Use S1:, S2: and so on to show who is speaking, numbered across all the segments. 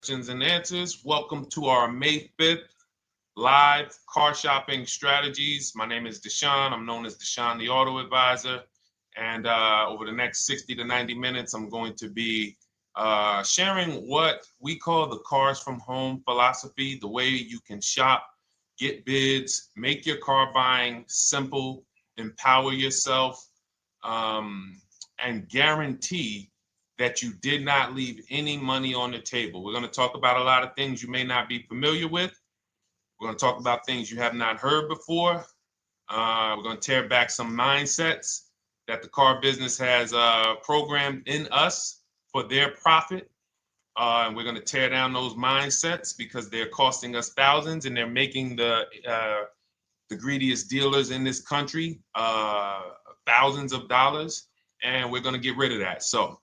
S1: questions and answers. Welcome to our May 5th live car shopping strategies. My name is Deshone. I'm known as Deshone the Auto Advisor. And over the next 60 to 90 minutes, I'm going to be sharing what we call the cars from home philosophy, the way you can shop, get bids, make your car buying simple, empower yourself, and guarantee that you did not leave any money on the table. We're going to talk about a lot of things you may not be familiar with. We're going to talk about things you have not heard before. We're going to tear back some mindsets that the car business has programmed in us for their profit. And we're going to tear down those mindsets because they're costing us thousands and they're making the greediest dealers in this country thousands of dollars. And we're going to get rid of that. So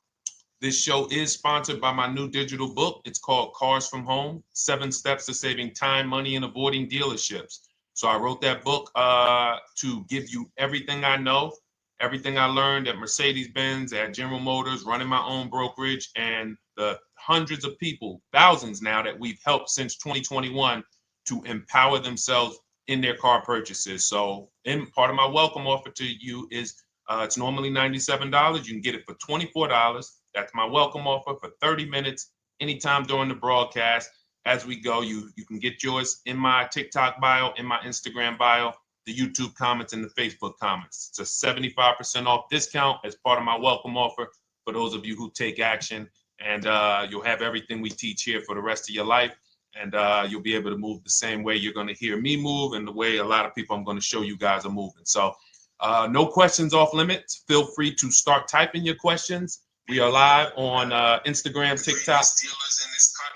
S1: this show is sponsored by my new digital book. It's called Cars from Home, 7 Steps to Saving Time, Money, and Avoiding Dealerships. So I wrote that book to give you everything I know, everything I learned at Mercedes-Benz, at General Motors, running my own brokerage, and the hundreds of people, thousands now, that we've helped since 2021 to empower themselves in their car purchases. So part of my welcome offer to you is it's normally $97. You can get it for $24. That's my welcome offer for 30 minutes, anytime during the broadcast. As we go, you can get yours in my TikTok bio, in my Instagram bio, the YouTube comments, and the Facebook comments. It's a 75% off discount as part of my welcome offer for those of you who take action. And you'll have everything we teach here for the rest of your life. And you'll be able to move the same way you're going to hear me move and the way a lot of people I'm going to show you guys are moving. So no questions off limits. Feel free to start typing your questions. We are live on Instagram, TikTok.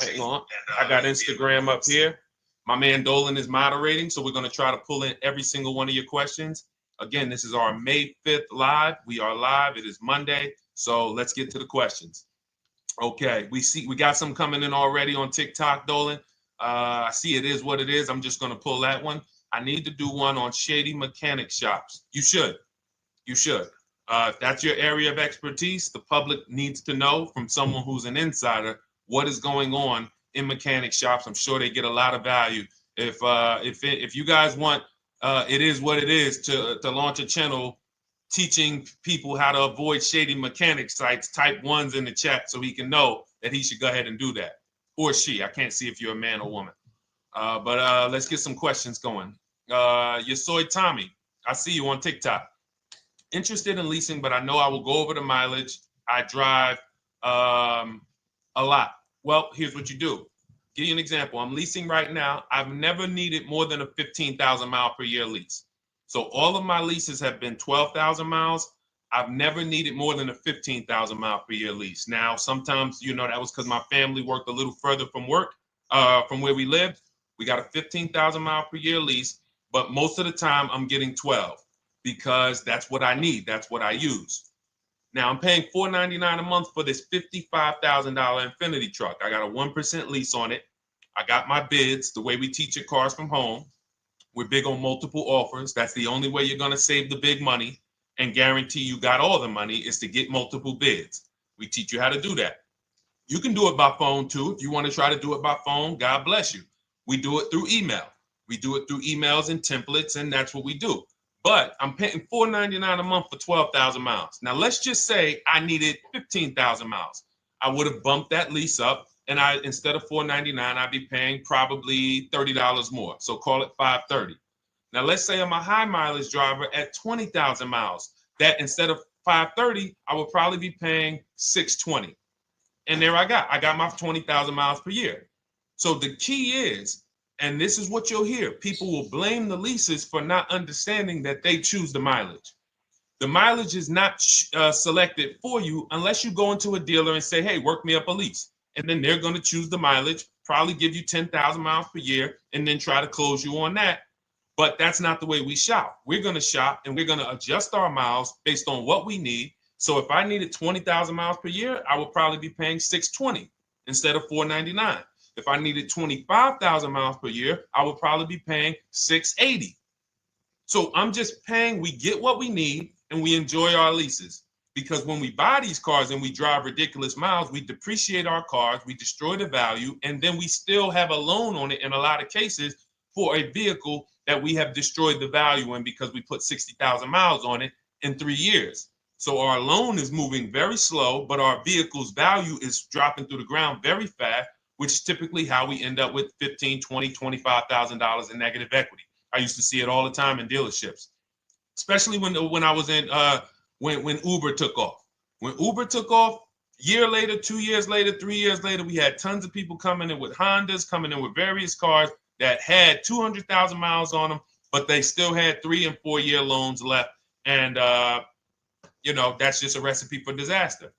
S1: Hang on. I got Instagram up here. My man Dolan is moderating, so we're going to try to pull in every single one of your questions. Again, this is our May 5th live. We are live. It is Monday, so let's get to the questions. Okay, we got some coming in already on TikTok, Dolan. I see it is what it is. I'm just going to pull that one. I need to do one on shady mechanic shops. You should. If that's your area of expertise, the public needs to know from someone who's an insider what is going on in mechanic shops. I'm sure they get a lot of value. If you guys want, it is what it is to launch a channel teaching people how to avoid shady mechanic sites, type ones in the chat so he can know that he should go ahead and do that. Or she. I can't see if you're a man or woman. But let's get some questions going. Yasoy Tommy, I see you on TikTok. Interested in leasing, but I know I will go over the mileage. I drive a lot. Well, here's what you do. Give you an example. I'm leasing right now. I've never needed more than a 15,000 mile per year lease. So all of my leases have been 12,000 miles. I've never needed more than a 15,000 mile per year lease. Now, sometimes, that was because my family worked a little further from where we lived. We got a 15,000 mile per year lease, but most of the time I'm getting 12 because that's what I need. That's what I use. Now I'm paying $499 a month for this $55,000 Infinity truck. I got a 1% lease on it. I got my bids, the way we teach at Cars from Home. We're big on multiple offers. That's the only way you're going to save the big money and guarantee you got all the money is to get multiple bids. We teach you how to do that. You can do it by phone too. If you want to try to do it by phone, God bless you. We do it through email. We do it through emails and templates, and that's what we do. But I'm paying $499 a month for 12,000 miles. Now, let's just say I needed 15,000 miles. I would have bumped that lease up, and instead of $499, I'd be paying probably $30 more. So call it $530. Now, let's say I'm a high mileage driver at 20,000 miles. That instead of $530, I would probably be paying $620. And there I got my 20,000 miles per year. So the key is, and this is what you'll hear, people will blame the leases for not understanding that they choose the mileage. The mileage is not selected for you unless you go into a dealer and say, hey, work me up a lease. And then they're going to choose the mileage, probably give you 10,000 miles per year, and then try to close you on that. But that's not the way we shop. We're going to shop and we're going to adjust our miles based on what we need. So if I needed 20,000 miles per year, I would probably be paying $620 instead of $499. If I needed 25,000 miles per year, I would probably be paying $680. So I'm just paying, we get what we need and we enjoy our leases. because when we buy these cars and we drive ridiculous miles, we depreciate our cars, we destroy the value, and then we still have a loan on it in a lot of cases for a vehicle that we have destroyed the value in because we put 60,000 miles on it in 3 years. So our loan is moving very slow, but our vehicle's value is dropping through the ground very fast, which is typically how we end up with $15,000, $20,000, $25,000 in negative equity. I used to see it all the time in dealerships, especially when I was in when Uber took off. When Uber took off, year later, 2 years later, 3 years later, we had tons of people coming in with Hondas, coming in with various cars that had 200,000 miles on them, but they still had 3 and 4 year loans left. And, that's just a recipe for disaster.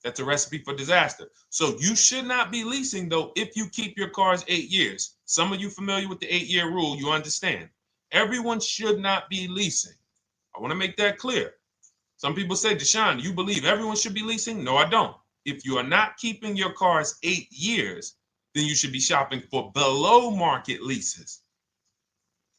S1: That's a recipe for disaster. So you should not be leasing, though, if you keep your cars 8 years. Some of you familiar with the 8-year rule, you understand. Everyone should not be leasing. I want to make that clear. Some people say, Deshone, you believe everyone should be leasing? No, I don't. If you are not keeping your cars 8 years, then you should be shopping for below market leases.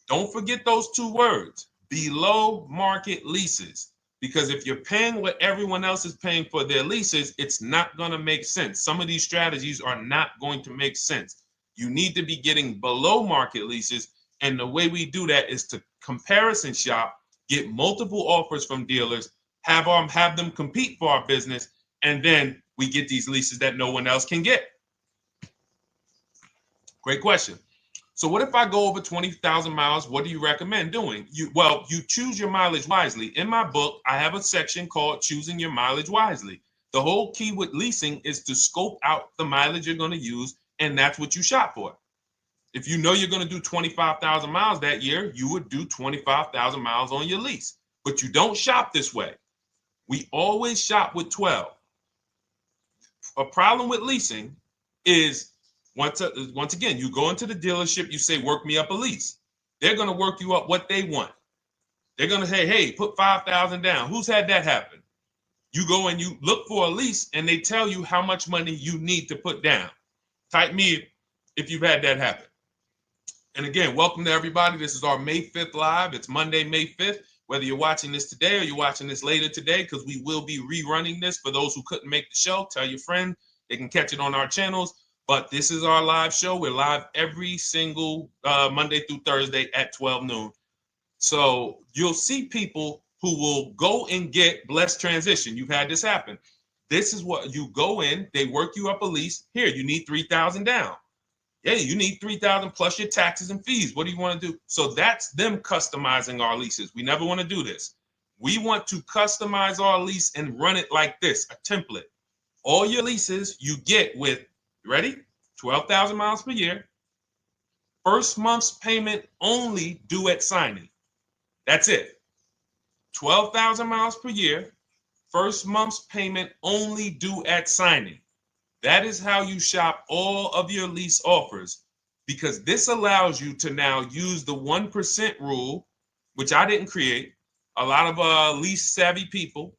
S1: Don't forget those 2 words, below market leases. Because if you're paying what everyone else is paying for their leases, it's not going to make sense. Some of these strategies are not going to make sense. You need to be getting below market leases. And the way we do that is to comparison shop, get multiple offers from dealers, have them compete for our business, and then we get these leases that no one else can get. Great question. So what if I go over 20,000 miles? What do you recommend doing? You choose your mileage wisely. In my book, I have a section called Choosing Your Mileage Wisely. The whole key with leasing is to scope out the mileage you're going to use, and that's what you shop for. If you know you're going to do 25,000 miles that year, you would do 25,000 miles on your lease. But you don't shop this way. We always shop with 12. A problem with leasing is once again, you go into the dealership, you say, work me up a lease. They're going to work you up what they want. They're going to say, hey, put 5,000 down. Who's had that happen? You go and you look for a lease and they tell you how much money you need to put down. Type me if you've had that happen. And again, welcome to everybody. This is our May 5th live. It's Monday, May 5th. Whether you're watching this today or you're watching this later today, because we will be rerunning this for those who couldn't make the show. Tell your friend they can catch it on our channels. But this is our live show. We're live every single Monday through Thursday at 12 noon. So you'll see people who will go and get blessed transition. You've had this happen. This is what you go in. They work you up a lease. Here, you need 3,000 down. Yeah, you need 3,000 plus your taxes and fees. What do you want to do? So that's them customizing our leases. We never want to do this. We want to customize our lease and run it like this, a template. All your leases you get with, ready? 12,000 miles per year. First month's payment only due at signing. That's it. 12,000 miles per year. First month's payment only due at signing. That is how you shop all of your lease offers, because this allows you to now use the 1% rule, which I didn't create. A lot of lease savvy people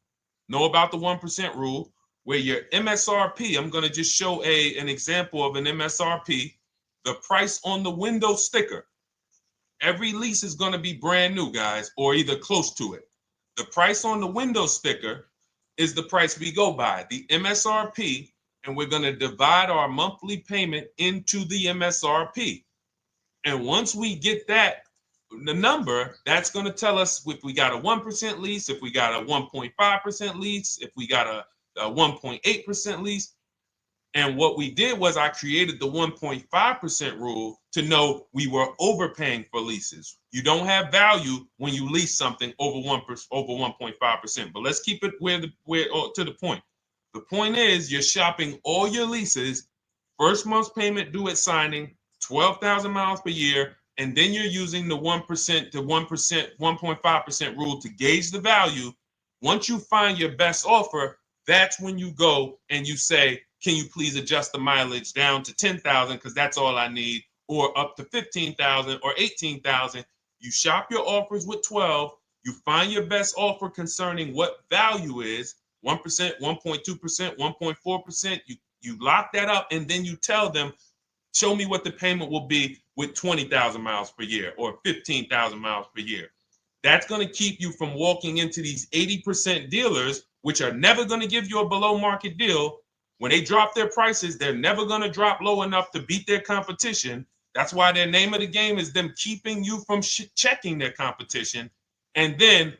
S1: know about the 1% rule, where your MSRP, I'm going to just show an example of an MSRP, the price on the window sticker. Every lease is going to be brand new, guys, or either close to it. The price on the window sticker is the price we go by, the MSRP, and we're going to divide our monthly payment into the MSRP. And once we get that, the number, that's going to tell us if we got a 1% lease, if we got a 1.5% lease, if we got a 1.8% lease. And what we did was I created the 1.5% rule to know we were overpaying for leases. You don't have value when you lease something over 1.5%. But let's keep it to the point. The point is you're shopping all your leases, first month's payment due at signing, 12,000 miles per year, and then you're using the 1% to 1.5% rule to gauge the value. Once you find your best offer, that's when you go and you say, can you please adjust the mileage down to 10,000 because that's all I need, or up to 15,000 or 18,000. You shop your offers with 12. You find your best offer concerning what value is, 1%, 1.2%, 1.4%. You lock that up, and then you tell them, show me what the payment will be with 20,000 miles per year or 15,000 miles per year. That's going to keep you from walking into these 80% dealers which are never going to give you a below market deal. When they drop their prices, they're never going to drop low enough to beat their competition. That's why their name of the game is them keeping you from checking their competition. And then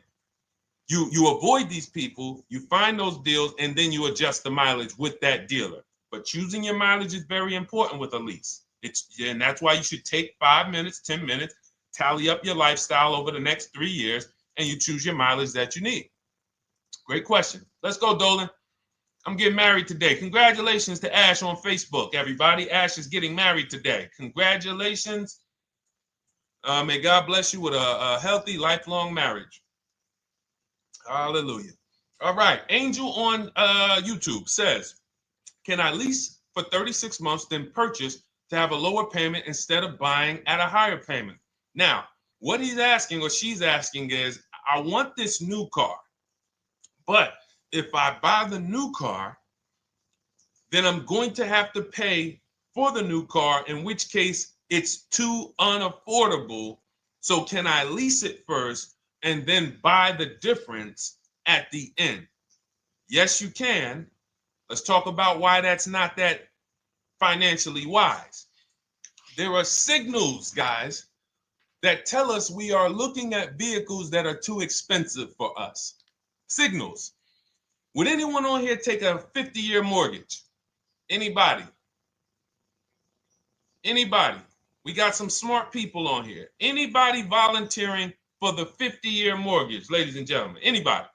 S1: you avoid these people, you find those deals, and then you adjust the mileage with that dealer. But choosing your mileage is very important with a lease. And that's why you should take 5 minutes, 10 minutes, tally up your lifestyle over the next 3 years, and you choose your mileage that you need. Great question. Let's go, Dolan. I'm getting married today. Congratulations to Ash on Facebook, everybody. Ash is getting married today. Congratulations. May God bless you with a healthy, lifelong marriage. Hallelujah. All right. Angel on YouTube says, can I lease for 36 months, then purchase to have a lower payment instead of buying at a higher payment? Now, what he's asking or she's asking is, I want this new car, but if I buy the new car, then I'm going to have to pay for the new car, in which case it's too unaffordable. So can I lease it first and then buy the difference at the end? Yes, you can. Let's talk about why that's not that financially wise. There are signals, guys, that tell us we are looking at vehicles that are too expensive for us. Signals. Would anyone on here take a 50-year mortgage? Anybody? Anybody? We got some smart people on here. Anybody volunteering for the 50-year mortgage, ladies and gentlemen? Anybody?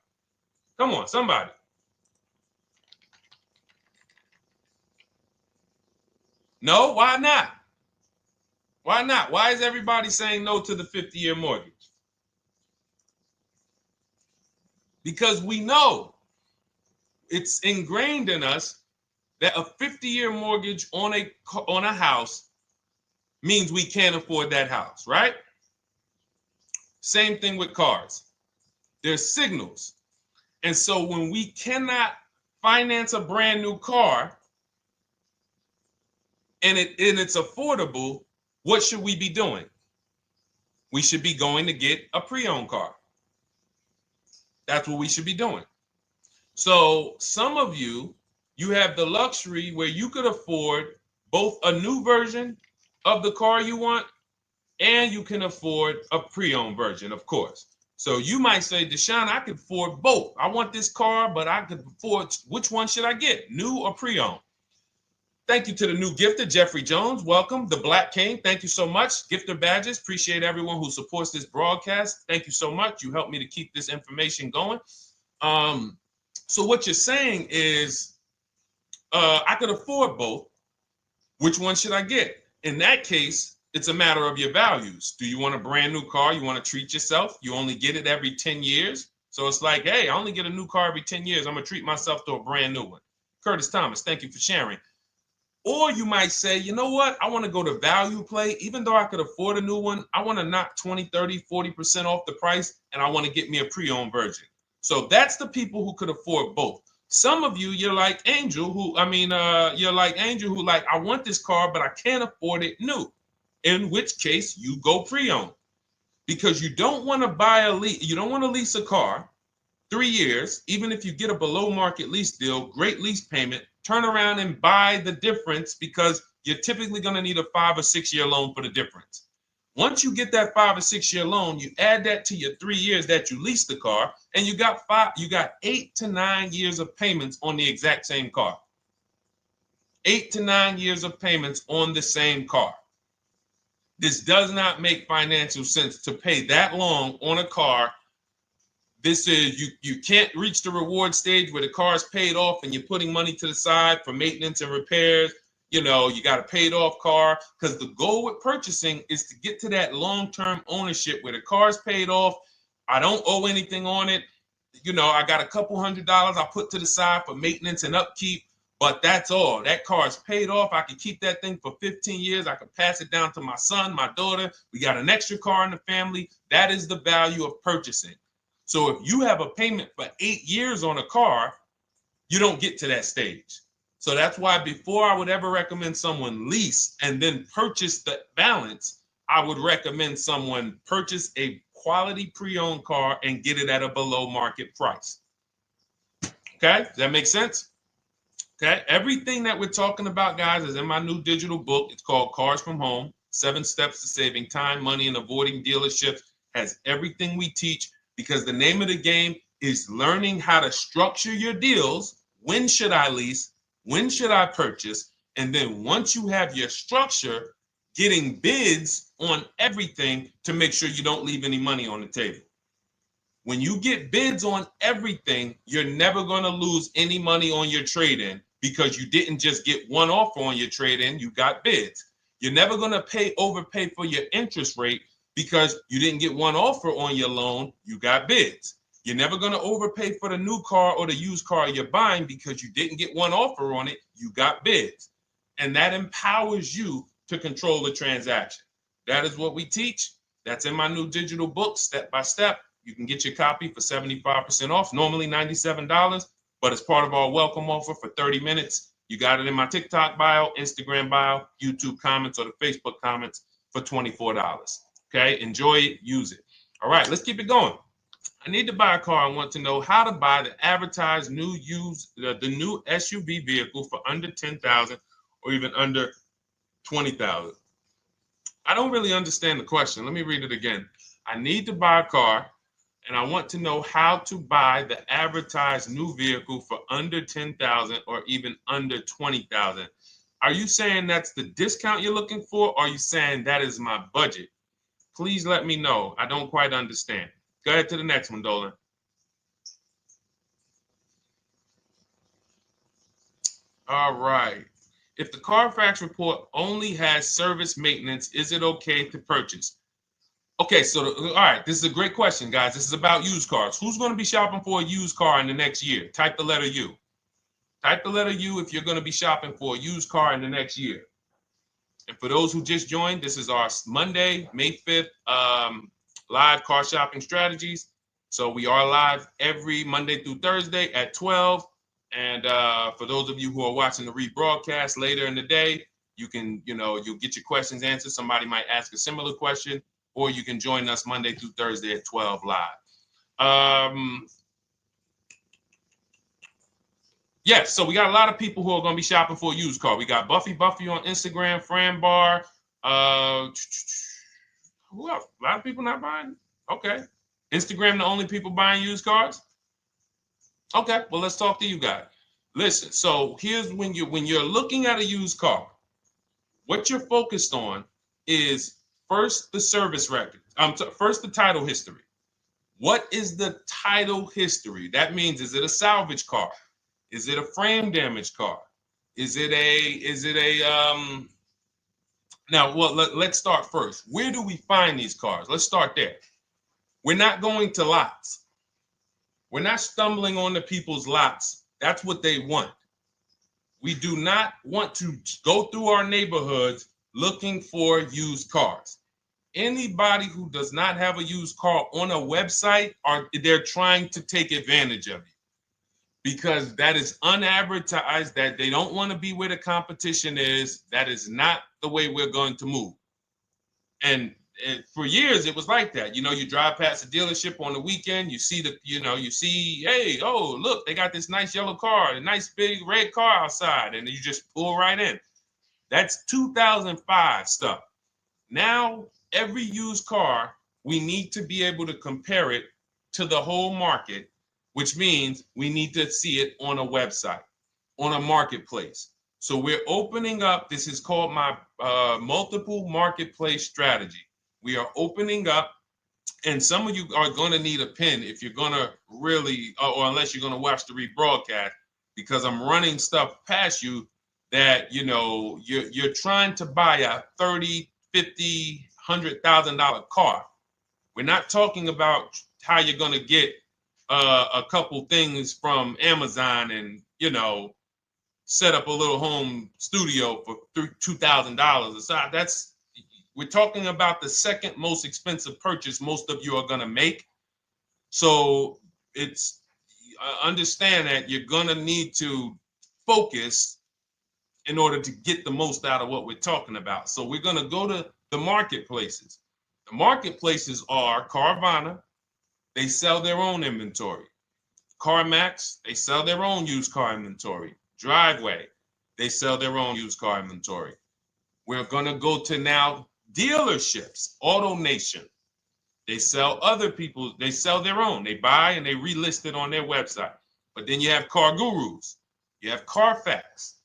S1: Come on, somebody. No, why not? Why not? Why is everybody saying no to the 50-year mortgage? Because we know it's ingrained in us that a 50-year mortgage on a house means we can't afford that house, right? Same thing with cars. There's signals. And so when we cannot finance a brand new car and it's affordable, what should we be doing? We should be going to get a pre-owned car. That's what we should be doing. So some of you have the luxury where you could afford both a new version of the car you want, and you can afford a pre-owned version, of course. So you might say, Deshone, I could afford both. I want this car, but I could afford, which one should I get, new or pre-owned? Thank you to the new gifter, Jeffrey Jones. Welcome. The Black King. Thank you so much. Gifter badges. Appreciate everyone who supports this broadcast. Thank you so much. You helped me to keep this information going. So what you're saying is, I could afford both. Which one should I get? In that case, it's a matter of your values. Do you want a brand new car? You want to treat yourself? You only get it every 10 years. So it's like, hey, I only get a new car every 10 years. I'm going to treat myself to a brand new one. Curtis Thomas, thank you for sharing. Or you might say, you know what? I want to go to value play. Even though I could afford a new one, I want to knock 20, 30, 40% off the price, and I want to get me a pre-owned version. So that's the people who could afford both. Some of you, you're like Angel, who like, I want this car, but I can't afford it new. In which case you go pre-owned, because you don't want to you don't want to lease a car 3 years, even if you get a below market lease deal, great lease payment, turn around and buy the difference, because you're typically going to need a 5 or 6 year loan for the difference. Once you get that 5 or 6 year loan, you add that to your 3 years that you leased the car, and you got 8 to 9 years of payments on the exact same car. 8 to 9 years of payments on the same car. This does not make financial sense to pay that long on a car. This is, you can't reach the reward stage where the car is paid off and you're putting money to the side for maintenance and repairs. You know, you got a paid off car, because the goal with purchasing is to get to that long-term ownership where the car is paid off. I don't owe anything on it. You know, I got a couple $100 I put to the side for maintenance and upkeep, but that's all. That car is paid off. I can keep that thing for 15 years. I can pass it down to my son, my daughter. We got an extra car in the family. That is the value of purchasing. So if you have a payment for 8 years on a car, you don't get to that stage. So that's why before I would ever recommend someone lease and then purchase the balance, I would recommend someone purchase a quality pre-owned car and get it at a below market price. Okay, does that make sense? Okay, everything that we're talking about, guys, is in my new digital book. It's called Cars from Home, 7 Steps to Saving Time, Money, and Avoiding Dealerships. Has everything we teach, because the name of the game is learning how to structure your deals. When should I lease? When should I purchase? And then once you have your structure, getting bids on everything to make sure you don't leave any money on the table. When you get bids on everything, you're never going to lose any money on your trade-in, because you didn't just get one offer on your trade-in, you got bids. You're never going to overpay for your interest rate, because you didn't get one offer on your loan, you got bids. You're never going to overpay for the new car or the used car you're buying, because you didn't get one offer on it, you got bids. And that empowers you to control the transaction. That is what we teach. That's in my new digital book, step by step. You can get your copy for 75% off, normally $97, but it's part of our welcome offer for 30 minutes. You got it in my TikTok bio, Instagram bio, YouTube comments, or the Facebook comments for $24. Okay, enjoy it, use it. All right, let's keep it going. I need to buy a car. I want to know how to buy the advertised new the new SUV vehicle for under $10,000 or even under $20,000. I don't really understand the question. Let me read it again. I need to buy a car, and I want to know how to buy the advertised new vehicle for under $10,000 or even under $20,000. Are you saying that's the discount you're looking for, or are you saying that is my budget? Please let me know. I don't quite understand. Go ahead to the next one, Dolan. All right. If the Carfax report only has service maintenance, is it okay to purchase? Okay, so all right, this is a great question, guys. This is about used cars. Who's going to be shopping for a used car in the next year? Type the letter U. Type the letter U if you're going to be shopping for a used car in the next year. And for those who just joined, this is our Monday, May 5th, live car shopping strategies. So we are live every Monday through Thursday at 12. And for those of you who are watching the rebroadcast later in the day, you can, you'll get your questions answered. Somebody might ask a similar question, or you can join us Monday through Thursday at 12 live. Yes, so we got a lot of people who are going to be shopping for a used car. We got Buffy on Instagram, Fran Bar. Who else? A lot of people not buying? Okay. Instagram, the only people buying used cars? Okay, well, let's talk to you guys. Listen, so here's when you're looking at a used car, what you're focused on is first the service record. First the title history. What is the title history? That means, is it a salvage car? Is it a frame damage car? Is it a now, well, let's start first. Where do we find these cars? Let's start there. We're not going to lots. We're not stumbling onto people's lots. That's what they want. We do not want to go through our neighborhoods looking for used cars. Anybody who does not have a used car on a website, they're trying to take advantage of you, because that is unadvertised, that they don't want to be where the competition is. That is not the way we're going to move. And for years, it was like that. You drive past a dealership on the weekend, you see hey, oh, look, they got this nice yellow car, a nice big red car outside, and you just pull right in. That's 2005 stuff. Now, every used car, we need to be able to compare it to the whole market, which means we need to see it on a website, on a marketplace. So we're opening up, this is called my multiple marketplace strategy. We are opening up, and some of you are going to need a pen if you're going to really, or unless you're going to watch the rebroadcast, because I'm running stuff past you that, you're trying to buy a $30,000, $50,000, $100,000 car. We're not talking about how you're going to get a couple things from Amazon and, set up a little home studio for $2,000. We're talking about the second most expensive purchase most of you are going to make. So it's understand that you're going to need to focus in order to get the most out of what we're talking about. So we're going to go to the marketplaces. The marketplaces are Carvana. They sell their own inventory. CarMax, they sell their own used car inventory. Driveway, they sell their own used car inventory. We're going to go to now dealerships. AutoNation, they sell other people's, they sell their own. They buy and they relist it on their website. But then you have Car Gurus, you have Carfax,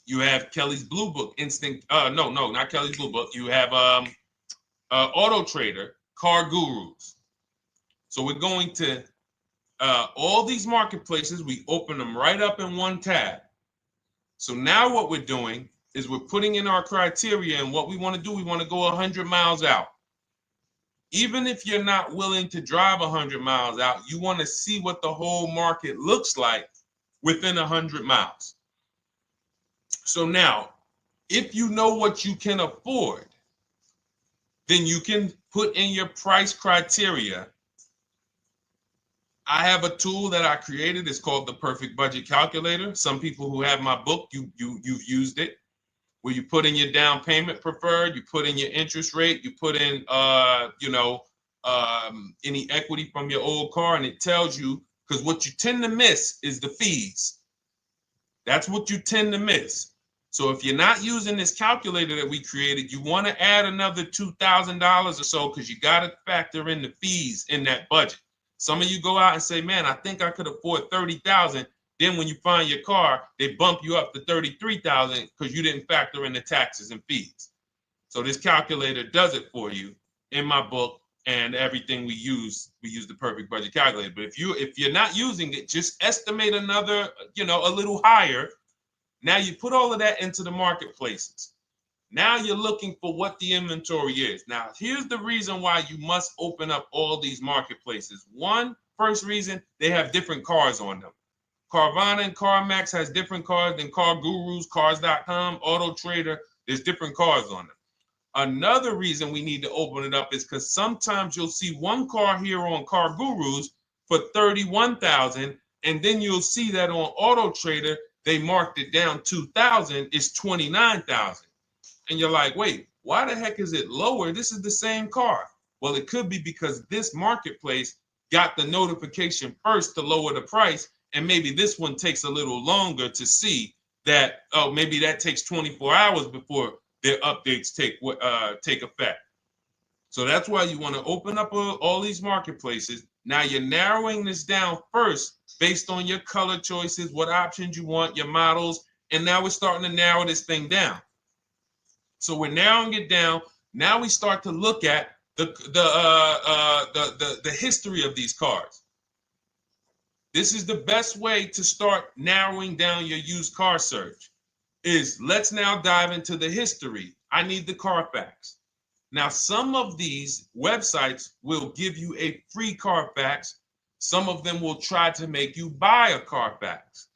S1: you have Kelly's Blue Book, no, not Kelly's Blue Book. You have Auto Trader, Car Gurus. So we're going to all these marketplaces, we open them right up in one tab. So now what we're doing is we're putting in our criteria, and what we want to do, we want to go 100 miles out. Even if you're not willing to drive 100 miles out, you want to see what the whole market looks like within 100 miles. So now, if you know what you can afford, then you can put in your price criteria. I have a tool that I created. It's called the Perfect Budget Calculator. Some people who have my book, you've used it, where you put in your down payment preferred, you put in your interest rate, you put in any equity from your old car, and it tells you, because what you tend to miss is the fees. That's what you tend to miss. So if you're not using this calculator that we created, you want to add another $2,000 or so, because you got to factor in the fees in that budget. Some of you go out and say, man, I think I could afford $30,000. Then when you find your car, they bump you up to $33,000 because you didn't factor in the taxes and fees. So this calculator does it for you in my book, and everything we use the Perfect Budget Calculator. But if you're not using it, just estimate another, a little higher. Now you put all of that into the marketplaces. Now you're looking for what the inventory is. Now, here's the reason why you must open up all these marketplaces. First reason, they have different cars on them. Carvana and CarMax has different cars than Car Gurus, Cars.com, Auto Trader. There's different cars on them. Another reason we need to open it up is because sometimes you'll see one car here on Car Gurus for $31,000, and then you'll see that on Auto Trader they marked it down $2,000. It's $29,000. And you're like, wait, why the heck is it lower? This is the same car. Well, it could be because this marketplace got the notification first to lower the price, and maybe this one takes a little longer to see that, oh, maybe that takes 24 hours before their updates take effect. So that's why you want to open up all these marketplaces. Now you're narrowing this down first based on your color choices, what options you want, your models, and now we're starting to narrow this thing down. So we're narrowing it down. Now we start to look at the history of these cars. This is the best way to start narrowing down your used car search. Let's now dive into the history. I need the Carfax. Now, some of these websites will give you a free Carfax. Some of them will try to make you buy a Carfax.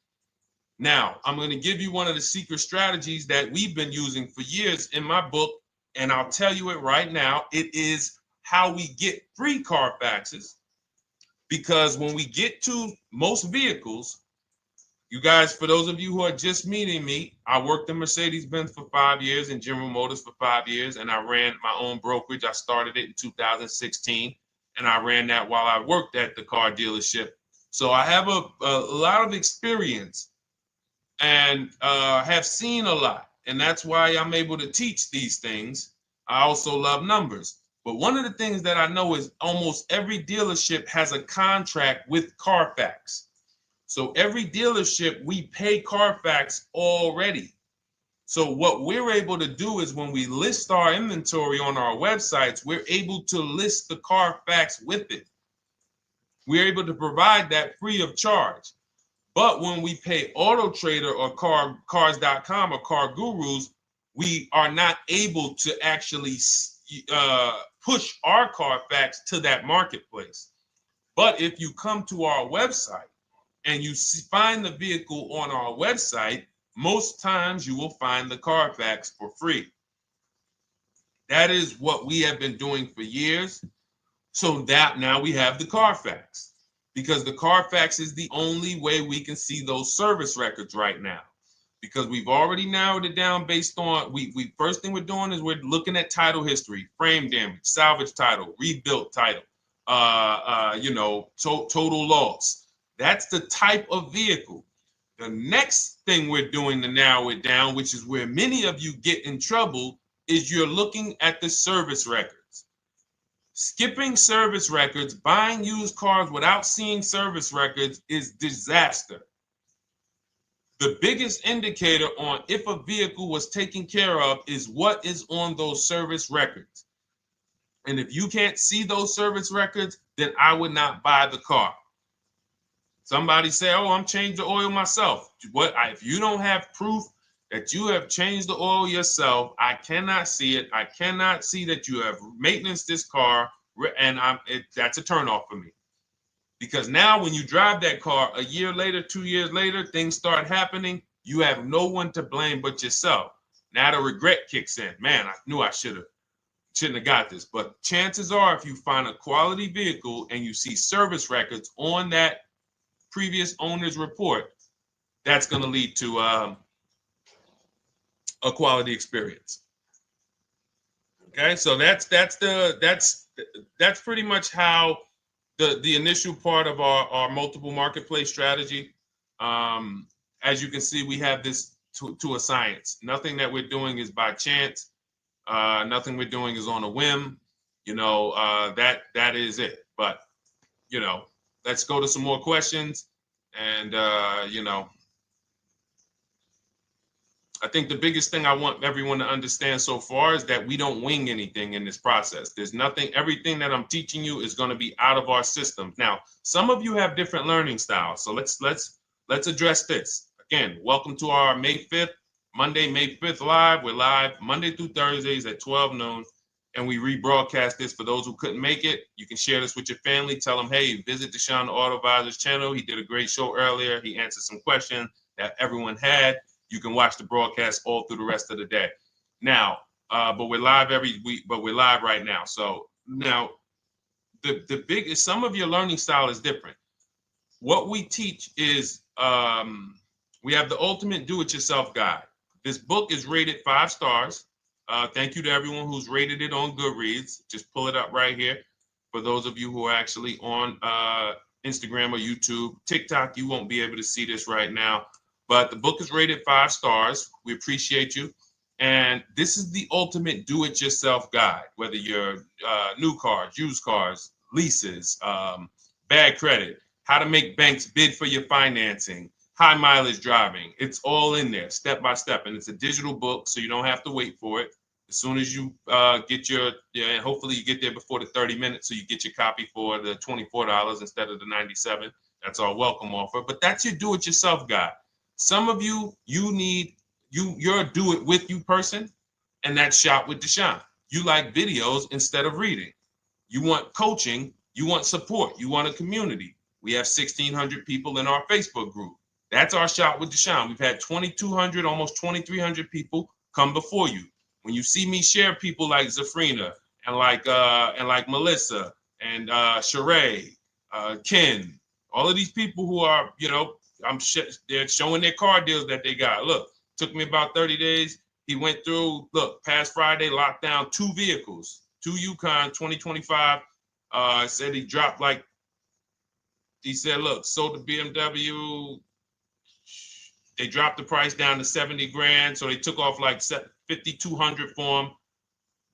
S1: Now, I'm going to give you one of the secret strategies that we've been using for years in my book, and I'll tell you it right now. It is how we get free Carfaxes, because when we get to most vehicles, you guys, for those of you who are just meeting me, I worked in Mercedes-Benz for 5 years and General Motors for 5 years, and I ran my own brokerage. I started it in 2016, and I ran that while I worked at the car dealership. So I have a lot of experience and have seen a lot, and that's why I'm able to teach these things. I also love numbers. But one of the things that I know is almost every dealership has a contract with Carfax. So every dealership, we pay Carfax already. So what we're able to do is when we list our inventory on our websites, we're able to list the Carfax with it. We're able to provide that free of charge. But when we pay Auto Trader or Cars.com or Car Gurus, we are not able to actually push our Carfax to that marketplace. But if you come to our website and you find the vehicle on our website, most times you will find the Carfax for free. That is what we have been doing for years. So that now we have the Carfax, because the Carfax is the only way we can see those service records right now, because we've already narrowed it down based on, first thing we're doing is we're looking at title history, frame damage, salvage title, rebuilt title, total loss. That's the type of vehicle. The next thing we're doing to narrow it down, which is where many of you get in trouble, is you're looking at the service records. Skipping service records, buying used cars without seeing service records is disaster. The biggest indicator on if a vehicle was taken care of is what is on those service records. And if you can't see those service records, then I would not buy the car. Somebody say, oh, I'm changing the oil myself. If you don't have proof that you have changed the oil yourself, I cannot see it. I cannot see that you have maintenance this car, and that's a turnoff for me. Because now when you drive that car a year later, 2 years later, things start happening. You have no one to blame but yourself. Now the regret kicks in. Man, I knew I shouldn't have got this. But chances are, if you find a quality vehicle and you see service records on that previous owner's report, that's going to lead to a quality experience. Okay, so that's pretty much how the initial part of our multiple marketplace strategy. As you can see, we have this to a science. Nothing that we're doing is by chance. Nothing we're doing is on a whim. That is it. But let's go to some more questions. And I think the biggest thing I want everyone to understand so far is that we don't wing anything in this process. There's nothing, everything that I'm teaching you is going to be out of our systems. Now, some of you have different learning styles. So let's address this. Again, welcome to our May 5th, Monday, May 5th live. We're live Monday through Thursdays at 12 noon. And we rebroadcast this for those who couldn't make it. You can share this with your family. Tell them, hey, visit Deshone the Auto Advisor's channel. He did a great show earlier. He answered some questions that everyone had. You can watch the broadcast all through the rest of the day. Now, but we're live every week, but we're live right now. So now the biggest, some of your learning style is different. What we teach is we have the ultimate do-it-yourself guide. This book is rated 5 stars. Thank you to everyone who's rated it on Goodreads. Just pull it up right here. For those of you who are actually on Instagram or YouTube, TikTok, you won't be able to see this right now. But the book is rated 5 stars. We appreciate you. And this is the ultimate do-it-yourself guide, whether you're new cars, used cars, leases, bad credit, how to make banks bid for your financing, high mileage driving. It's all in there, step by step. And it's a digital book, so you don't have to wait for it. As soon as you get and hopefully you get there before the 30 minutes, so you get your copy for the $24 instead of the $97. That's our welcome offer. But that's your do-it-yourself guide. Some of you, you're a do-it-with-you person, and that's Shop with Deshone. You like videos instead of reading. You want coaching. You want support. You want a community. We have 1,600 people in our Facebook group. That's our Shop with Deshone. We've had 2,200, almost 2,300 people come before you. When you see me share people like Zafrina and like Melissa and Sheree, Ken, all of these people who are, they're showing their car deals that they got. Look, took me about 30 days. He went through, past Friday, locked down 2 vehicles, 2 Yukon 2025. Said he dropped sold the BMW. They dropped the price down to 70 grand. So they took off like 5,200 for him.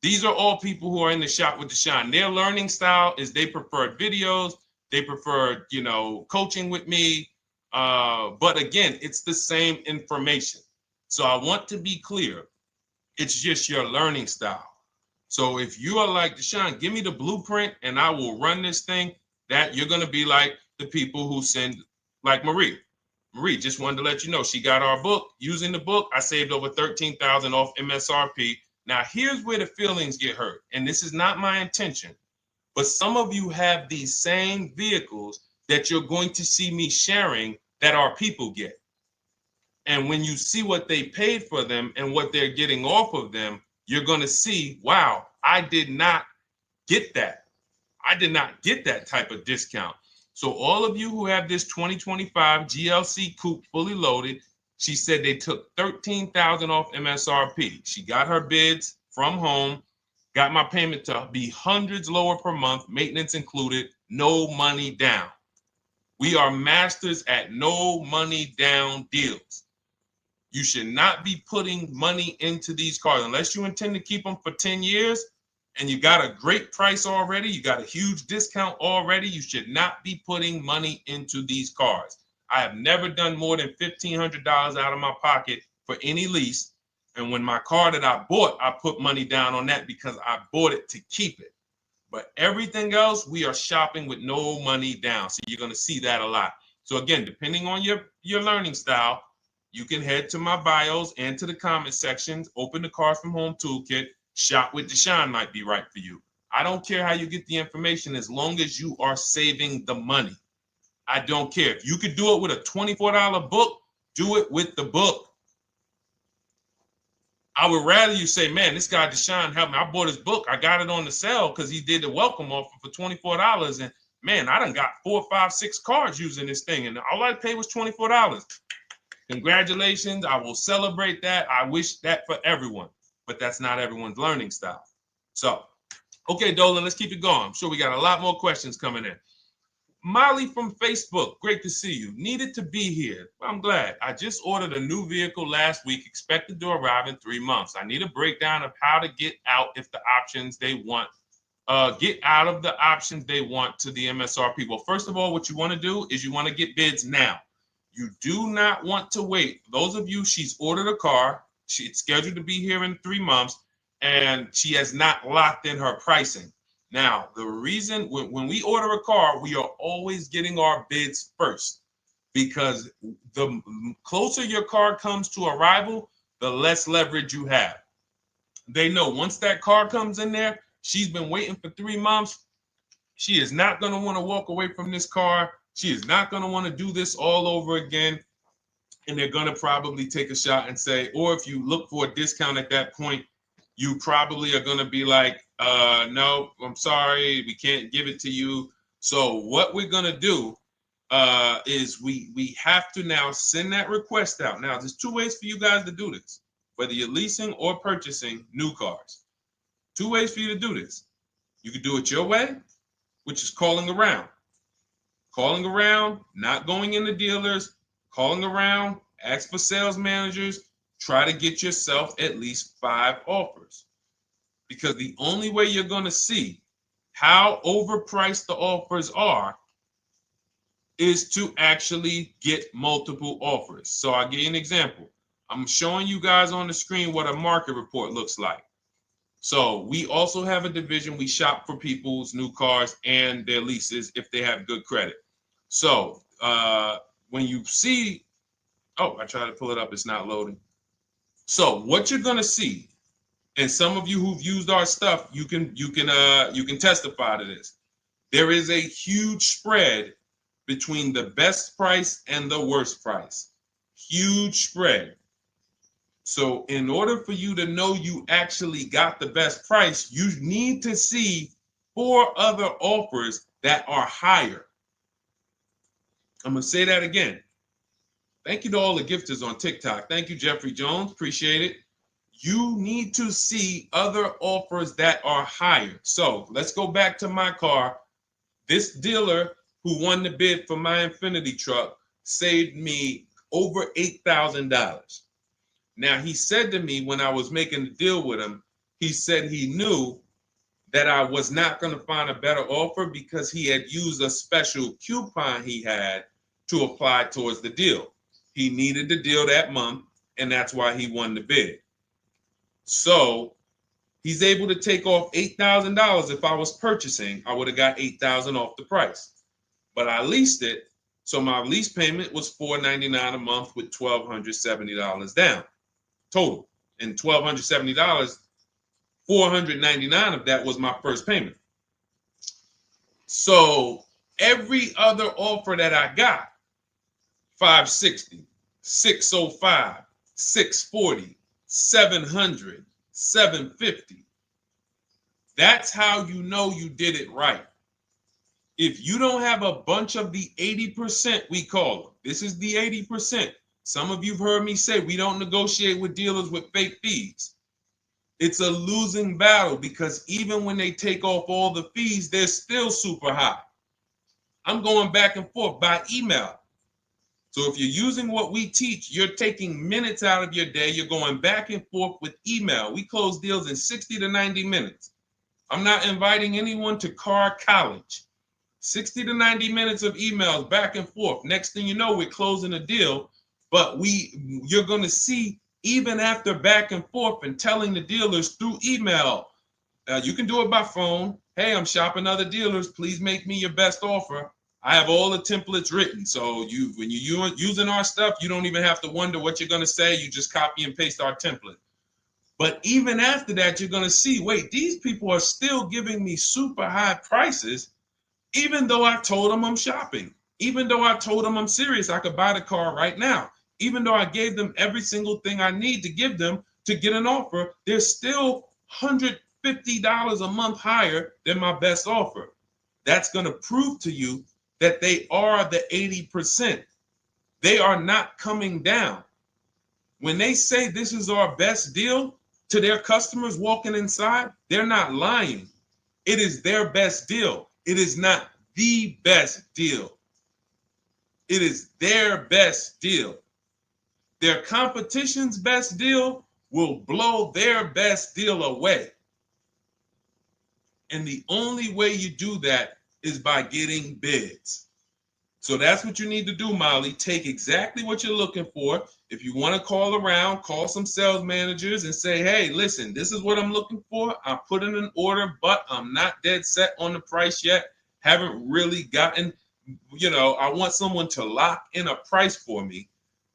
S1: These are all people who are in the Shop with Deshone. Their learning style is they prefer videos. They prefer, coaching with me. But again, it's the same information. So I want to be clear. It's just your learning style. So if you are like Deshone, give me the blueprint and I will run this thing. That you're going to be like the people who send, like Marie. Marie just wanted to let you know she got our book. Using the book, I saved over $13,000 off MSRP. Now, here's where the feelings get hurt. And this is not my intention. But some of you have these same vehicles that you're going to see me sharing that our people get. And when you see what they paid for them and what they're getting off of them, you're going to see, wow, I did not get that. I did not get that type of discount. So all of you who have this 2025 GLC coupe fully loaded, she said they took $13,000 off MSRP. She got her bids from home, got my payment to be hundreds lower per month, maintenance included, no money down. We are masters at no money down deals. You should not be putting money into these cars unless you intend to keep them for 10 years and you got a great price already. You got a huge discount already. You should not be putting money into these cars. I have never done more than $1,500 out of my pocket for any lease. And when my car that I bought, I put money down on that because I bought it to keep it. But everything else, we are shopping with no money down. So you're going to see that a lot. So again, depending on your learning style, you can head to my bios and to the comment sections, open the Cars from Home Toolkit, Shop with Deshone might be right for you. I don't care how you get the information as long as you are saving the money. I don't care. If you could do it with a $24 book, do it with the book. I would rather you say, man, this guy Deshone helped me. I bought his book. I got it on the sale because he did the welcome offer for $24. And man, I done got 4, 5, 6 cars using this thing. And all I paid was $24. Congratulations. I will celebrate that. I wish that for everyone, but that's not everyone's learning style. So, okay, Dolan, let's keep it going. I'm sure we got a lot more questions coming in. Molly from Facebook, great to see you. Needed to be here. Well, I'm glad. I just ordered a new vehicle last week, expected to arrive in 3 months. I need a breakdown of how to get out if the options they want, get out of the options they want to the MSRP. Well, first of all, what you want to do is you want to get bids now. You do not want to wait. Those of you, she's ordered a car. She's scheduled to be here in 3 months, and she has not locked in her pricing. Now, the reason when we order a car, we are always getting our bids first because the closer your car comes to arrival, the less leverage you have. They know once that car comes in there, she's been waiting for 3 months. She is not going to want to walk away from this car. She is not going to want to do this all over again. And they're going to probably take a shot and say, or if you look for a discount at that point, you probably are going to be like, no, I'm sorry, we can't give it to you. So what we're going to do is we have to now send that request out. Now, there's 2 ways for you guys to do this, whether you're leasing or purchasing new cars. 2 ways for you to do this. You can do it your way, which is calling around. Calling around, not going into dealers, calling around, ask for sales managers, try to get yourself at least 5 offers. Because the only way you're going to see how overpriced the offers are is to actually get multiple offers. So I'll give you an example. I'm showing you guys on the screen what a market report looks like. So we also have a division. We shop for people's new cars and their leases if they have good credit. So when you see, oh, I tried to pull it up. It's not loading. So what you're going to see, and some of you who've used our stuff, you can testify to this. There is a huge spread between the best price and the worst price. Huge spread. So in order for you to know you actually got the best price, you need to see 4 other offers that are higher. I'm going to say that again. Thank you to all the gifters on TikTok. Thank you, Jeffrey Jones. Appreciate it. You need to see other offers that are higher. So let's go back to my car. This dealer who won the bid for my Infinity truck saved me over $8,000. Now, he said to me when I was making the deal with him, he said he knew that I was not going to find a better offer because he had used a special coupon he had to apply towards the deal. He needed the deal that month, and that's why he won the bid. So he's able to take off $8,000. If I was purchasing, I would have got $8,000 off the price. But I leased it, so my lease payment was $499 a month with $1,270 down total. And $1,270, $499 of that was my first payment. So every other offer that I got, $560, $605, $640, $700, $750. That's how you know you did it right. If you don't have a bunch of the 80%, we call them. This is the 80%. Some of you have heard me say we don't negotiate with dealers with fake fees. It's a losing battle because even when they take off all the fees, they're still super high. I'm going back and forth by email. So if you're using what we teach, you're taking minutes out of your day. You're going back and forth with email. We close deals in 60 to 90 minutes. I'm not inviting anyone to car college. 60 to 90 minutes of emails back and forth. Next thing you know, we're closing a deal. But you're going to see, even after back and forth and telling the dealers through email, you can do it by phone. Hey, I'm shopping other dealers. Please make me your best offer. I have all the templates written. So when you're using our stuff, you don't even have to wonder what you're going to say. You just copy and paste our template. But even after that, you're going to see, wait, these people are still giving me super high prices, even though I told them I'm shopping, even though I told them I'm serious, I could buy the car right now, even though I gave them every single thing I need to give them to get an offer, they're still $150 a month higher than my best offer. That's going to prove to you that they are the 80%. They are not coming down. When they say this is our best deal to their customers walking inside, they're not lying. It is their best deal. It is not the best deal. It is their best deal. Their competition's best deal will blow their best deal away. And the only way you do that is by getting bids. So that's what you need to do, Molly. Take exactly what you're looking for. If you want to call around, call some sales managers and say, hey, listen, this is what I'm looking for. I put in an order, but I'm not dead set on the price yet. Haven't really gotten, I want someone to lock in a price for me.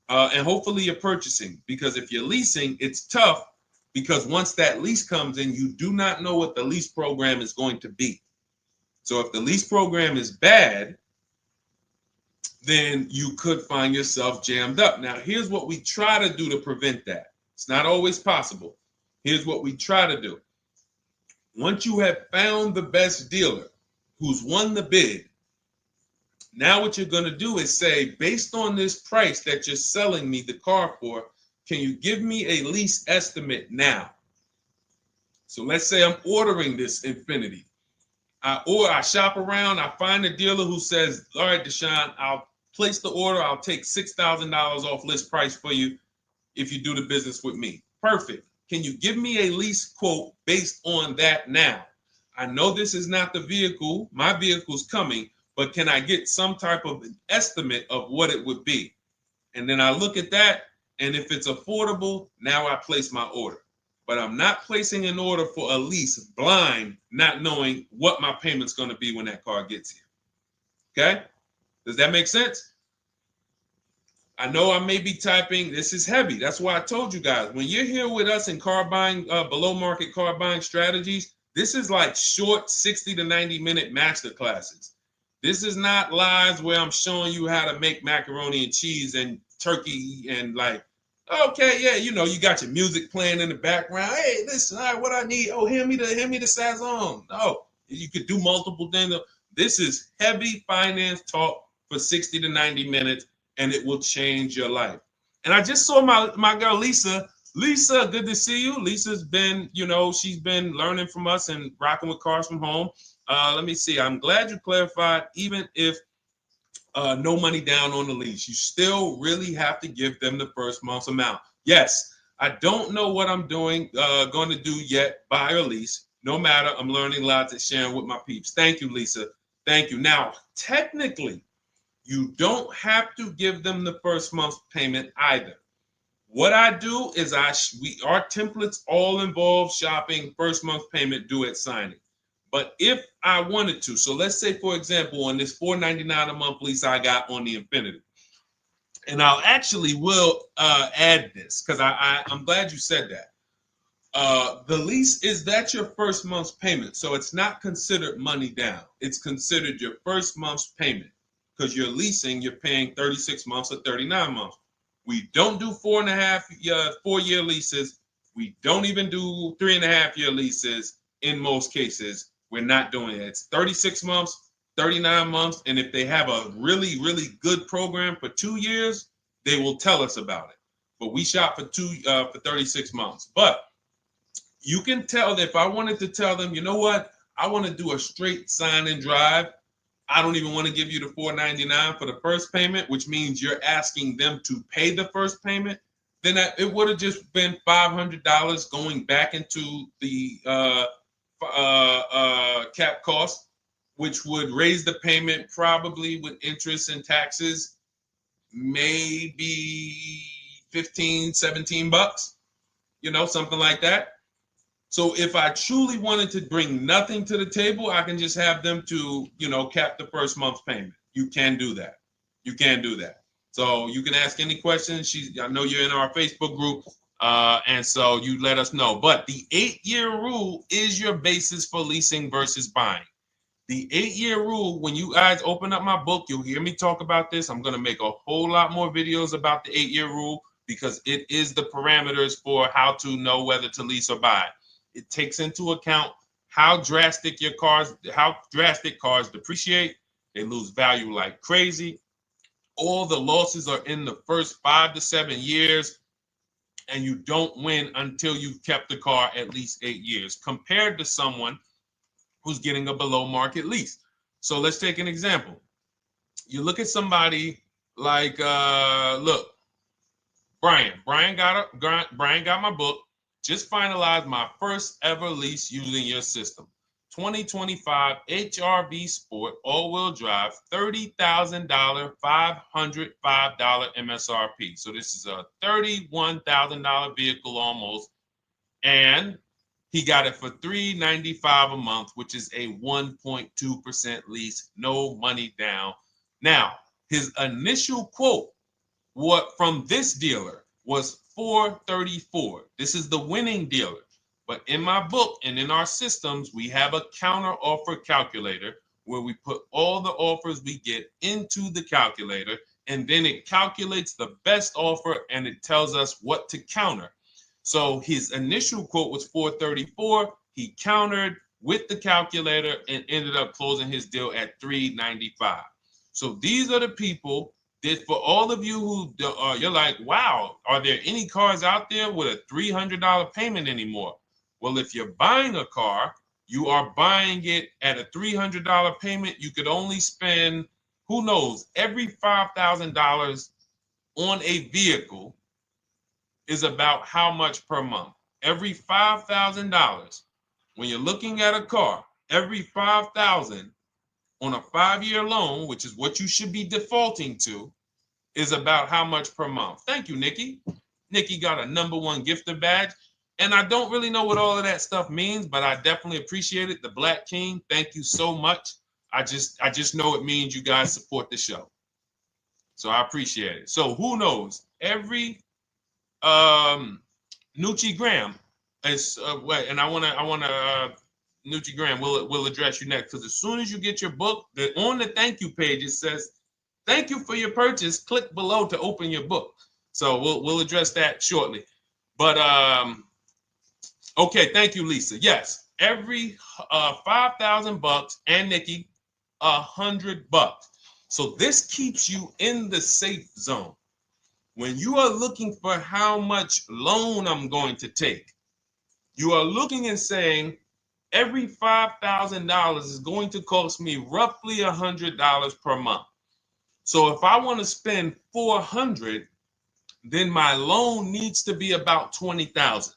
S1: And hopefully you're purchasing, because if you're leasing, it's tough, because once that lease comes in, you do not know what the lease program is going to be. So if the lease program is bad, then you could find yourself jammed up. Now, here's what we try to do to prevent that. It's not always possible. Here's what we try to do. Once you have found the best dealer who's won the bid, now what you're going to do is say, based on this price that you're selling me the car for, can you give me a lease estimate now? So let's say I'm ordering this Infiniti. I shop around, I find a dealer who says, all right, Deshone, I'll place the order. I'll take $6,000 off list price for you if you do the business with me. Perfect. Can you give me a lease quote based on that now? I know this is not the vehicle. My vehicle's coming, but can I get some type of an estimate of what it would be? And then I look at that, and if it's affordable, now I place my order. But I'm not placing an order for a lease blind, not knowing what my payment's going to be when that car gets here. Okay? Does that make sense? I know I may be typing, this is heavy. That's why I told you guys, when you're here with us in car buying, below market car buying strategies, this is like short 60 to 90 minute master classes. This is not lives where I'm showing you how to make macaroni and cheese and turkey and like, okay, yeah, you got your music playing in the background. Hey, listen, all right, what I need? Oh, hand me the Sazon. No, you could do multiple things. This is heavy finance talk for 60 to 90 minutes, and it will change your life. And I just saw my girl, Lisa. Lisa, good to see you. Lisa's been, she's been learning from us and rocking with Cars from Home. Let me see. I'm glad you clarified, even if no money down on the lease, you still really have to give them the first month's amount. Yes, I don't know what I'm going to do yet, buy or lease. No matter, I'm learning lots and sharing with my peeps. Thank you, Lisa. Thank you. Now, technically, you don't have to give them the first month's payment either. What I do is our templates all involve shopping, first month payment due at signing. But if I wanted to, so let's say, for example, on this $499 a month lease I got on the Infiniti, and I'll actually will add this because I'm glad you said that. The lease that's your first month's payment, so it's not considered money down. It's considered your first month's payment because you're leasing, you're paying 36 months or 39 months. We don't do 4-year leases. We don't even do 3.5-year leases in most cases. We're not doing it. It's 36 months, 39 months. And if they have a really, really good program for 2 years, they will tell us about it. But we shop for 36 months. But you can tell that if I wanted to tell them, you know what, I want to do a straight sign and drive. I don't even want to give you the $499 for the first payment, which means you're asking them to pay the first payment, then it would have just been $500 going back into the cap cost, which would raise the payment probably with interest and taxes, maybe 15, 17 bucks, something like that. So if I truly wanted to bring nothing to the table, I can just have them to, cap the first month's payment. You can do that. You can do that. So you can ask any questions. I know you're in our Facebook group, and so you let us know. But the 8-year rule is your basis for leasing versus buying. The 8-year rule, when you guys open up my book, you'll hear me talk about this. I'm going to make a whole lot more videos about the 8-year rule because it is the parameters for how to know whether to lease or buy. It takes into account how drastic cars depreciate. They lose value like crazy. All the losses are in the first 5 to 7 years, and you don't win until you've kept the car at least 8 years, compared to someone who's getting a below market lease. So let's take an example. You look at somebody like, Brian. Brian got my book. Just finalized my first ever lease using your system. 2025 HRV Sport all-wheel drive, $30,000, $505 MSRP. So this is a $31,000 vehicle almost, and he got it for $395 a month, which is a 1.2% lease, no money down. Now, his initial quote from this dealer was $434. This is the winning dealer. But in my book and in our systems, we have a counter offer calculator where we put all the offers we get into the calculator, and then it calculates the best offer and it tells us what to counter. So his initial quote was $434. He countered with the calculator and ended up closing his deal at $395. So these are the people that, for all of you who you're like, wow, are there any cars out there with a $300 payment anymore? Well, if you're buying a car, you are buying it at a $300 payment. You could only spend, who knows, every $5,000 on a vehicle is about how much per month. Every $5,000, when you're looking at a car, every $5,000 on a 5-year loan, which is what you should be defaulting to, is about how much per month. Thank you, Nikki. Nikki got a #1 gifter badge. And I don't really know what all of that stuff means, but I definitely appreciate it. The Black King, thank you so much. I just know it means you guys support the show. So I appreciate it. So who knows? Every Nucci Graham is and I wanna Nucci Graham will address you next, because as soon as you get your book, on the thank you page it says, "Thank you for your purchase. Click below to open your book." So we'll address that shortly. But okay, thank you, Lisa. Yes, every $5,000, and Nikki, $100. So this keeps you in the safe zone. When you are looking for how much loan I'm going to take, you are looking and saying, every $5,000 is going to cost me roughly $100 per month. So if I want to spend $400, then my loan needs to be about $20,000,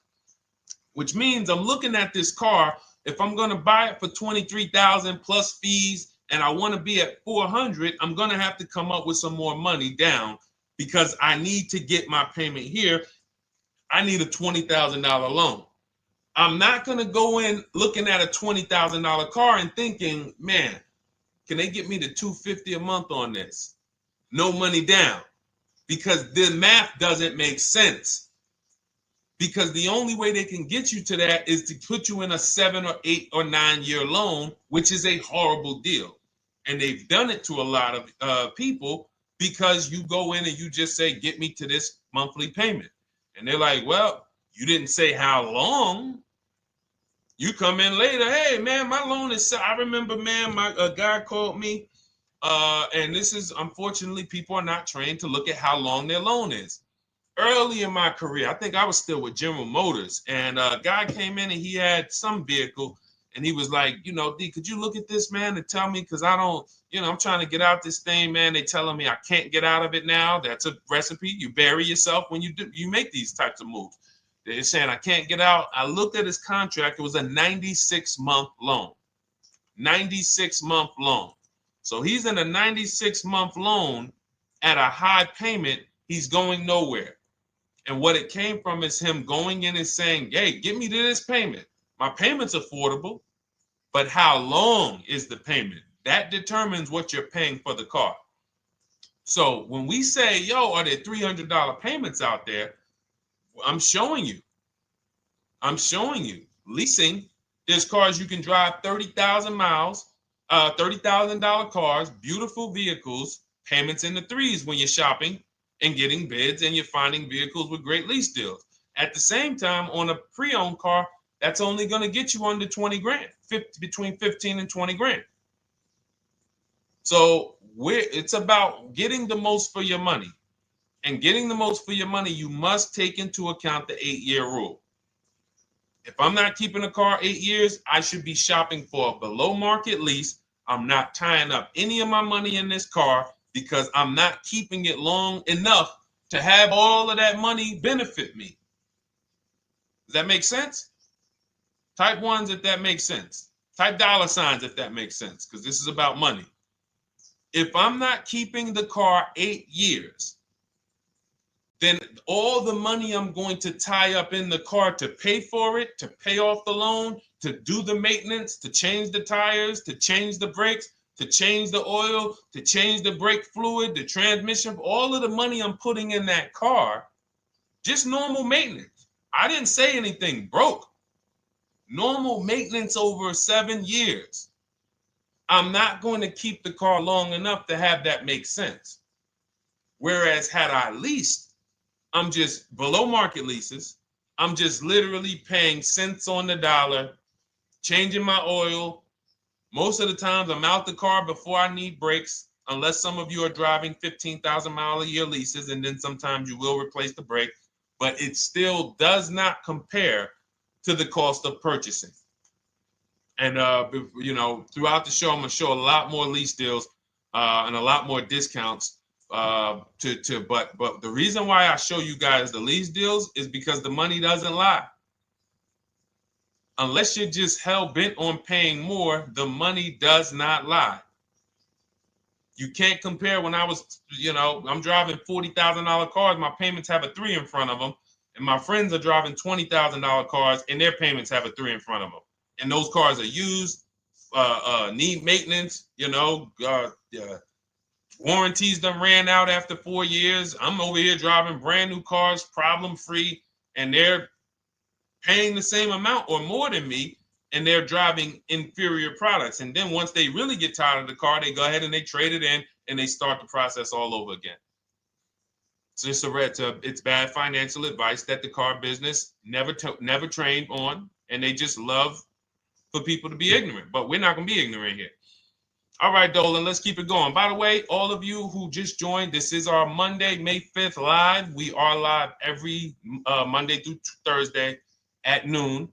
S1: which means I'm looking at this car. If I'm going to buy it for $23,000 plus fees, and I want to be at $400, I'm going to have to come up with some more money down, because I need to get my payment here. I need a $20,000 loan. I'm not going to go in looking at a $20,000 car and thinking, man, can they get me to $250 a month on this? No money down, because the math doesn't make sense. Because the only way they can get you to that is to put you in a 7 or 8 or 9 year loan, which is a horrible deal. And they've done it to a lot of people, because you go in and you just say, get me to this monthly payment. And they're like, well, you didn't say how long. You come in later, hey, man, my loan is, I remember, man, a guy called me, and this is, unfortunately, people are not trained to look at how long their loan is. Early in my career, I think I was still with General Motors, and a guy came in and he had some vehicle, And he was like, you know, D, could you look at this, man, and tell me, because I don't, you know, I'm trying to get out this thing, man. They telling me I can't get out of it now. That's a recipe. You bury yourself when you make these types of moves. They're saying I can't get out. I looked at his contract. It was a 96-month loan. 96-month loan. So he's in a 96-month loan at a high payment. He's going nowhere. And what it came from is him going in and saying, hey, get me to this payment. My payment's affordable, but how long is the payment? That determines what you're paying for the car. So when we say, yo, are there $300 payments out there? I'm showing you. Leasing, there's cars you can drive 30,000 miles, $30,000 cars, beautiful vehicles, payments in the threes when you're shopping and getting bids, and you're finding vehicles with great lease deals. At the same time, on a pre-owned car, that's only going to get you under 20 grand, between 15 and 20 grand. So it's about getting the most for your money. And getting the most for your money, you must take into account the 8-year rule. If I'm not keeping a car 8 years, I should be shopping for a below market lease. I'm not tying up any of my money in this car because I'm not keeping it long enough to have all of that money benefit me. Does that make sense? Type ones if that makes sense. Type dollar signs if that makes sense, because this is about money. If I'm not keeping the car 8 years, then all the money I'm going to tie up in the car to pay for it, to pay off the loan, to do the maintenance, to change the tires, to change the brakes, to change the oil, to change the brake fluid, the transmission, all of the money I'm putting in that car, just normal maintenance. I didn't say anything broke. Normal maintenance over 7 years. I'm not going to keep the car long enough to have that make sense. Whereas had I leased, I'm just below market leases. I'm just literally paying cents on the dollar, changing my oil. Most of the times I'm out the car before I need brakes, unless some of you are driving 15,000 mile a year leases, and then sometimes you will replace the brake, but it still does not compare to the cost of purchasing. And you know, throughout the show, I'm gonna show a lot more lease deals and a lot more discounts. But the reason why I show you guys the lease deals is because the money doesn't lie. Unless you're just hell bent on paying more, the money does not lie. You can't compare when I was, you know, I'm driving $40,000 cars, my payments have a 3 in front of them, and my friends are driving $20,000 cars and their payments have a 3 in front of them. And those cars are used, need maintenance, you know, warranties done ran out after 4 years. I'm over here driving brand new cars, problem free, and they're paying the same amount or more than me, and they're driving inferior products. And then once they really get tired of the car, they go ahead and they trade it in and they start the process all over again. So it's bad financial advice that the car business never trained on, and they just love for people to be ignorant. But we're not going to be ignorant here. All right, Dolan, let's keep it going. By the way, all of you who just joined, this is our Monday, May 5th live. We are live every Monday through Thursday at noon.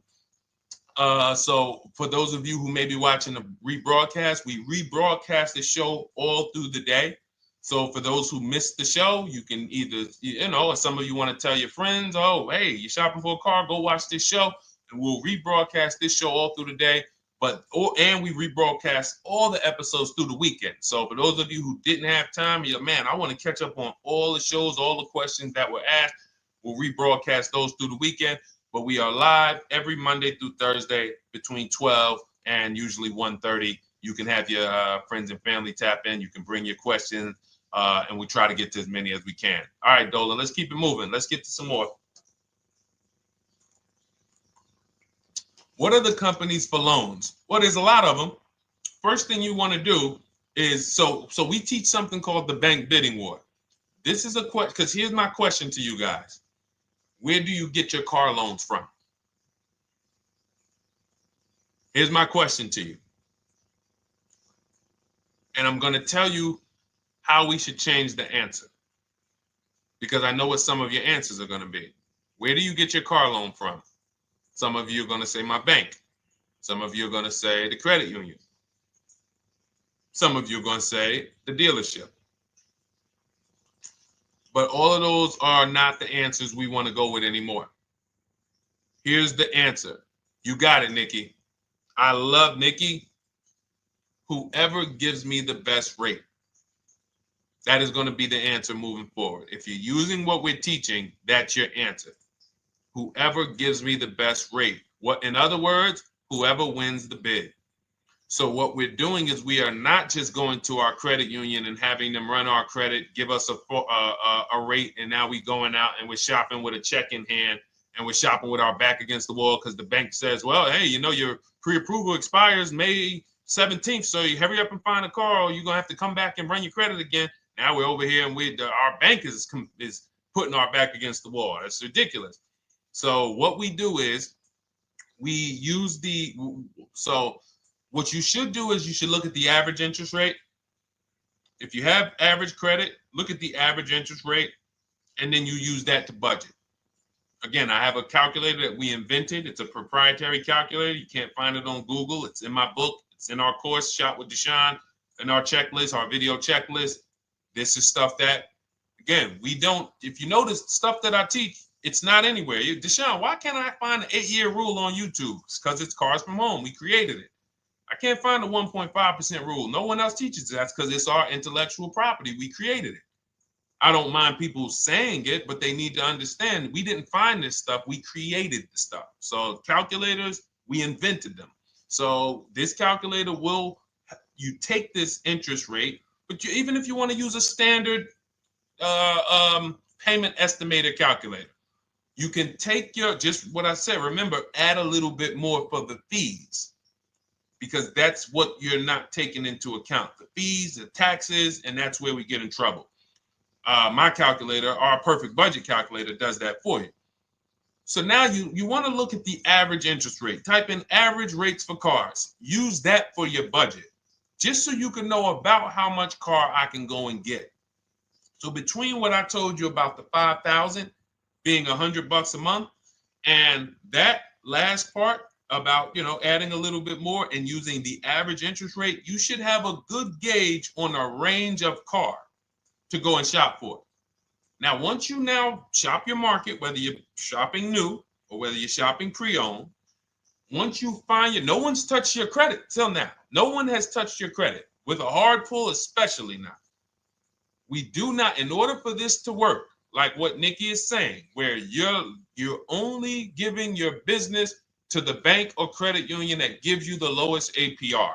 S1: So for those of you who may be watching the rebroadcast, we rebroadcast the show all through the day. So for those who missed the show, you can either, you know, or some of you want to tell your friends, oh, hey, you're shopping for a car, go watch this show. And we'll rebroadcast this show all through the day. And we rebroadcast all the episodes through the weekend. So for those of you who didn't have time, you're like, man, I want to catch up on all the shows, all the questions that were asked. We'll rebroadcast those through the weekend. But we are live every Monday through Thursday between 12 and usually 1:30. You can have your friends and family tap in. You can bring your questions, and we try to get to as many as we can. All right, Dolan, let's keep it moving. Let's get to some more. What are the companies for loans? Well, there's a lot of them. First thing you want to do is, so we teach something called the bank bidding war. This is a question, because here's my question to you guys. Where do you get your car loans from? Here's my question to you. And I'm going to tell you how we should change the answer, because I know what some of your answers are going to be. Where do you get your car loan from? Some of you are going to say my bank. Some of you are going to say the credit union. Some of you are going to say the dealership. But all of those are not the answers we want to go with anymore. Here's the answer. You got it, Nikki. I love Nikki. Whoever gives me the best rate. That is going to be the answer moving forward. If you're using what we're teaching, that's your answer. Whoever gives me the best rate. What, in other words, whoever wins the bid. So what we're doing is we are not just going to our credit union and having them run our credit, give us a rate, and now we going out and we're shopping with a check in hand and we're shopping with our back against the wall because the bank says, well, hey, you know, your pre-approval expires May 17th, so you hurry up and find a car or you're going to have to come back and run your credit again. Now we're over here and our bank is putting our back against the wall. That's ridiculous. So what we do is we use what you should do is you should look at the average interest rate. If you have average credit, look at the average interest rate, and then you use that to budget. Again, I have a calculator that we invented. It's a proprietary calculator. You can't find it on Google. It's in my book. It's in our course, Shop with Deshone, in our checklist, our video checklist. This is stuff that, again, we don't, if you notice stuff that I teach, it's not anywhere. Deshone, why can't I find an 8-year rule on YouTube? It's because it's Cars from Home. We created it. I can't find the 1.5% rule. No one else teaches that because it's our intellectual property. We created it. I don't mind people saying it, but they need to understand we didn't find this stuff. We created the stuff. So calculators, we invented them. So this calculator you take this interest rate, but even if you want to use a standard payment estimator calculator, you can take just what I said. Remember, add a little bit more for the fees, because that's what you're not taking into account. The fees, the taxes, and that's where we get in trouble. My calculator, our perfect budget calculator, does that for you. So now you want to look at the average interest rate. Type in average rates for cars. Use that for your budget, just so you can know about how much car I can go and get. So between what I told you about the 5,000 being $100 a month, and that last part about, adding a little bit more and using the average interest rate, you should have a good gauge on a range of car to go and shop for. Now, once you now shop your market, whether you're shopping new or whether you're shopping pre-owned, once you find no one's touched your credit till now. No one has touched your credit with a hard pull, especially not. We do not, in order for this to work, like what Nikki is saying, where you're only giving your business to the bank or credit union that gives you the lowest APR.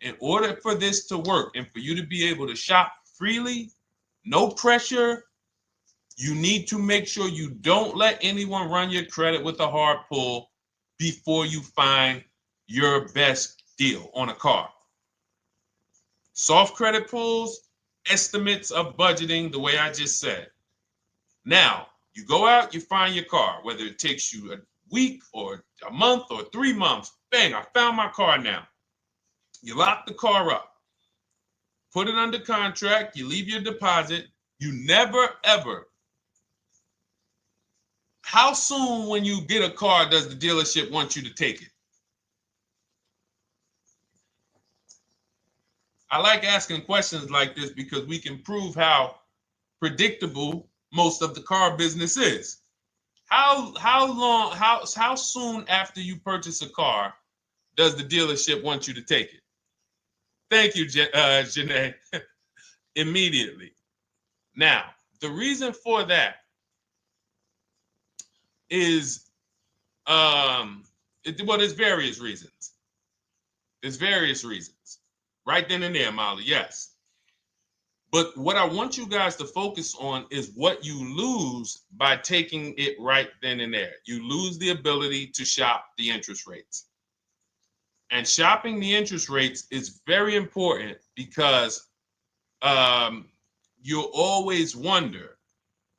S1: In order for this to work and for you to be able to shop freely, no pressure, you need to make sure you don't let anyone run your credit with a hard pull before you find your best deal on a car. Soft credit pulls, estimates of budgeting, the way I just said. Now, you go out, you find your car, whether it takes you a week or a month or 3 months. Bang, I found my car now. You lock the car up, put it under contract, you leave your deposit. You never, ever. How soon when you get a car does the dealership want you to take it? I like asking questions like this because we can prove how predictable most of the car business is. How soon after you purchase a car does the dealership want you to take it? Thank you, Janae. Immediately. Now, the reason for that is, there's various reasons. There's various reasons. Right then and there, Molly, yes. But what I want you guys to focus on is what you lose by taking it right then and there. You lose the ability to shop the interest rates. And shopping the interest rates is very important because you'll always wonder,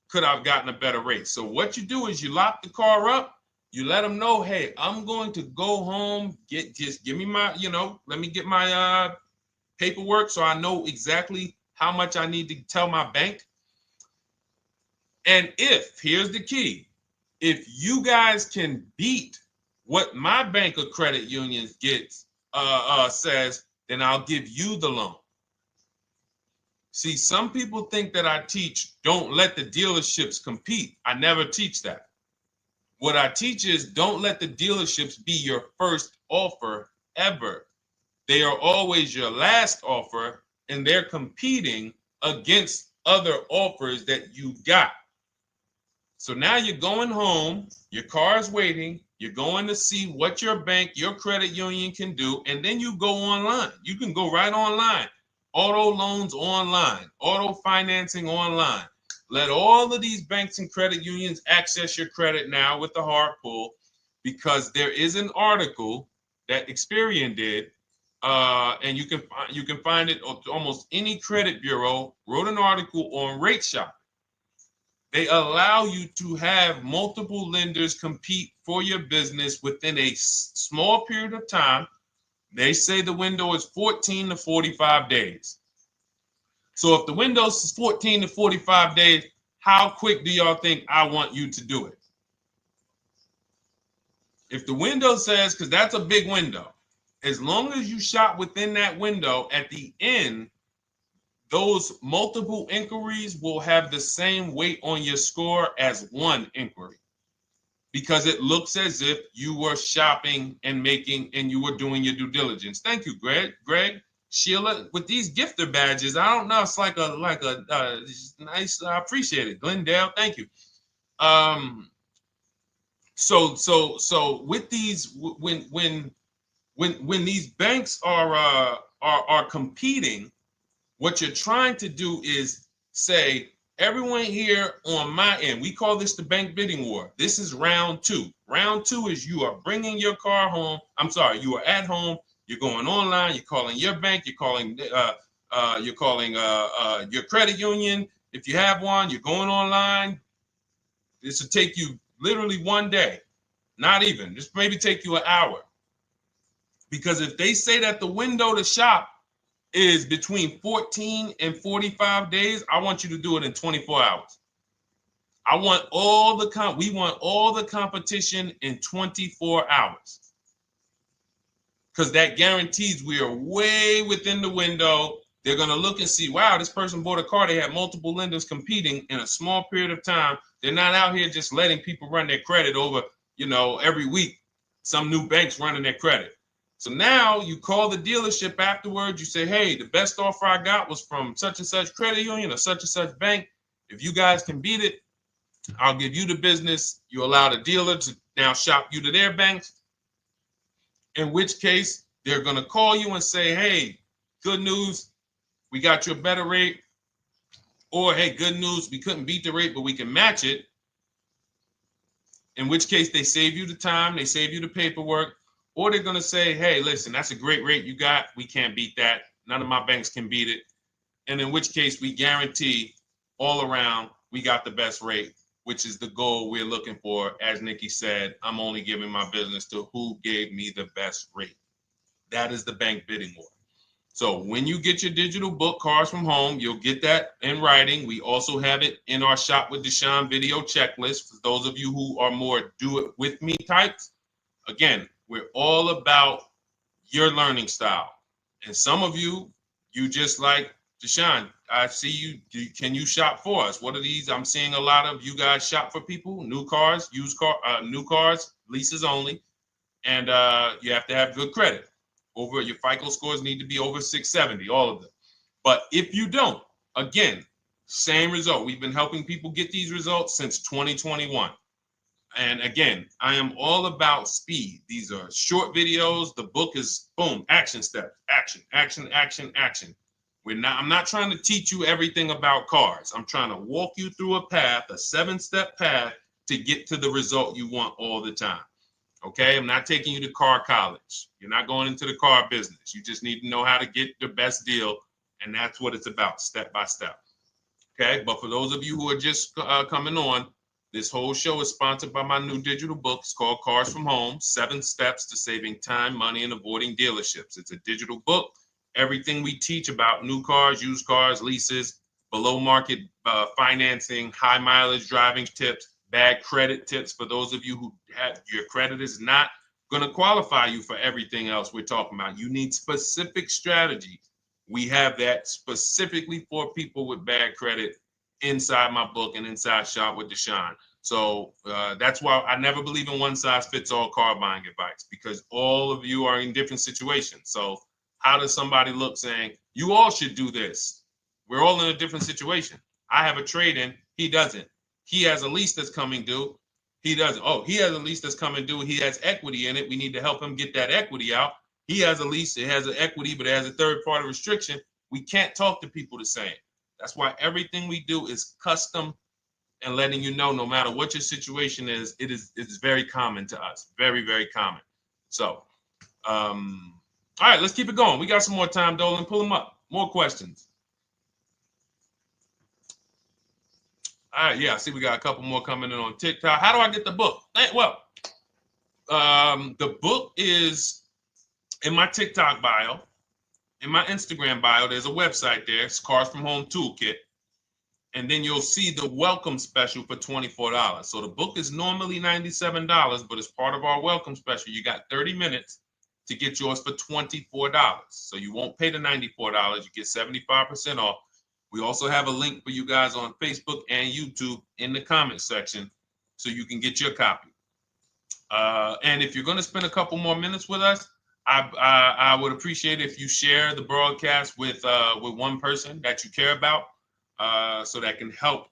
S1: could I have gotten a better rate? So what you do is you lock the car up, you let them know, hey, I'm going to go home, just give me my, let me get my paperwork so I know exactly how much I need to tell my bank. And here's the key, if you guys can beat what my bank or credit union gets says, then I'll give you the loan. See, some people think that I teach don't let the dealerships compete. I never teach that. What I teach is don't let the dealerships be your first offer ever. They are always your last offer, and they're competing against other offers that you got. So now you're going home, your car's waiting, you're going to see what your bank, your credit union can do, and then you go online. You can go right online. Auto loans online, auto financing online. Let all of these banks and credit unions access your credit now with the hard pull, because there is an article that Experian did, and you can find it on almost any credit bureau, wrote an article on rate shopping. They allow you to have multiple lenders compete for your business within a small period of time. They say the window is 14 to 45 days. So if the window is 14 to 45 days, how quick do y'all think I want you to do it? If the window says, because that's a big window, as long as you shop within that window, at the end, those multiple inquiries will have the same weight on your score as one inquiry, because it looks as if you were shopping and you were doing your due diligence. Thank you, Greg, Sheila, with these gifter badges. I don't know. It's like a nice. I appreciate it, Glendale. Thank you. So with these, when these banks are competing, what you're trying to do is say, everyone here on my end, we call this the bank bidding war. This is round two. Round two is you are bringing your car home. I'm sorry, you are at home. You're going online. You're calling your bank. You're calling your credit union. If you have one, you're going online. This will take you literally one day, not even. This maybe take you an hour. Because if they say that the window to shop is between 14 and 45 days, I want you to do it in 24 hours. We want all the competition in 24 hours. Because that guarantees we are way within the window. They're going to look and see, wow, this person bought a car. They had multiple lenders competing in a small period of time. They're not out here just letting people run their credit over, every week. Some new banks running their credit. So now you call the dealership afterwards. You say, hey, the best offer I got was from such and such credit union or such and such bank. If you guys can beat it, I'll give you the business. You allow the dealer to now shop you to their banks. In which case, they're going to call you and say, hey, good news, we got you a better rate. Or, hey, good news, we couldn't beat the rate, but we can match it. In which case, they save you the time, they save you the paperwork. Or they're going to say, hey, listen, that's a great rate you got. We can't beat that. None of my banks can beat it. And in which case, we guarantee all around we got the best rate, which is the goal we're looking for. As Nikki said, I'm only giving my business to who gave me the best rate. That is the bank bidding war. So when you get your digital book, Cars from Home, you'll get that in writing. We also have it in our Shop with Deshone video checklist for those of you who are more do-it-with-me types. Again, we're all about your learning style. And some of you just like, Deshone, I see you. Can you shop for us? What are these? I'm seeing a lot of you guys shop for people, new cars, new cars, leases only. And you have to have good credit. Your FICO scores need to be over 670, all of them. But if you don't, again, same result. We've been helping people get these results since 2021. And again, I am all about speed. These are short videos. The book is boom, action steps, action, action, action, action. I'm not trying to teach you everything about cars. I'm trying to walk you through a path, a 7-step path to get to the result you want all the time. Okay, I'm not taking you to car college. You're not going into the car business. You just need to know how to get the best deal. And that's what it's about, step by step. Okay, but for those of you who are just coming on, this whole show is sponsored by my new digital book. It's called Cars from Home, 7 Steps to Saving Time, Money, and Avoiding Dealerships. It's a digital book. Everything we teach about new cars, used cars, leases, below market financing, high mileage driving tips, bad credit tips for those of you who have your credit is not going to qualify you for everything else we're talking about. You need specific strategy. We have that specifically for people with bad credit inside my book and inside Shop with Deshone. So that's why I never believe in one size fits all car buying advice, because all of you are in different situations. So how does somebody look saying, you all should do this? We're all in a different situation. I have a trade-in, he doesn't. He has a lease that's coming due, he doesn't. Oh, he has a lease that's coming due, he has equity in it, we need to help him get that equity out. He has a lease, it has an equity, but it has a third-party restriction. We can't talk to people the same. That's why everything we do is custom and letting you know, no matter what your situation is, it's very common to us. Very, very common. So, all right, let's keep it going. We got some more time, Dolan. Pull them up. More questions. All right, yeah, I see we got a couple more coming in on TikTok. How do I get the book? Well, the book is in my TikTok bio. In my Instagram bio, there's a website there. It's Cars from Home Toolkit. And then you'll see the welcome special for $24. So the book is normally $97, but as part of our welcome special, you got 30 minutes to get yours for $24. So you won't pay the $94. You get 75% off. We also have a link for you guys on Facebook and YouTube in the comment section so you can get your copy. And if you're going to spend a couple more minutes with us, I would appreciate if you share the broadcast with one person that you care about. So that can help,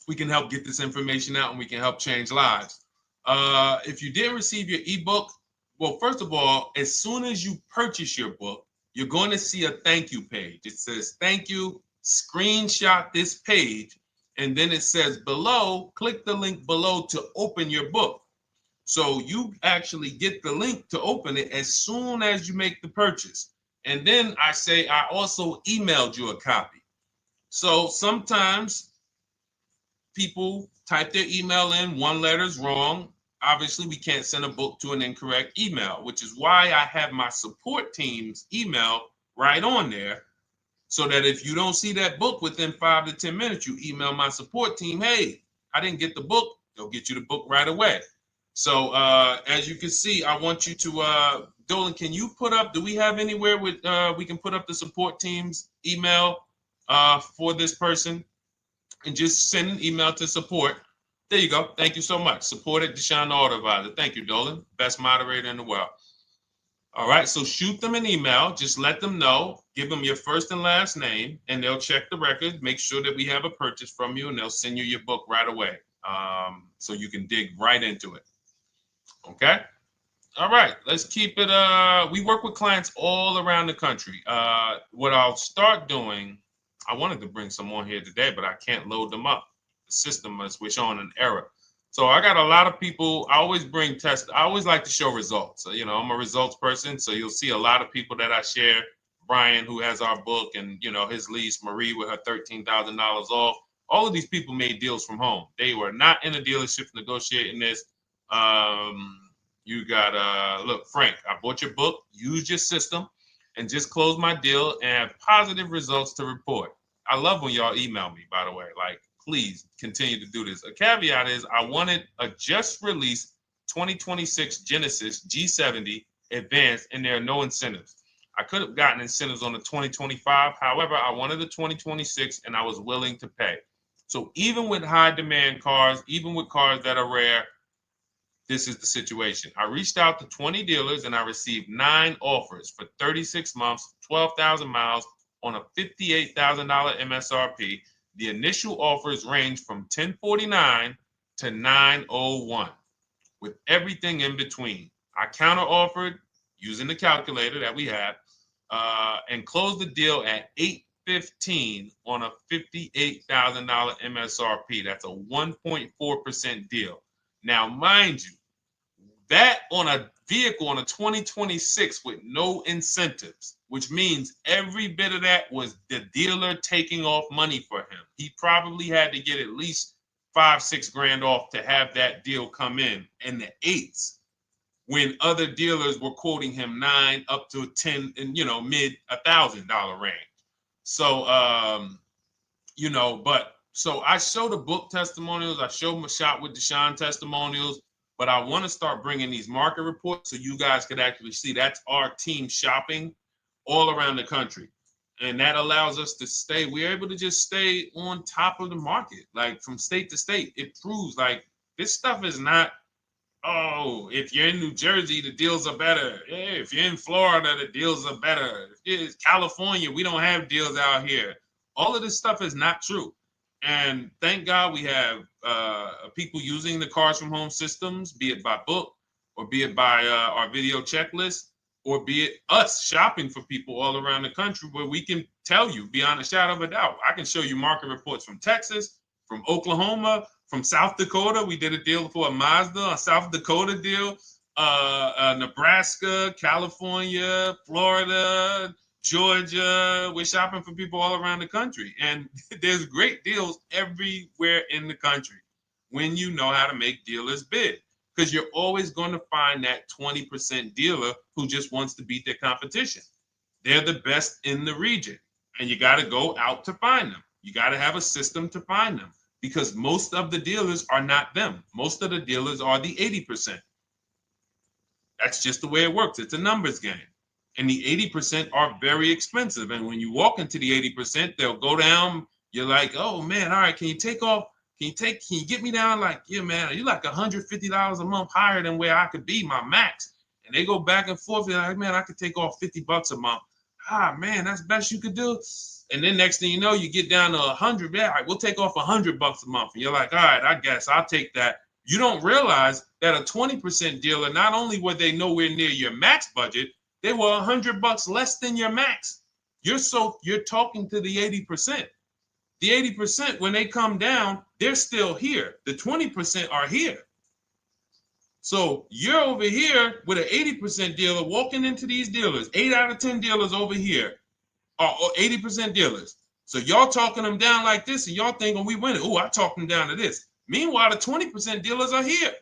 S1: we can help get this information out and we can help change lives. If you didn't receive your ebook, well, first of all, as soon as you purchase your book, you're going to see a thank you page. It says, thank you, screenshot this page. And then it says below, click the link below to open your book. So you actually get the link to open it as soon as you make the purchase. And then I say, I also emailed you a copy. So sometimes people type their email in, one letter's wrong. Obviously, we can't send a book to an incorrect email, which is why I have my support team's email right on there. So that if you don't see that book within 5 to 10 minutes, you email my support team, hey, I didn't get the book. They'll get you the book right away. So as you can see, I want you to, Dolan, can you put up, do we have anywhere with, we can put up the support team's email for this person? And just send an email to support. There you go. Thank you so much. Support at Deshone the Auto Advisor. Thank you, Dolan. Best moderator in the world. All right, so shoot them an email. Just let them know. Give them your first and last name, and they'll check the record, make sure that we have a purchase from you, and they'll send you your book right away so you can dig right into it. Okay? All right, let's keep it. We work with clients all around the country. What I'll start doing, I wanted to bring some on here today, but I can't load them up. The system is showing an error. So I got a lot of people. I always bring tests. I always like to show results. So, you know, I'm a results person. So you'll see a lot of people that I share. Brian, who has our book, and, you know, his lease, Marie with her $13,000 off. All of these people made deals from home. They were not in a dealership negotiating this. You got, look, Frank, I bought your book, used your system, and just closed my deal and have positive results to report. I love when y'all email me, by the way. Like, please continue to do this. A caveat is I wanted a just released 2026 Genesis G70 Advanced, and there are no incentives. I could have gotten incentives on the 2025. However, I wanted the 2026, and I was willing to pay. So even with high demand cars, even with cars that are rare, this is the situation. I reached out to 20 dealers and I received 9 offers for 36 months, 12,000 miles on a $58,000 MSRP. The initial offers range from $1049 to $901 with everything in between. I counter offered using the calculator that we have and closed the deal at $815 on a $58,000 MSRP. That's a 1.4% deal. Now, mind you, that on a vehicle on a 2026 with no incentives, which means every bit of that was the dealer taking off money for him. He probably had to get at least $5-6 grand off to have that deal come in the 8s, when other dealers were quoting him 9 up to 10 and, you know, mid $1,000 range. So, you know, but so I show the book testimonials. I show my Shop with Deshone testimonials. But I want to start bringing these market reports so you guys could actually see that's our team shopping all around the country. And that allows us to stay, we're able to just stay on top of the market, like from state to state. It proves like this stuff is not, oh, if you're in New Jersey, the deals are better. Hey, if you're in Florida, the deals are better. If it's California, we don't have deals out here. All of this stuff is not true. And thank God we have people using the Cars from Home systems, be it by book or be it by our video checklist, or be it us shopping for people all around the country where we can tell you beyond a shadow of a doubt. I can show you market reports from Texas, from Oklahoma, from South Dakota. We did a deal for a Mazda, a South Dakota deal, Nebraska, California, Florida, Georgia. We're shopping for people all around the country. And there's great deals everywhere in the country when you know how to make dealers bid. Because you're always going to find that 20% dealer who just wants to beat their competition. They're the best in the region. And you got to go out to find them. You got to have a system to find them. Because most of the dealers are not them. Most of the dealers are the 80%. That's just the way it works. It's a numbers game. And the 80% are very expensive. And when you walk into the 80%, they'll go down. You're like, oh man, all right, can you take off? Can you get me down? Like, yeah, man, you're like $150 a month higher than where I could be, my max. And they go back and forth. They're like, man, I could take off $50 a month. Ah, man, that's the best you could do. And then next thing you know, you get down to 100. Yeah, all right, we'll take off $100 a month. And you're like, all right, I guess I'll take that. You don't realize that a 20% dealer, not only were they nowhere near your max budget, they were $100 less than your max. You're talking to the 80%. The 80%, when they come down, they're still here. The 20% are here. So you're over here with an 80% dealer walking into these dealers. 8 out of 10 dealers over here are 80% dealers. So y'all talking them down like this, and y'all thinking we winning. Oh, I talked them down to this. Meanwhile, the 20% dealers are here.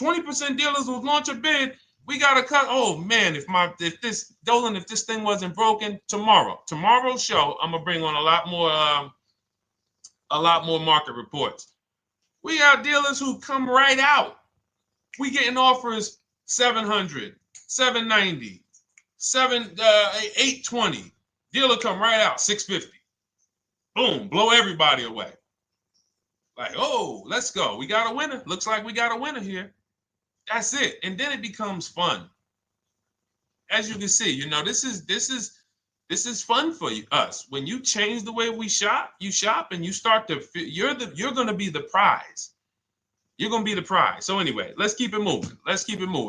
S1: 20% dealers will launch a bid. We gotta cut. Oh man, if this thing wasn't broken, tomorrow's show, I'm gonna bring on a lot more market reports. We got dealers who come right out. We getting offers 700, 790, 820. Dealer come right out 650. Boom, blow everybody away. Like, oh, let's go. We got a winner. Looks like we got a winner here. That's it. And then it becomes fun. As you can see, this is fun for us. When you change the way we shop, you shop and you start to you're going to be the prize. You're going to be the prize. So anyway, let's keep it moving.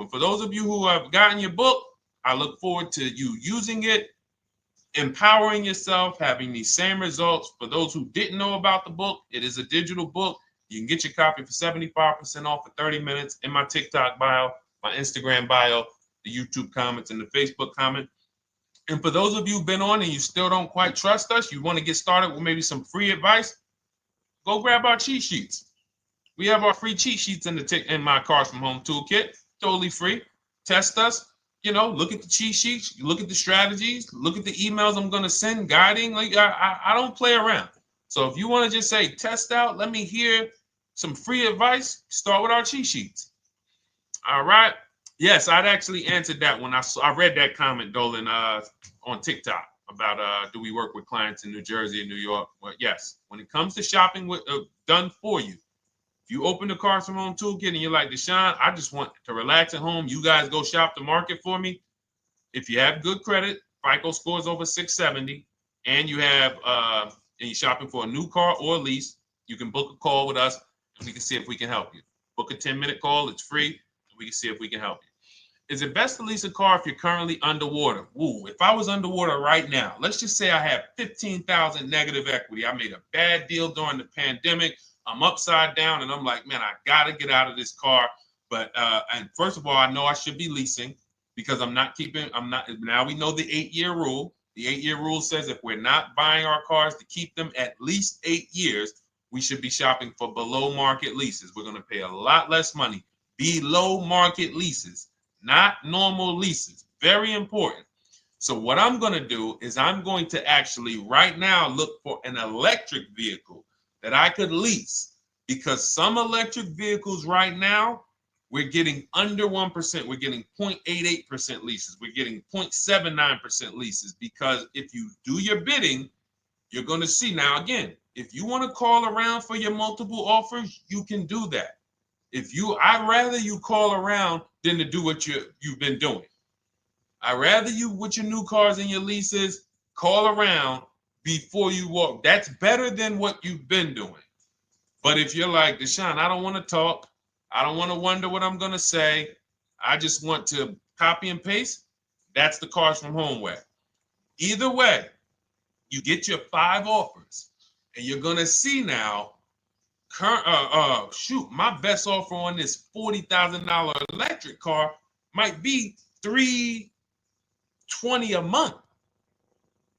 S1: For those of you who have gotten your book, I look forward to you using it, empowering yourself, having these same results. For those who didn't know about the book, it is a digital book. You can get your copy for 75% off for 30 minutes in my TikTok bio, my Instagram bio, the YouTube comments, and the Facebook comment. And for those of you who've been on and you still don't quite trust us, you want to get started with maybe some free advice, go grab our cheat sheets. We have our free cheat sheets in my Cars from Home toolkit, totally free. Test us. Look at the cheat sheets, look at the strategies, look at the emails I'm going to send, guiding. Like I don't play around. So if you want to just say, test out, let me hear some free advice, start with our cheat sheets. All right. Yes, I'd actually answered that when I read that comment, Dolan, on TikTok about do we work with clients in New Jersey and New York? Well, yes. When it comes to shopping done for you, if you open the Cars from Home toolkit and you're like, Deshone, I just want to relax at home. You guys go shop the market for me. If you have good credit, FICO scores over 670, and you have and you're shopping for a new car or a lease, you can book a call with us and we can see if we can help you. Book a 10-minute call. It's free. And we can see if we can help you. Is it best to lease a car if you're currently underwater? Ooh, if I was underwater right now, let's just say I have 15,000 negative equity. I made a bad deal during the pandemic. I'm upside down and I'm like, man, I got to get out of this car. But and first of all, I know I should be leasing because now we know the 8-year rule. The 8-year rule says if we're not buying our cars to keep them at least 8 years, we should be shopping for below market leases. We're going to pay a lot less money. Below market leases, not normal leases. Very important. So what I'm going to do is I'm going to actually right now look for an electric vehicle that I could lease because some electric vehicles right now, we're getting under 1%. We're getting 0.88% leases. We're getting 0.79% leases, because if you do your bidding, you're going to see. Now, again, if you want to call around for your multiple offers, you can do that. I'd rather you call around than to do what you've been doing. I'd rather you, with your new cars and your leases, call around before you walk. That's better than what you've been doing. But if you're like, Deshone, I don't want to talk. I don't want to wonder what I'm going to say. I just want to copy and paste. That's the Cars from Home way. Either way, you get your 5 offers, and you're going to see now, my best offer on this $40,000 electric car might be $320 a month.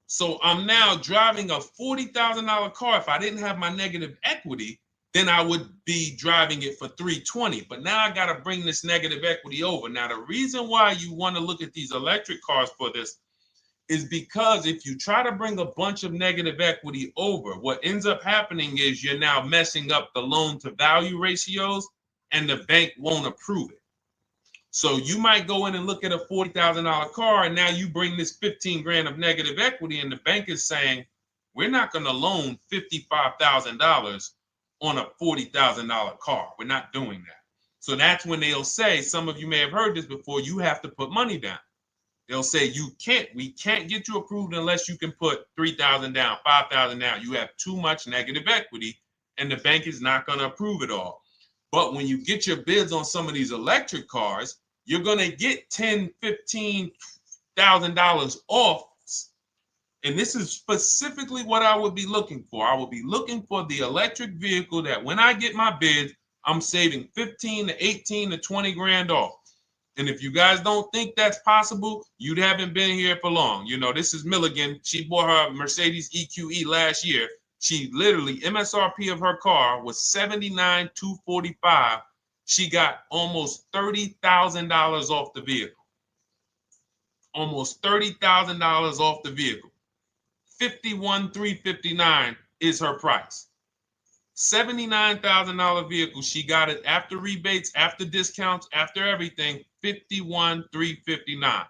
S1: So I'm now driving a $40,000 car. If I didn't have my negative equity, then I would be driving it for $320. But now I got to bring this negative equity over. Now, the reason why you want to look at these electric cars for this is because if you try to bring a bunch of negative equity over, what ends up happening is you're now messing up the loan to value ratios, and the bank won't approve it. So you might go in and look at a $40,000 car, and now you bring this 15 grand of negative equity, and the bank is saying, we're not going to loan $55,000 on a $40,000 car. We're not doing that. So that's when they'll say, some of you may have heard this before, you have to put money down. They'll say, we can't get you approved unless you can put $3,000 down, $5,000 down. You have too much negative equity, and the bank is not going to approve it all. But when you get your bids on some of these electric cars, you're going to get $10,000, $15,000 off. And this is specifically what I would be looking for. I would be looking for the electric vehicle that when I get my bids, I'm saving 15 to 18 to 20 grand off. And if you guys don't think that's possible, you haven't been here for long. You know, this is Milligan. She bought her Mercedes EQE last year. She literally, MSRP of her car was $79,245. She got almost $30,000 off the vehicle. Almost $30,000 off the vehicle. $51,359 is her price. $79,000 vehicle. She got it after rebates, after discounts, after everything. $51,359.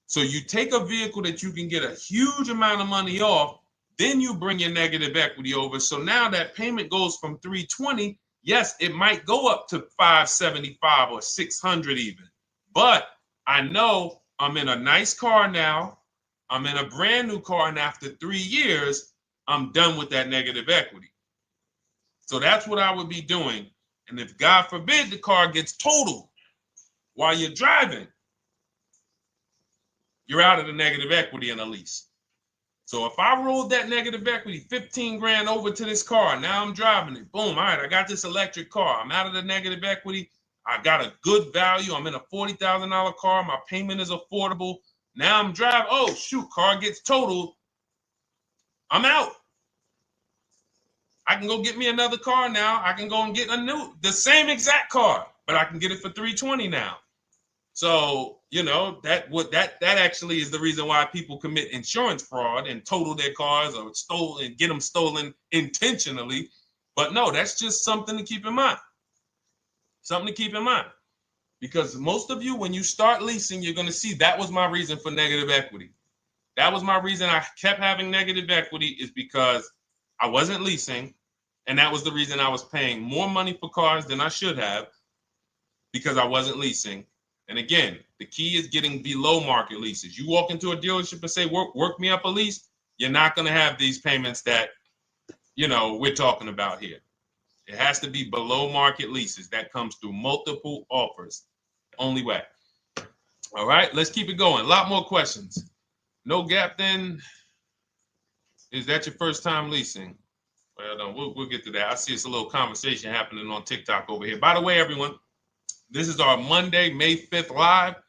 S1: So you take a vehicle that you can get a huge amount of money off, then you bring your negative equity over. So now that payment goes from $320. Yes, it might go up to $575 or $600 even. But I know I'm in a nice car now. I'm in a brand new car, and after 3 years, I'm done with that negative equity. So that's what I would be doing. And if God forbid the car gets totaled while you're driving, you're out of the negative equity in a lease. So if I rolled that negative equity, 15 grand over to this car, now I'm driving it. Boom. All right, I got this electric car. I'm out of the negative equity. I got a good value. I'm in a $40,000 car. My payment is affordable. Now I'm driving. Oh, shoot, car gets totaled. I'm out. I can go get me another car now. I can go and get the same exact car, but I can get it for $320 now. So, you know, that actually is the reason why people commit insurance fraud and total their cars or get them stolen intentionally. But no, that's just something to keep in mind. Something to keep in mind. Because most of you, when you start leasing, you're going to see that was my reason for negative equity. That was my reason I kept having negative equity, is because I wasn't leasing. And that was the reason I was paying more money for cars than I should have, because I wasn't leasing. And again, the key is getting below market leases. You walk into a dealership and say, work me up a lease, you're not going to have these payments that, you know, we're talking about here. It has to be below market leases. That comes through multiple offers. Only way. All right, let's keep it going. A lot more questions. No gap then. Is that your first time leasing? Well, no, we'll get to that. I see it's a little conversation happening on TikTok over here. By the way, everyone, this is our Monday, May 5th live.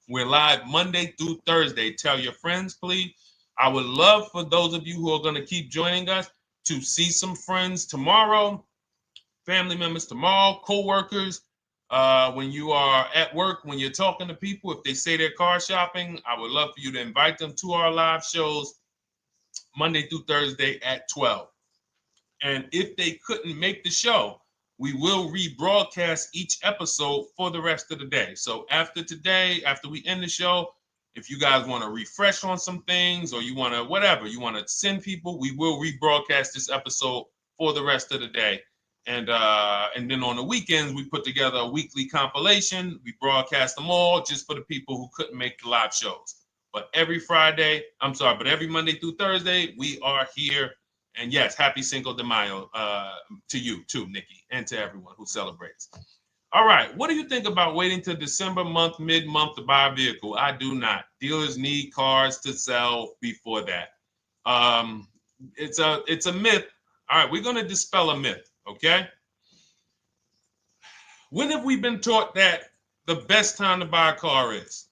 S1: We're live Monday through Thursday. Tell your friends, please. I would love for those of you who are going to keep joining us to see some friends tomorrow, family members tomorrow, co-workers. When you are at work, when you're talking to people, if they say they're car shopping, I would love for you to invite them to our live shows Monday through Thursday at 12. And if they couldn't make the show, we will rebroadcast each episode for the rest of the day. So after today, after we end the show, if you guys want to refresh on some things or you want to whatever, you want to send people, we will rebroadcast this episode for the rest of the day. And then on the weekends, we put together a weekly compilation. We broadcast them all just for the people who couldn't make the live shows. But every Monday through Thursday, we are here. And yes, happy Cinco de Mayo to you too, Nikki, and to everyone who celebrates. All right, what do you think about waiting till December month, mid-month to buy a vehicle? I do not. Dealers need cars to sell before that. It's a myth. All right, we're going to dispel a myth, okay? When have we been taught that the best time to buy a car is?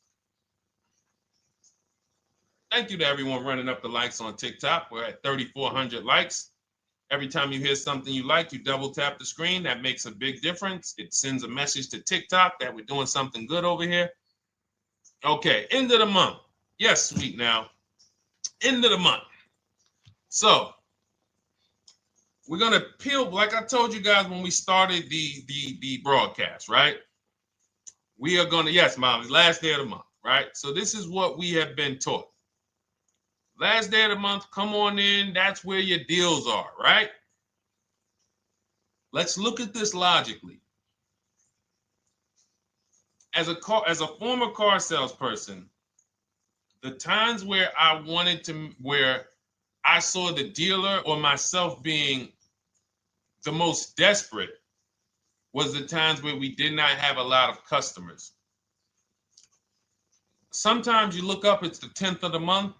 S1: Thank you to everyone running up the likes on TikTok. We're at 3,400 likes. Every time you hear something you like, you double tap the screen. That makes a big difference. It sends a message to TikTok that we're doing something good over here. Okay, end of the month. Yes, sweet now. End of the month. So we're gonna peel, like I told you guys when we started the broadcast, right? We are gonna, yes, Molly, last day of the month, right? So this is what we have been taught. Last day of the month, come on in. That's where your deals are, right? Let's look at this logically. As a former car salesperson, the times where where I saw the dealer or myself being the most desperate was the times where we did not have a lot of customers. Sometimes you look up, it's the 10th of the month.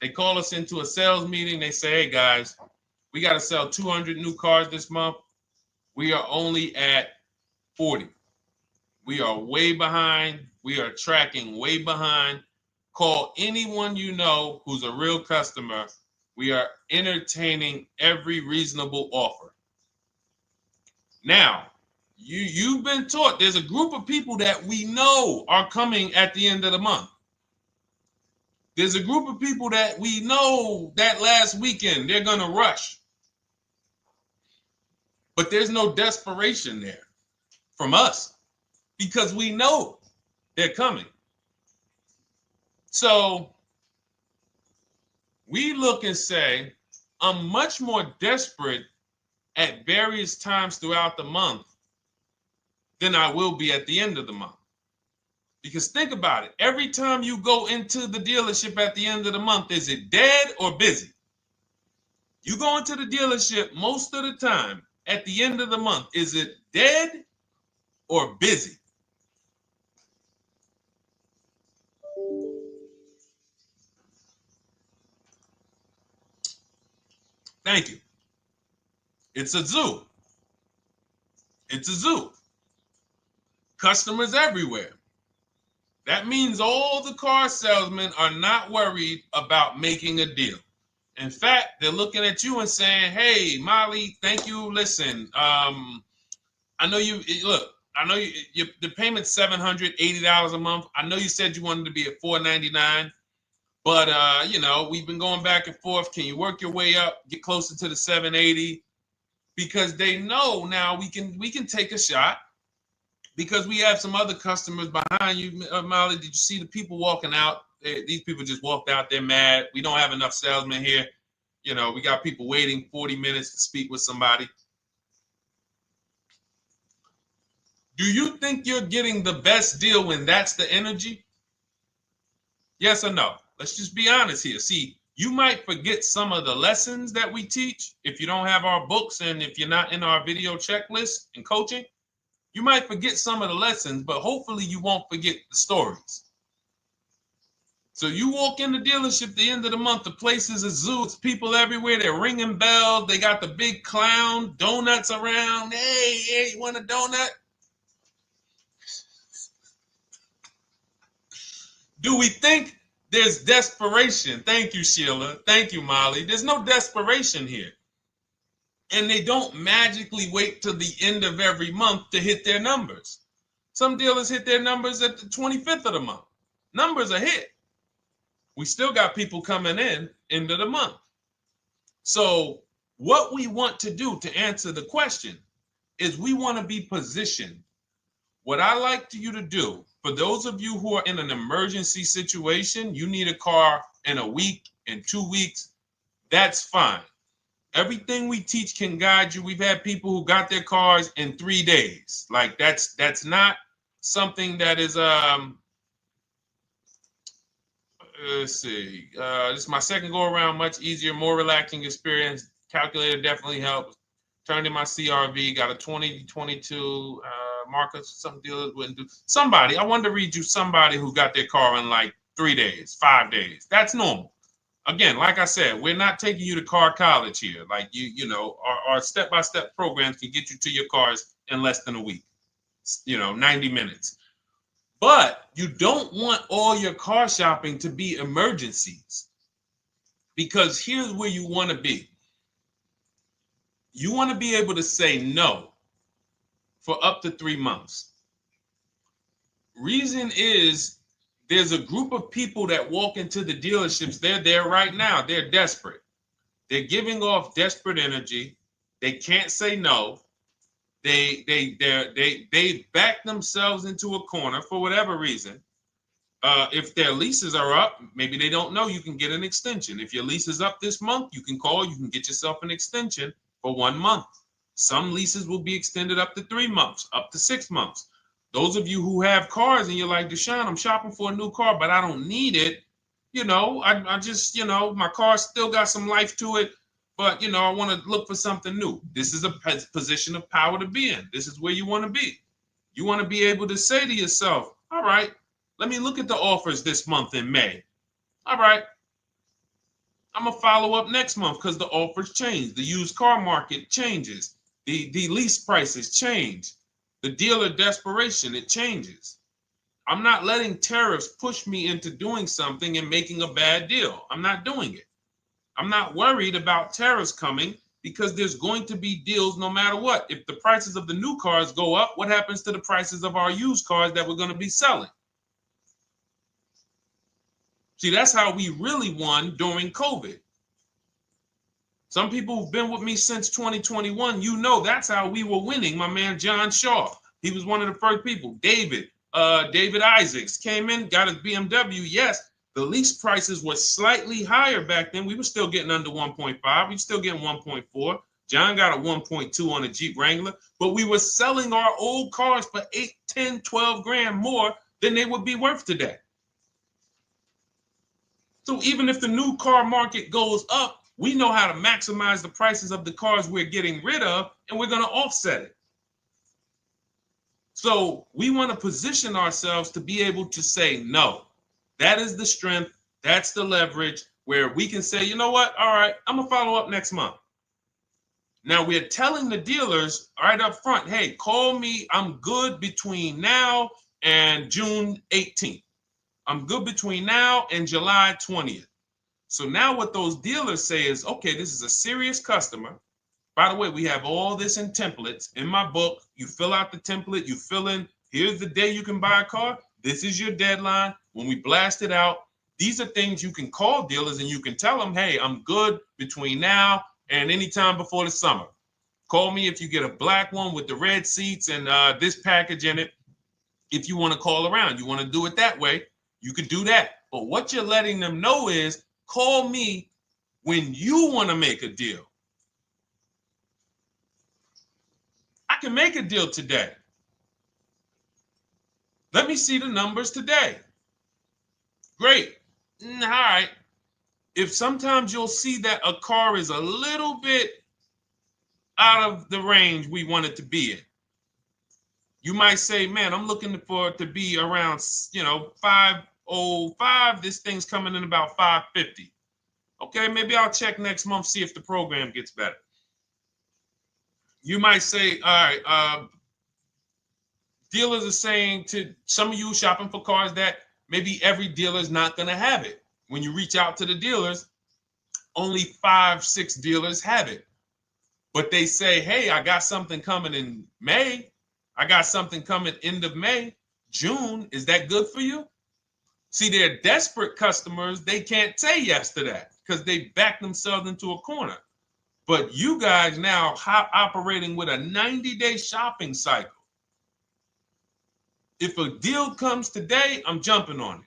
S1: They call us into a sales meeting. They say, hey, guys, we got to sell 200 new cars this month. We are only at 40. We are way behind. We are tracking way behind. Call anyone you know who's a real customer. We are entertaining every reasonable offer. Now, you've been taught there's a group of people that we know are coming at the end of the month. There's a group of people that we know that last weekend they're going to rush. But there's no desperation there from us because we know they're coming. So we look and say, I'm much more desperate at various times throughout the month than I will be at the end of the month. Because think about it. Every time you go into the dealership at the end of the month, is it dead or busy? You go into the dealership most of the time at the end of the month, is it dead or busy? Thank you. It's a zoo. It's a zoo. Customers everywhere. That means all the car salesmen are not worried about making a deal. In fact, they're looking at you and saying, hey, Molly, thank you. Listen, I know you, look, I know the payment's $780 a month. I know you said you wanted to be at $499, but, we've been going back and forth. Can you work your way up, get closer to the $780? Because they know now we can take a shot. Because we have some other customers behind you, Molly. Did you see the people walking out? These people just walked out. They're mad. We don't have enough salesmen here. We got people waiting 40 minutes to speak with somebody. Do you think you're getting the best deal when that's the energy? Yes or no? Let's just be honest here. See, you might forget some of the lessons that we teach if you don't have our books and if you're not in our video checklist and coaching. You might forget some of the lessons, but hopefully you won't forget the stories. So you walk in the dealership at the end of the month, the place is a zoo. It's people everywhere. They're ringing bells. They got the big clown, donuts around. Hey, you want a donut? Do we think there's desperation? Thank you, Sheila. Thank you, Molly. There's no desperation here. And they don't magically wait till the end of every month to hit their numbers. Some dealers hit their numbers at the 25th of the month. Numbers are hit. We still got people coming in end of the month. So What we want to do to answer the question is we want to be positioned. What I like you to do, for those of you who are in an emergency situation, you need a car in a week, in 2 weeks, that's fine. Everything we teach can guide you. We've had people who got their cars in 3 days. Like that's not something that is let's see. This is my second go around, much easier, more relaxing experience. Calculator definitely helps. Turned in my CRV, got a 2022 Marcus, some dealers wouldn't do. Somebody, I wanted to read you somebody who got their car in like 3 days, 5 days. That's normal. Again, like I said, we're not taking you to car college here. Like you know, our step-by-step programs can get you to your cars in less than a week, 90 minutes. But you don't want all your car shopping to be emergencies, because here's where you want to be. You want to be able to say no for up to 3 months. Reason is, there's a group of people that walk into the dealerships. They're there right now. They're desperate. They're giving off desperate energy. They can't say no. They back themselves into a corner for whatever reason. If their leases are up, maybe they don't know you can get an extension. If your lease is up this month, you can call. You can get yourself an extension for 1 month. Some leases will be extended up to 3 months, up to 6 months. Those of you who have cars and you're like, Deshone, I'm shopping for a new car, but I don't need it. I just, my car still got some life to it, but, I want to look for something new. This is a position of power to be in. This is where you want to be. You want to be able to say to yourself, all right, let me look at the offers this month in May. All right, I'm going to follow up next month because the offers change. The used car market changes. The lease prices change. The dealer desperation, it changes. I'm not letting tariffs push me into doing something and making a bad deal. I'm not doing it. I'm not worried about tariffs coming, because there's going to be deals no matter what. If the prices of the new cars go up, what happens to the prices of our used cars that we're going to be selling? See, that's how we really won during COVID. Some people who've been with me since 2021, that's how we were winning. My man John Shaw, he was one of the first people. David Isaacs came in, got his BMW. Yes, the lease prices were slightly higher back then. We were still getting under 1.5. We were still getting 1.4. John got a 1.2 on a Jeep Wrangler, but we were selling our old cars for 8, 10, 12 grand more than they would be worth today. So even if the new car market goes up, we know how to maximize the prices of the cars we're getting rid of, and we're going to offset it. So we want to position ourselves to be able to say no. That is the strength. That's the leverage where we can say, you know what? All right, I'm going to follow up next month. Now we're telling the dealers right up front, hey, call me. I'm good between now and June 18th. I'm good between now and July 20th. So now what those dealers say is, okay, this is a serious customer. By the way, we have all this in templates in my book. You fill out the template, you fill in, here's the day you can buy a car. This is your deadline. When we blast it out, these are things you can call dealers and you can tell them, hey, I'm good between now and anytime before the summer. Call me if you get a black one with the red seats and this package in it. If you want to call around, you want to do it that way, you could do that. But what you're letting them know is, call me when you want to make a deal. I can make a deal today. Let me see the numbers today. Great. All right. If sometimes you'll see that a car is a little bit out of the range we want it to be in, you might say, man, I'm looking for it to be around, 505. This thing's coming in about 550. Okay, maybe I'll check next month, see if the program gets better. You might say, all right, dealers are saying to some of you shopping for cars that maybe every dealer is not going to have it. When you reach out to the dealers, only 5, 6 dealers have it. But they say, hey, I got something coming in May. I got something coming end of May, June. Is that good for you? See, they're desperate customers. They can't say yes to that because they back themselves into a corner. But you guys now operating with a 90-day shopping cycle. If a deal comes today, I'm jumping on it.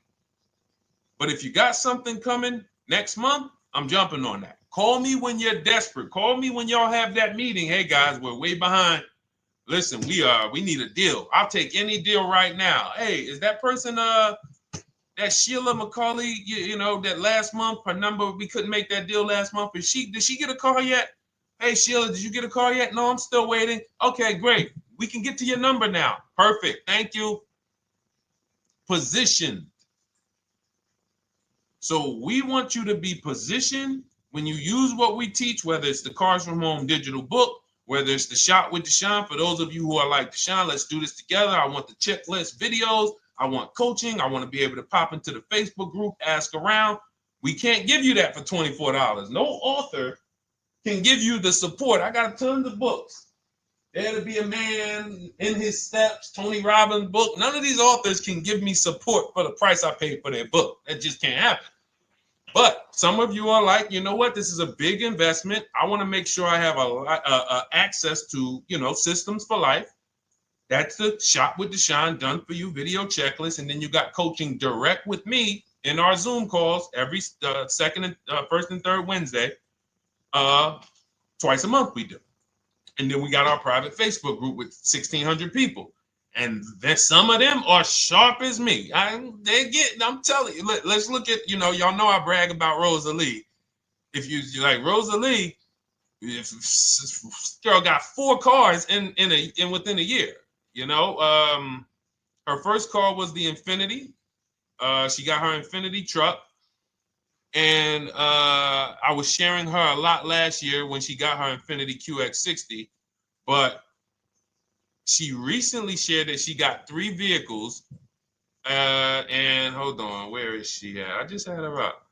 S1: But if you got something coming next month, I'm jumping on that. Call me when you're desperate. Call me when y'all have that meeting. Hey guys, we're way behind. Listen, we need a deal. I'll take any deal right now. Hey, is that person that Sheila McCauley, you know, that last month, her number, we couldn't make that deal last month. Did she get a call yet? Hey Sheila, did you get a call yet? No, I'm still waiting. Okay, great. We can get to your number now. Perfect. Thank you. Positioned. So we want you to be positioned when you use what we teach, whether it's the Cars from Home digital book, whether it's the Shop with Deshone. For those of you who are like, Deshone, let's do this together. I want the checklist videos. I want coaching. I want to be able to pop into the Facebook group, ask around. We can't give you that for $24. No author can give you the support. I got tons of books. There to Be a Man, In His Steps, Tony Robbins' book. None of these authors can give me support for the price I paid for their book. That just can't happen. But some of you are like, you know what? This is a big investment. I want to make sure I have access to, you know, systems for life. That's the Shop with Deshone done for you video checklist. And then you got coaching direct with me in our Zoom calls every first and third Wednesday. Twice a month we do. And then we got our private Facebook group with 1,600 people. And then some of them are sharp as me. I'm telling you, let's look at, you know, y'all know I brag about Rosalie. If you like Rosalie, if girl got 4 cars in within a year, you know. Her first car was the Infinity. She got her Infinity truck. And I was sharing her a lot last year when she got her Infinity QX60, but she recently shared that she got 3 vehicles. And hold on, where is she at? I just had her up.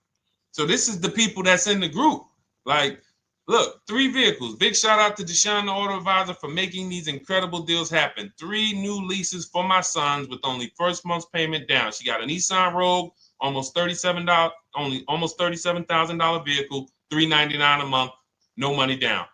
S1: So this is the people that's in the group. Like, look, 3 vehicles. Big shout out to Deshone the Auto Advisor for making these incredible deals happen. 3 new leases for my sons with only first month's payment down. She got a Nissan Rogue, almost $37,000 vehicle, $399 a month, no money down.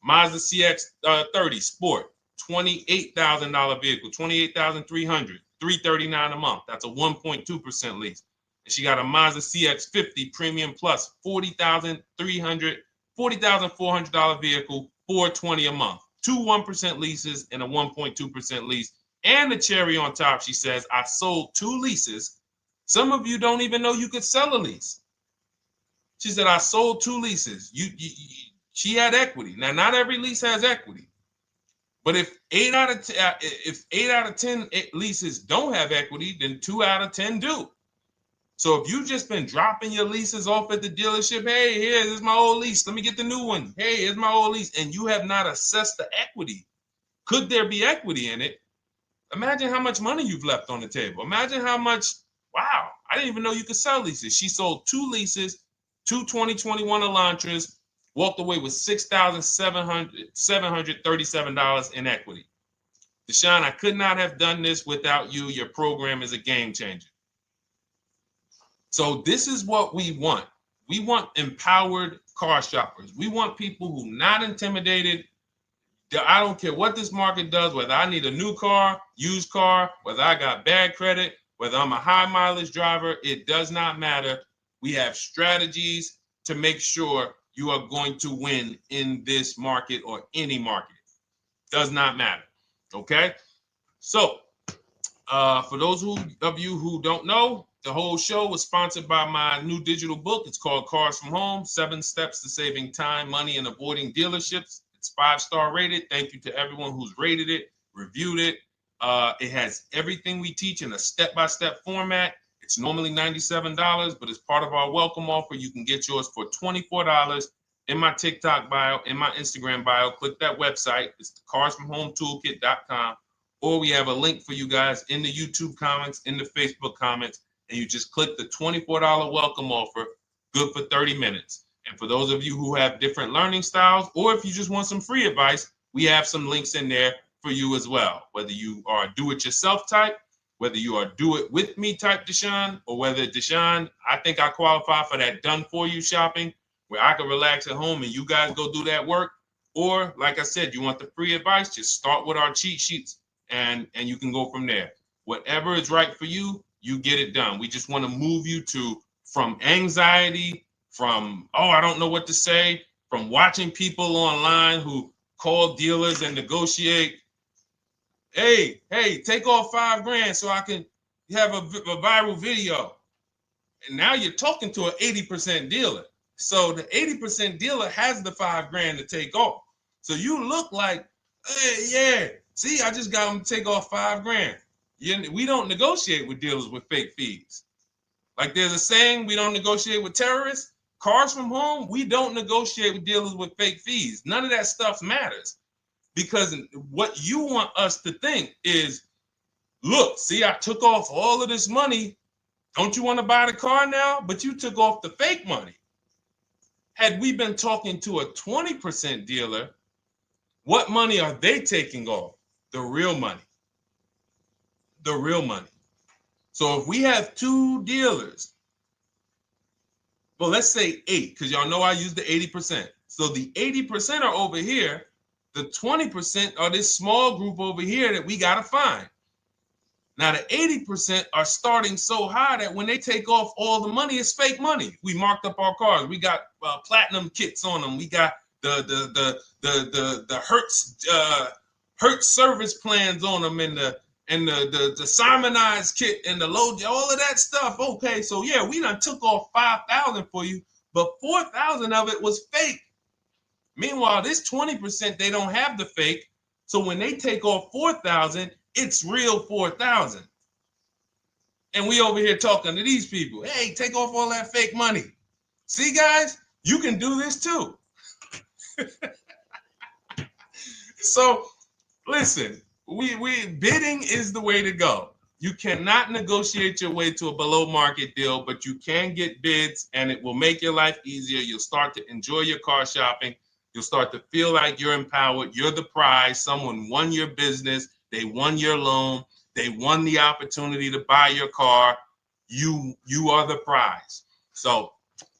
S1: Mazda CX-30 Sport, $28,000 vehicle, $28,300, $339 a month. That's a 1.2% lease. And she got a Mazda CX-50 Premium Plus, $40,400 vehicle, $420 a month. 2 1% leases and a 1.2% lease. And the cherry on top, she says, I sold 2 leases. Some of you don't even know you could sell a lease. She said, I sold 2 leases. She had equity. Now, not every lease has equity. But if 8 out of 10 leases don't have equity, then 2 out of 10 do. So if you've just been dropping your leases off at the dealership, hey, here's my old lease. Let me get the new one. Hey, here's my old lease. And you have not assessed the equity. Could there be equity in it? Imagine how much money you've left on the table. Imagine how much, wow, I didn't even know you could sell leases. She sold 2 leases, 2 2021 Elantras, walked away with $6,737 in equity. Deshone, I could not have done this without you. Your program is a game changer. So this is what we want. We want empowered car shoppers. We want people who are not intimidated. I don't care what this market does, whether I need a new car, used car, whether I got bad credit, whether I'm a high mileage driver, it does not matter. We have strategies to make sure you are going to win in this market or any market. Does not matter. Okay? So, for those of you who don't know, the whole show was sponsored by my new digital book. It's called Cars from Home, 7 Steps to Saving Time, Money, and Avoiding Dealerships. It's 5-star rated. Thank you to everyone who's rated it, reviewed it. It has everything we teach in a step-by-step format. It's normally $97, but as part of our welcome offer, you can get yours for $24 in my TikTok bio, in my Instagram bio. Click that website. It's the carsfromhometoolkit.com. Or we have a link for you guys in the YouTube comments, in the Facebook comments, and you just click the $24 welcome offer, good for 30 minutes. And for those of you who have different learning styles, or if you just want some free advice, we have some links in there for you as well. Whether you are a do-it-yourself type, whether you are do-it-with-me type Deshone, or whether Deshone, I think I qualify for that done-for-you shopping, where I can relax at home and you guys go do that work. Or like I said, you want the free advice, just start with our cheat sheets and you can go from there. Whatever is right for you, you get it done. We just want to move you from anxiety, from, oh, I don't know what to say, from watching people online who call dealers and negotiate. Hey, take off $5,000 so I can have a viral video. And now you're talking to an 80% dealer. So the 80% dealer has the $5,000 to take off. So you look like, hey, yeah, see, I just got them to take off $5,000. We don't negotiate with dealers with fake fees. Like there's a saying, we don't negotiate with terrorists. Cars from home, we don't negotiate with dealers with fake fees. None of that stuff matters. Because what you want us to think is, look, see, I took off all of this money. Don't you want to buy the car now? But you took off the fake money. Had we been talking to a 20% dealer, what money are they taking off? The real money. The real money. So if we have two dealers, well, let's say 8, because y'all know I use the 80%. So the 80% are over here. The 20% are this small group over here that we got to find. Now, the 80% are starting so high that when they take off all the money, it's fake money. We marked up our cars. We got platinum kits on them. We got the Hertz service plans on them, and the Simonized kit and the low, all of that stuff. Okay, so yeah, we done took off 5,000 for you, but 4,000 of it was fake. Meanwhile, this 20%, they don't have the fake. So when they take off 4,000, it's real 4,000. And we over here talking to these people. Hey, take off all that fake money. See, guys, you can do this too. So listen, we bidding is the way to go. You cannot negotiate your way to a below market deal, but you can get bids and it will make your life easier. You'll start to enjoy your car shopping. You'll start to feel like you're empowered. You're the prize. Someone won your business. They won your loan. They won the opportunity to buy your car. You are the prize. So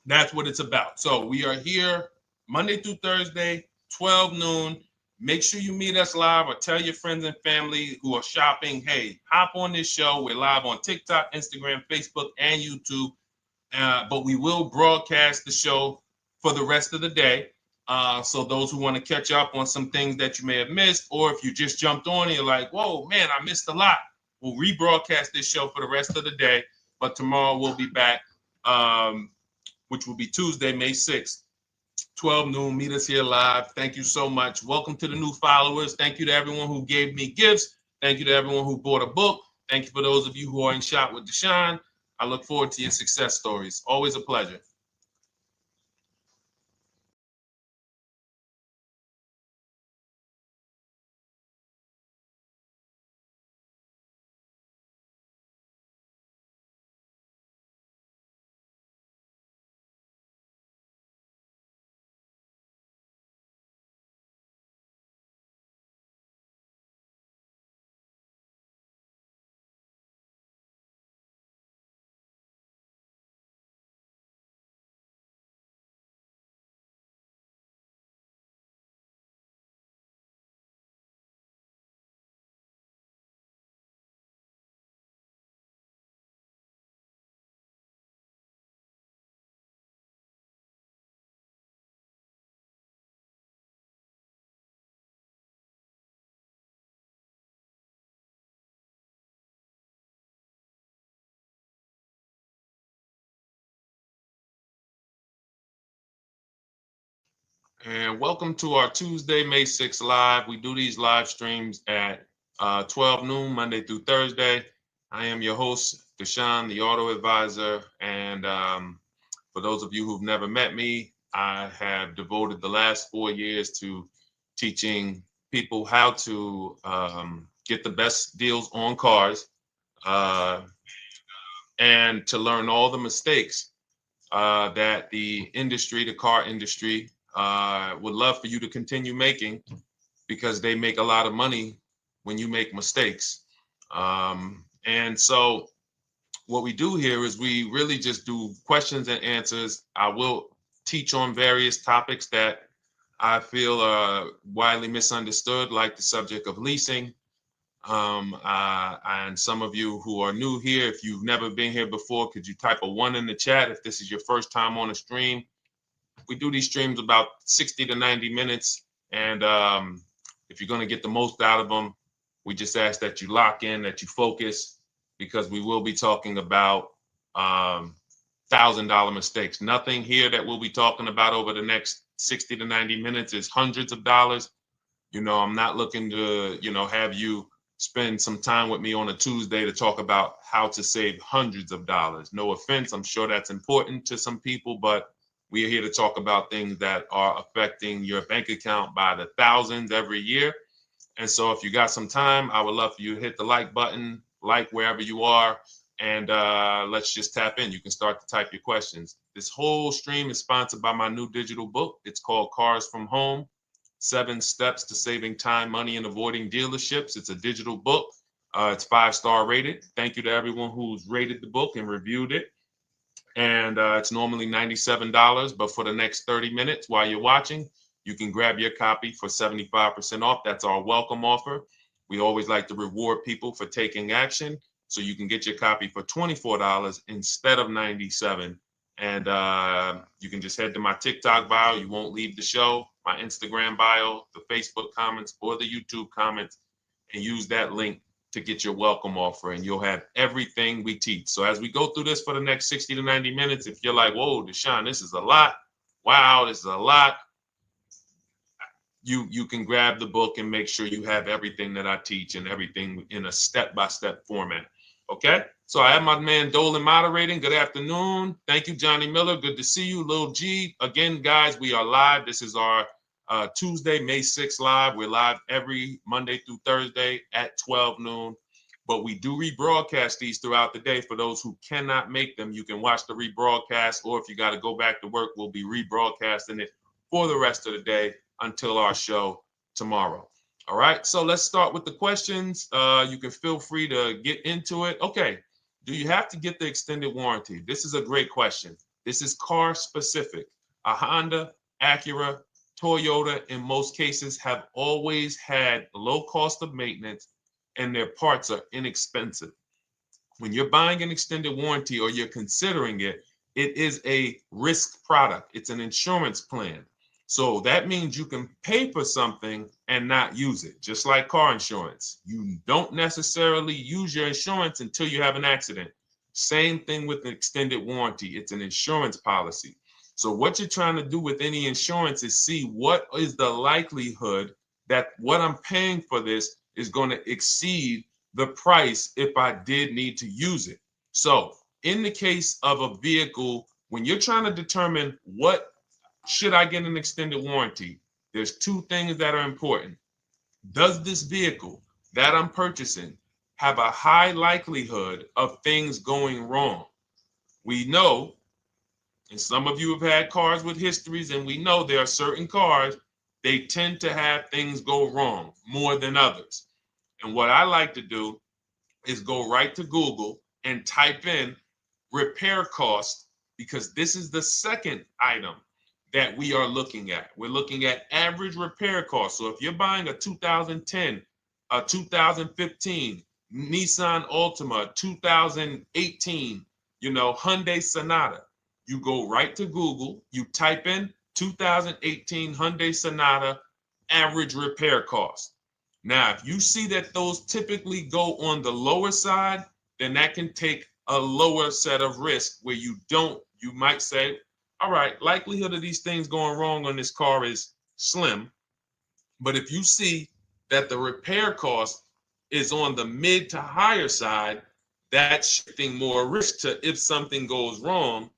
S1: that's what it's about. So we are here Monday through Thursday, 12 noon. Make sure you meet us live or tell your friends and family who are shopping, hey, hop on this show. We're live on TikTok, Instagram, Facebook, and YouTube. But we will broadcast the show for the rest of the day. So those who want to catch up on some things that you may have missed, or if you just jumped on and you're like, whoa, man, I missed a lot. We'll rebroadcast this show for the rest of the day. But tomorrow we'll be back, which will be Tuesday, May 6th, 12 noon. Meet us here live. Thank you so much. Welcome to the new followers. Thank you to everyone who gave me gifts. Thank you to everyone who bought a book. Thank you for those of you who are in Shop with Deshone. I look forward to your success stories. Always a pleasure. And welcome to our Tuesday, May 6th live. We do these live streams at 12 noon, Monday through Thursday. I am your host, Deshone the Auto Advisor. And for those of you who've never met me, I have devoted the last 4 years to teaching people how to get the best deals on cars and to learn all the mistakes that the industry, the car industry, would love for you to continue making, because they make a lot of money when you make mistakes. And so what we do here is we really just do questions and answers. I will teach on various topics that I feel are widely misunderstood, like the subject of leasing. And some of you who are new here, if you've never been here before, could you type a 1 in the chat if this is your first time on a stream? We do these streams about 60 to 90 minutes. And if you're going to get the most out of them, we just ask that you lock in, that you focus, because we will be talking about $1,000 mistakes. Nothing here that we'll be talking about over the next 60 to 90 minutes is hundreds of dollars. You know, I'm not looking to, have you spend some time with me on a Tuesday to talk about how to save hundreds of dollars. No offense, I'm sure that's important to some people, but we are here to talk about things that are affecting your bank account by the thousands every year. And so if you got some time, I would love for you to hit the like button, like wherever you are, and let's just tap in. You can start to type your questions. This whole stream is sponsored by my new digital book. It's called Cars from Home, 7 Steps to Saving Time, Money, and Avoiding Dealerships. It's a digital book. It's 5-star rated. Thank you to everyone who's rated the book and reviewed it. And it's normally $97, but for the next 30 minutes while you're watching, you can grab your copy for 75% off. That's our welcome offer. We always like to reward people for taking action. So you can get your copy for $24 instead of $97. And you can just head to my TikTok bio. You won't leave the show, my Instagram bio, the Facebook comments, or the YouTube comments, and use that link to get your welcome offer, and you'll have everything we teach. So as we go through this for the next 60 to 90 minutes, if you're like, whoa, Deshone, this is a lot. Wow, this is a lot. You can grab the book and make sure you have everything that I teach and everything in a step-by-step format. Okay? So I have my man Dolan moderating. Good afternoon. Thank you, Johnny Miller. Good to see you, Lil G. Again, guys, we are live. This is our Tuesday, May 6th live. We're live every Monday through Thursday at 12 noon. But we do rebroadcast these throughout the day. For those who cannot make them, you can watch the rebroadcast, or if you got to go back to work, we'll be rebroadcasting it for the rest of the day until our show tomorrow. All right, so let's start with the questions. You can feel free to get into it. Okay, do you have to get the extended warranty? This is a great question. This is car specific. A Honda, Acura, Toyota, in most cases, have always had low cost of maintenance and their parts are inexpensive. When you're buying an extended warranty or you're considering it, it is a risk product. It's an insurance plan. So that means you can pay for something and not use it, just like car insurance. You don't necessarily use your insurance until you have an accident. Same thing with an extended warranty. It's an insurance policy. So what you're trying to do with any insurance is see what is the likelihood that what I'm paying for this is going to exceed the price if I did need to use it. So in the case of a vehicle, when you're trying to determine what should I get an extended warranty, there's 2 things that are important. Does this vehicle that I'm purchasing have a high likelihood of things going wrong? We know, and some of you have had cars with histories, and we know there are certain cars, they tend to have things go wrong more than others. And what I like to do is go right to Google and type in repair cost, because this is the second item that we are looking at. We're looking at average repair cost. So if you're buying a 2010, a 2015 Nissan Altima, 2018, Hyundai Sonata, you go right to Google, you type in 2018 Hyundai Sonata average repair cost. Now, if you see that those typically go on the lower side, then that can take a lower set of risk where you might say, all right, likelihood of these things going wrong on this car is slim. But if you see that the repair cost is on the mid to higher side, that's shifting more risk to if something goes wrong,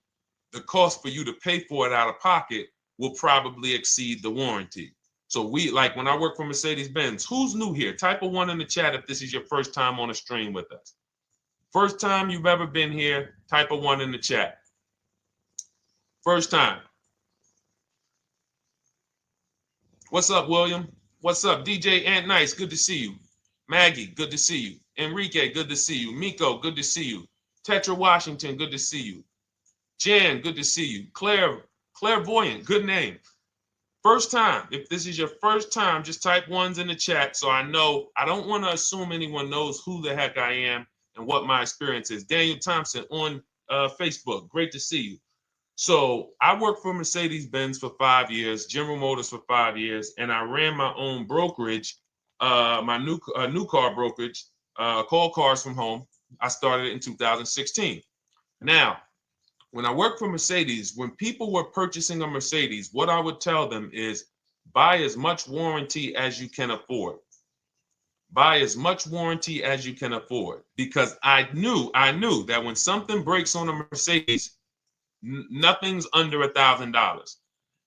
S1: the cost for you to pay for it out of pocket will probably exceed the warranty. So when I work for Mercedes-Benz, who's new here? Type a 1 in the chat if this is your first time on a stream with us. First time you've ever been here, type a 1 in the chat. First time. What's up, William? What's up, DJ Ant Nice? Good to see you. Maggie, good to see you. Enrique, good to see you. Miko, good to see you. Tetra Washington, good to see you. Jan, good to see you. Claire Clairvoyant, good name. First time, if this is your first time, just type ones in the chat so I know. I don't want to assume anyone knows who the heck I am and what my experience is. Daniel Thompson on Facebook, great to see you. So I worked for Mercedes-Benz for 5 years, General Motors for 5 years, and I ran my own brokerage, my new car brokerage, called Cars from Home. I started it in 2016. Now, when I worked for Mercedes, when people were purchasing a Mercedes, what I would tell them is buy as much warranty as you can afford. Buy as much warranty as you can afford, because I knew that when something breaks on a Mercedes, nothing's under $1,000,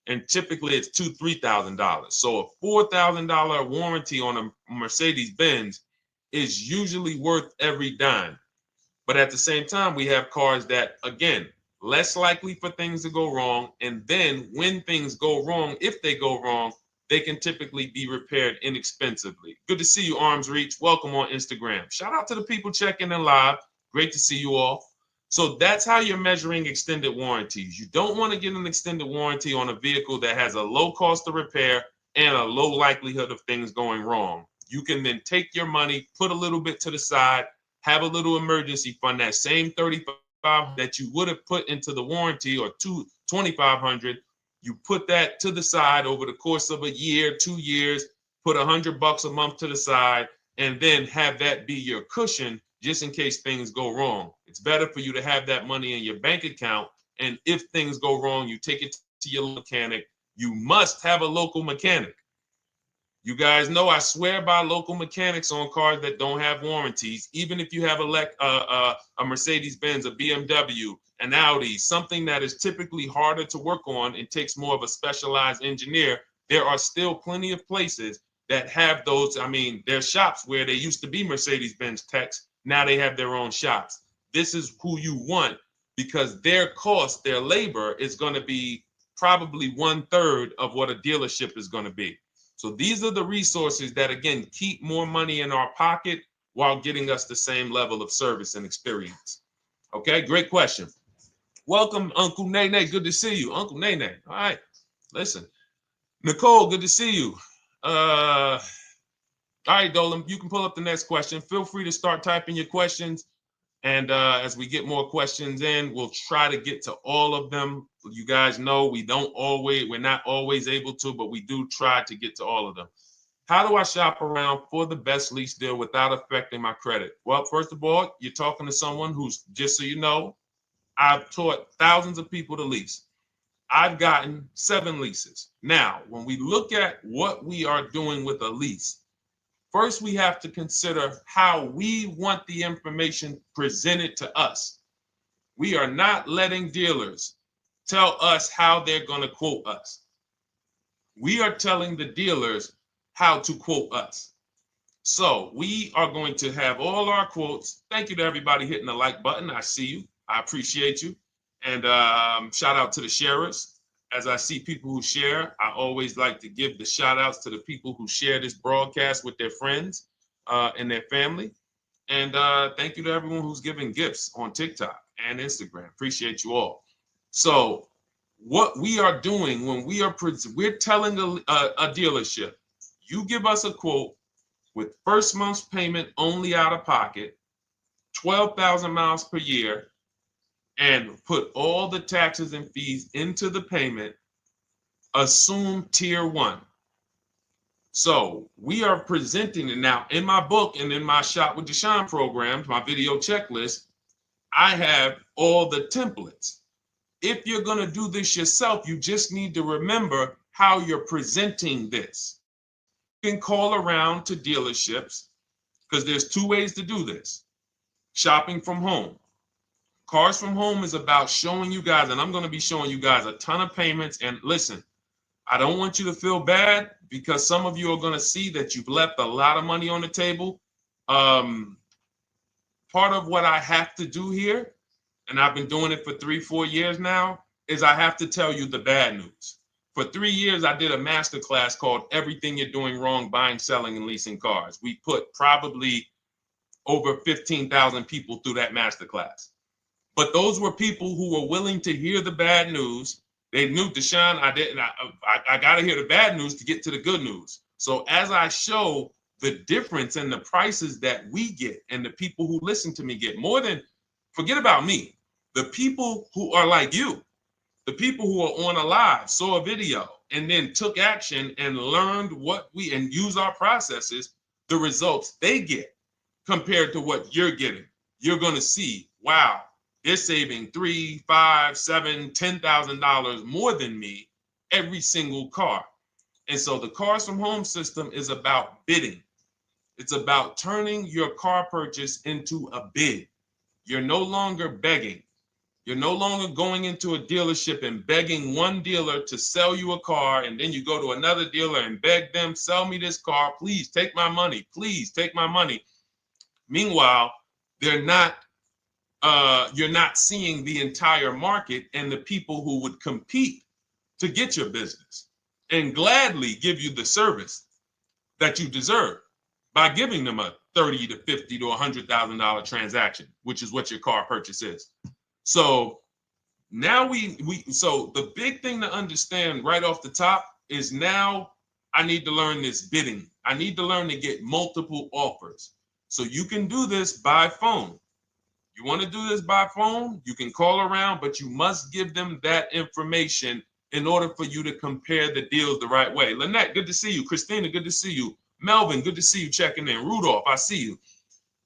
S1: and typically it's $2,000-$3,000. So a $4,000 warranty on a Mercedes Benz is usually worth every dime. But at the same time, we have cars that, again, less likely for things to go wrong. And then when things go wrong, if they go wrong, they can typically be repaired inexpensively. Good to see you, Arms Reach. Welcome on Instagram. Shout out to the people checking in live. Great to see you all. So that's how you're measuring extended warranties. You don't want to get an extended warranty on a vehicle that has a low cost of repair and a low likelihood of things going wrong. You can then take your money, put a little bit to the side, have a little emergency fund, that same $3,500 that you would have put into the warranty, or $2,500, you put that to the side over the course of a year, 2 years, put $100 a month to the side, and then have that be your cushion just in case things go wrong. It's better for you to have that money in your bank account, and if things go wrong, you take it to your mechanic. You must have a local mechanic. You guys know I swear by local mechanics on cars that don't have warranties. Even if you have a Mercedes-Benz, a BMW, an Audi, something that is typically harder to work on and takes more of a specialized engineer, there are still plenty of places that have those. I mean, there's shops where they used to be Mercedes-Benz techs. Now they have their own shops. This is who you want, because their cost, their labor is going to be probably 1/3 of what a dealership is going to be. So these are the resources that, again, keep more money in our pocket while getting us the same level of service and experience. Okay, great question. Welcome, Uncle Nene. Good to see you. Uncle Nene. All right, listen. Nicole, good to see you. All right, Dolan, you can pull up the next question. Feel free to start typing your questions. And as we get more questions in, we'll try to get to all of them. You guys know we're not always able to, but we do try to get to all of them. How do I shop around for the best lease deal without affecting my credit? Well, first of all, you're talking to someone who's, just so you know, I've taught thousands of people to lease. I've gotten 7 leases. Now, when we look at what we are doing with a lease, first, we have to consider how we want the information presented to us. We are not letting dealers tell us how they're going to quote us. We are telling the dealers how to quote us. So we are going to have all our quotes. Thank you to everybody hitting the like button. I see you. I appreciate you. And shout out to the sharers. As I see people who share, I always like to give the shout outs to the people who share this broadcast with their friends and their family. And thank you to everyone who's giving gifts on TikTok and Instagram. Appreciate you all. So what we are doing when we're telling a dealership, you give us a quote with first month's payment only out of pocket, 12,000 miles per year, and put all the taxes and fees into the payment, assume tier 1. So we are presenting it now in my book and in my Shop with Deshone programs, my video checklist. I have all the templates. If you're going to do this yourself, you just need to remember how you're presenting this. You can call around to dealerships, because there's 2 ways to do this. Shopping from home. Cars from Home is about showing you guys, and I'm going to be showing you guys a ton of payments. And listen, I don't want you to feel bad, because some of you are going to see that you've left a lot of money on the table. Part of what I have to do here, and I've been doing it for 3-4 years now, is I have to tell you the bad news. For 3 years, I did a masterclass called Everything You're Doing Wrong Buying, Selling, and Leasing Cars. We put probably over 15,000 people through that masterclass. But those were people who were willing to hear the bad news They knew, Deshone, I got to hear the bad news to get to the good news. So as I show the difference in the prices that we get and the people who listen to me get, more than, forget about me, the people who are like you, the people who are on a live, saw a video, and then took action and learned and use our processes, the results they get compared to what you're getting. You're going to see, wow, they're saving $3, $5, $7, $10,000 more than me every single car. And so the Cars from Home system is about bidding. It's about turning your car purchase into a bid. You're no longer begging. You're no longer going into a dealership and begging one dealer to sell you a car, and then you go to another dealer and beg them, sell me this car, please take my money, please take my money. Meanwhile, you're not seeing the entire market and the people who would compete to get your business and gladly give you the service that you deserve by giving them a $30 to $50 to $100,000 transaction, which is what your car purchase is. So now so the big thing to understand right off the top is, now I need to learn this bidding. I need to learn to get multiple offers. So you can do this by phone. You want to do this by phone, you can call around, but you must give them that information in order for you to compare the deals the right way. Lynette, good to see you. Christina, good to see you. Melvin, good to see you checking in. Rudolph, I see you.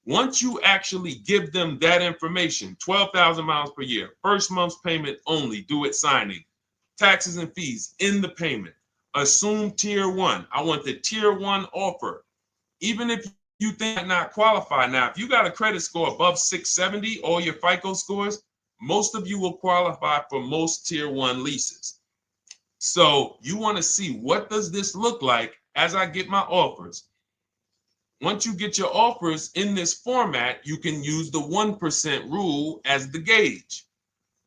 S1: Once you actually give them that information, 12,000 miles per year, first month's payment only, due at signing, taxes and fees in the payment, assume tier one. I want the tier one offer. Even if you think I not qualify. Now, if you got a credit score above 670, all your FICO scores, most of you will qualify for most tier one leases. So you want to see, what does this look like as I get my offers? Once you get your offers in this format, you can use the 1% rule as the gauge.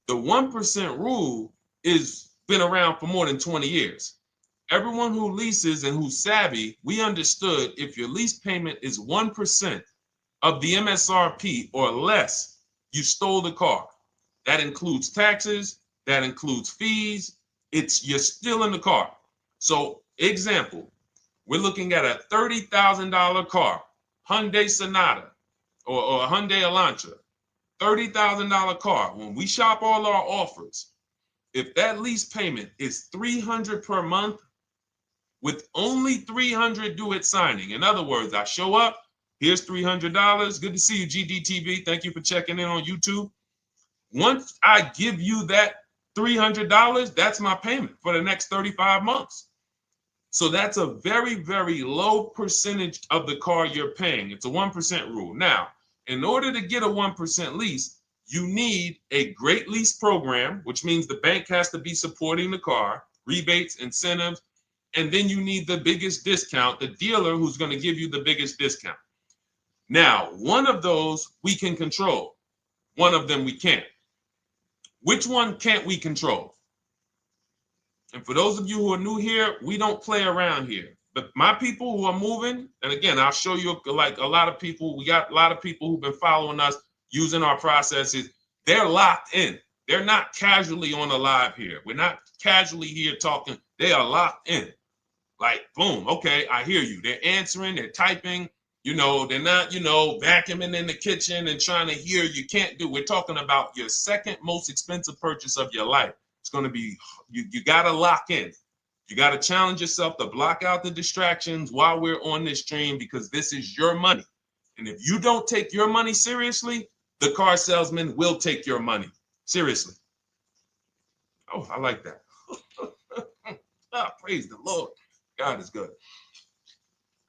S1: The 1% rule is been around for more than 20 years. Everyone who leases and who's savvy, we understood if your lease payment is 1% of the MSRP or less, you stole the car. That includes taxes, that includes fees. You're still in the car. So example, we're looking at a $30,000 car, Hyundai Sonata or a Hyundai Elantra, $30,000 car. When we shop all our offers, if that lease payment is $300 per month, with only $300 due at signing. In other words, I show up, here's $300. Good to see you, GDTV. Thank you for checking in on YouTube. Once I give you that $300, that's my payment for the next 35 months. So that's a very, very low percentage of the car you're paying. It's a 1% rule. Now, in order to get a 1% lease, you need a great lease program, which means the bank has to be supporting the car, rebates, incentives, and then you need the biggest discount, the dealer who's going to give you the biggest discount. Now, one of those we can control. One of them we can't. Which one can't we control? And for those of you who are new here, we don't play around here. But my people who are moving, and again, I'll show you, like a lot of people, we got a lot of people who've been following us, using our processes. They're locked in. They're not casually on a live here. We're not casually here talking. They are locked in. Like, boom, okay, I hear you. They're answering, they're typing, they're not, vacuuming in the kitchen and trying to hear. You can't do. We're talking about your second most expensive purchase of your life. It's going to be, you got to lock in. You got to challenge yourself to block out the distractions while we're on this stream, because this is your money. And if you don't take your money seriously, the car salesman will take your money seriously. Oh, I like that. Praise the Lord. God is good.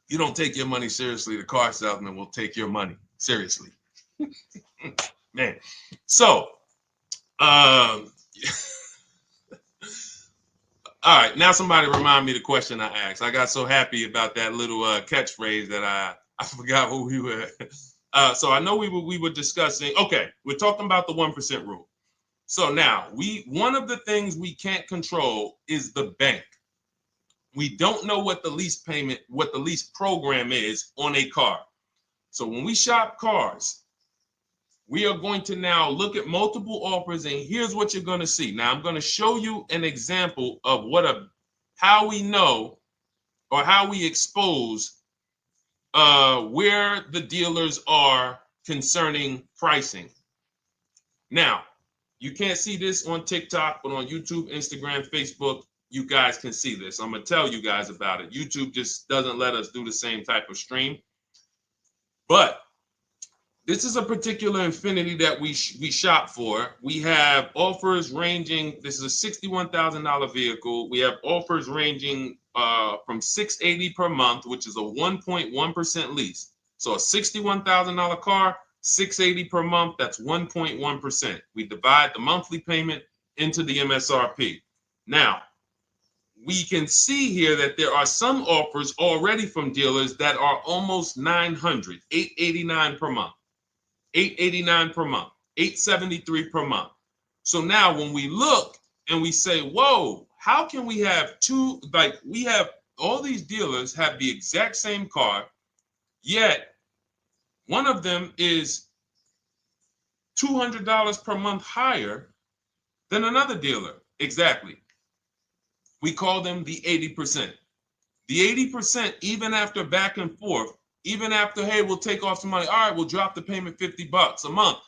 S1: You don't take your money seriously, the car salesman will take your money seriously. Man. So, all right, now somebody remind me the question I asked. I got so happy about that little catchphrase that I forgot who we were. So I know we were discussing, okay, we're talking about the 1% rule. So now, one of the things we can't control is the bank. We don't know what the lease payment, what the lease program is on a car. So when we shop cars, we are going to now look at multiple offers, and here's what you're going to see. Now, I'm going to show you an example of how we know or how we expose where the dealers are concerning pricing. Now, you can't see this on TikTok, but on YouTube, Instagram, Facebook, you guys can see this. I'm going to tell you guys about it. YouTube just doesn't let us do the same type of stream. But this is a particular Infiniti that we shop for. We have offers ranging, this is a $61,000 vehicle. We have offers ranging from $680 per month, which is a 1.1% lease. So a $61,000 car, $680 per month, that's 1.1%. We divide the monthly payment into the MSRP. Now, we can see here that there are some offers already from dealers that are almost $900, $889 per month. $889 per month, $873 per month. So now when we look and we say, whoa, how can we have two, like we have all these dealers have the exact same car, yet one of them is $200 per month higher than another dealer. Exactly. We call them the 80%. The 80%, even after back and forth, even after, hey, we'll take off some money. All right, we'll drop the payment $50 a month.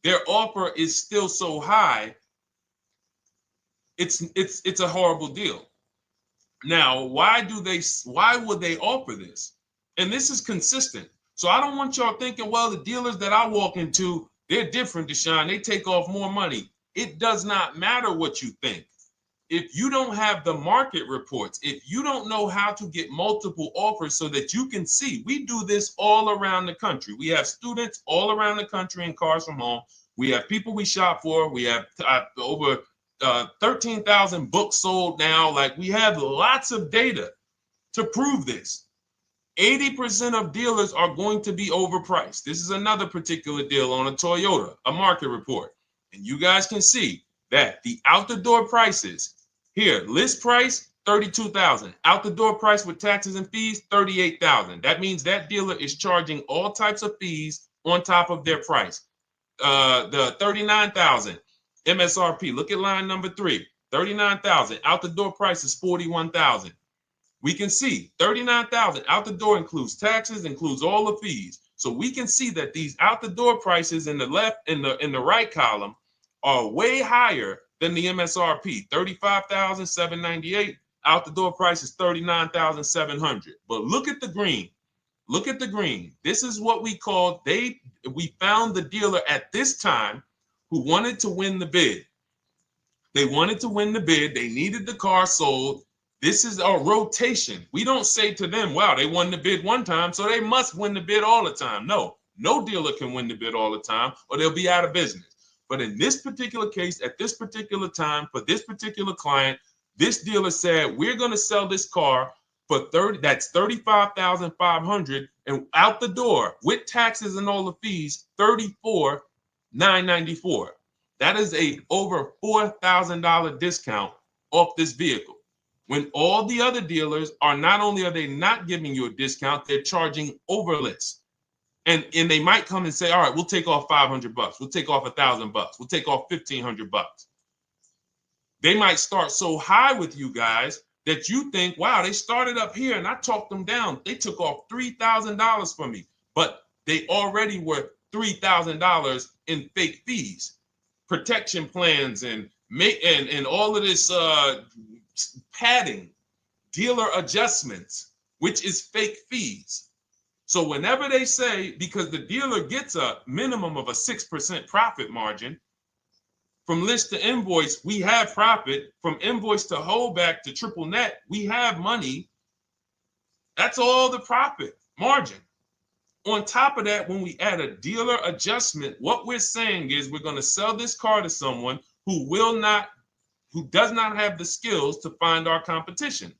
S1: Their offer is still so high. It's a horrible deal. Now, why would they offer this? And this is consistent. So I don't want y'all thinking, well, the dealers that I walk into, they're different, Deshone. They take off more money. It does not matter what you think. If you don't have the market reports, if you don't know how to get multiple offers so that you can see, we do this all around the country. We have students all around the country in Cars from Home. We have people we shop for. We have over 13,000 books sold now. Like, we have lots of data to prove this. 80% of dealers are going to be overpriced. This is another particular deal on a Toyota, a market report. And you guys can see that the out-the-door prices here, list price, $32,000. Out the door price with taxes and fees, $38,000. That means that dealer is charging all types of fees on top of their price. The $39,000 MSRP. Look at line number 3. $39,000. Out the door price is $41,000. We can see $39,000 out the door includes taxes, includes all the fees. So we can see that these out the door prices in the left, in the right column, are way higher than the MSRP, $35,798. Out the door price is $39,700. But look at the green. Look at the green. This is what we call, we found the dealer at this time who wanted to win the bid. They wanted to win the bid. They needed the car sold. This is a rotation. We don't say to them, wow, they won the bid one time, so they must win the bid all the time. No dealer can win the bid all the time, or they'll be out of business. But in this particular case, at this particular time, for this particular client, this dealer said, we're going to sell this car for that's $35,500, and out the door with taxes and all the fees, $34,994. That is a over $4,000 discount off this vehicle. When all the other dealers are, not only are they not giving you a discount, they're charging over list. And they might come and say, all right, we'll take off $500. We'll take off $1,000. We'll take off $1,500. They might start so high with you guys that you think, wow, they started up here and I talked them down. They took off $3,000 from me, but they already were $3,000 in fake fees, protection plans, and all of this padding, dealer adjustments, which is fake fees. So whenever they say, because the dealer gets a minimum of a 6% profit margin, from list to invoice, we have profit. From invoice to holdback to triple net, we have money. That's all the profit margin. On top of that, when we add a dealer adjustment, what we're saying is we're going to sell this car to someone who does not have the skills to find our competition.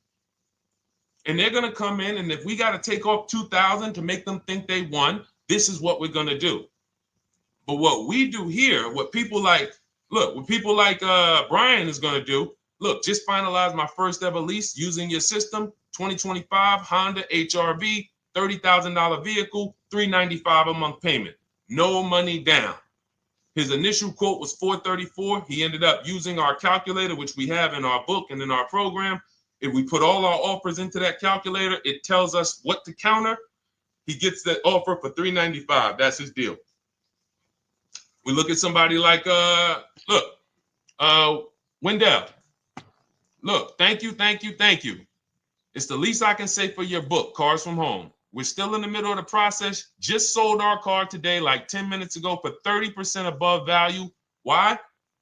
S1: And they're going to come in, and if we got to take off $2,000 to make them think they won, this is what we're going to do. But what we do here, what people like Brian is going to do, look, just finalize my first ever lease using your system, 2025 Honda HRV, $30,000 vehicle, $395 a month payment. no money down. His initial quote was $434. He ended up using our calculator, which we have in our book and in our program. If we put all our offers into that calculator, it tells us what to counter. He gets that offer for $395. That's his deal. We look at somebody like Wendell. Look, thank you. It's the least I can say for your book, Cars from Home. We're still in the middle of the process. Just sold our car today, like 10 minutes ago, for 30% above value. Why?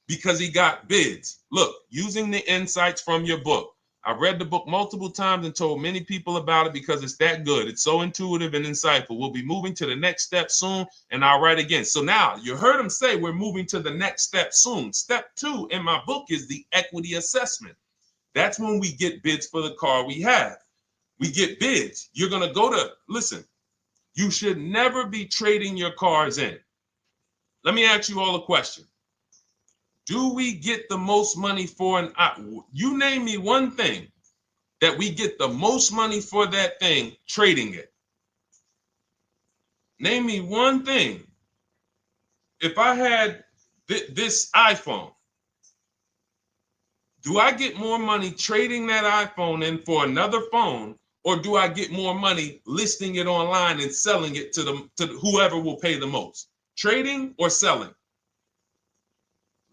S1: Because he got bids. Look, using the insights from your book. I've read the book multiple times and told many people about it because it's that good. It's so intuitive and insightful. We'll be moving to the next step soon, and I'll write again. So now you heard him say we're moving to the next step soon. Step 2 in my book is the equity assessment. That's when we get bids for the car we have. We get bids. You're going to go to, listen, you should never be trading your cars in. Let me ask you all a question. Do we get the most money for you name me one thing that we get the most money for that thing trading it. Name me one thing. If I had this iPhone, do I get more money trading that iPhone in for another phone, or do I get more money listing it online and selling it to whoever will pay the most? Trading or selling?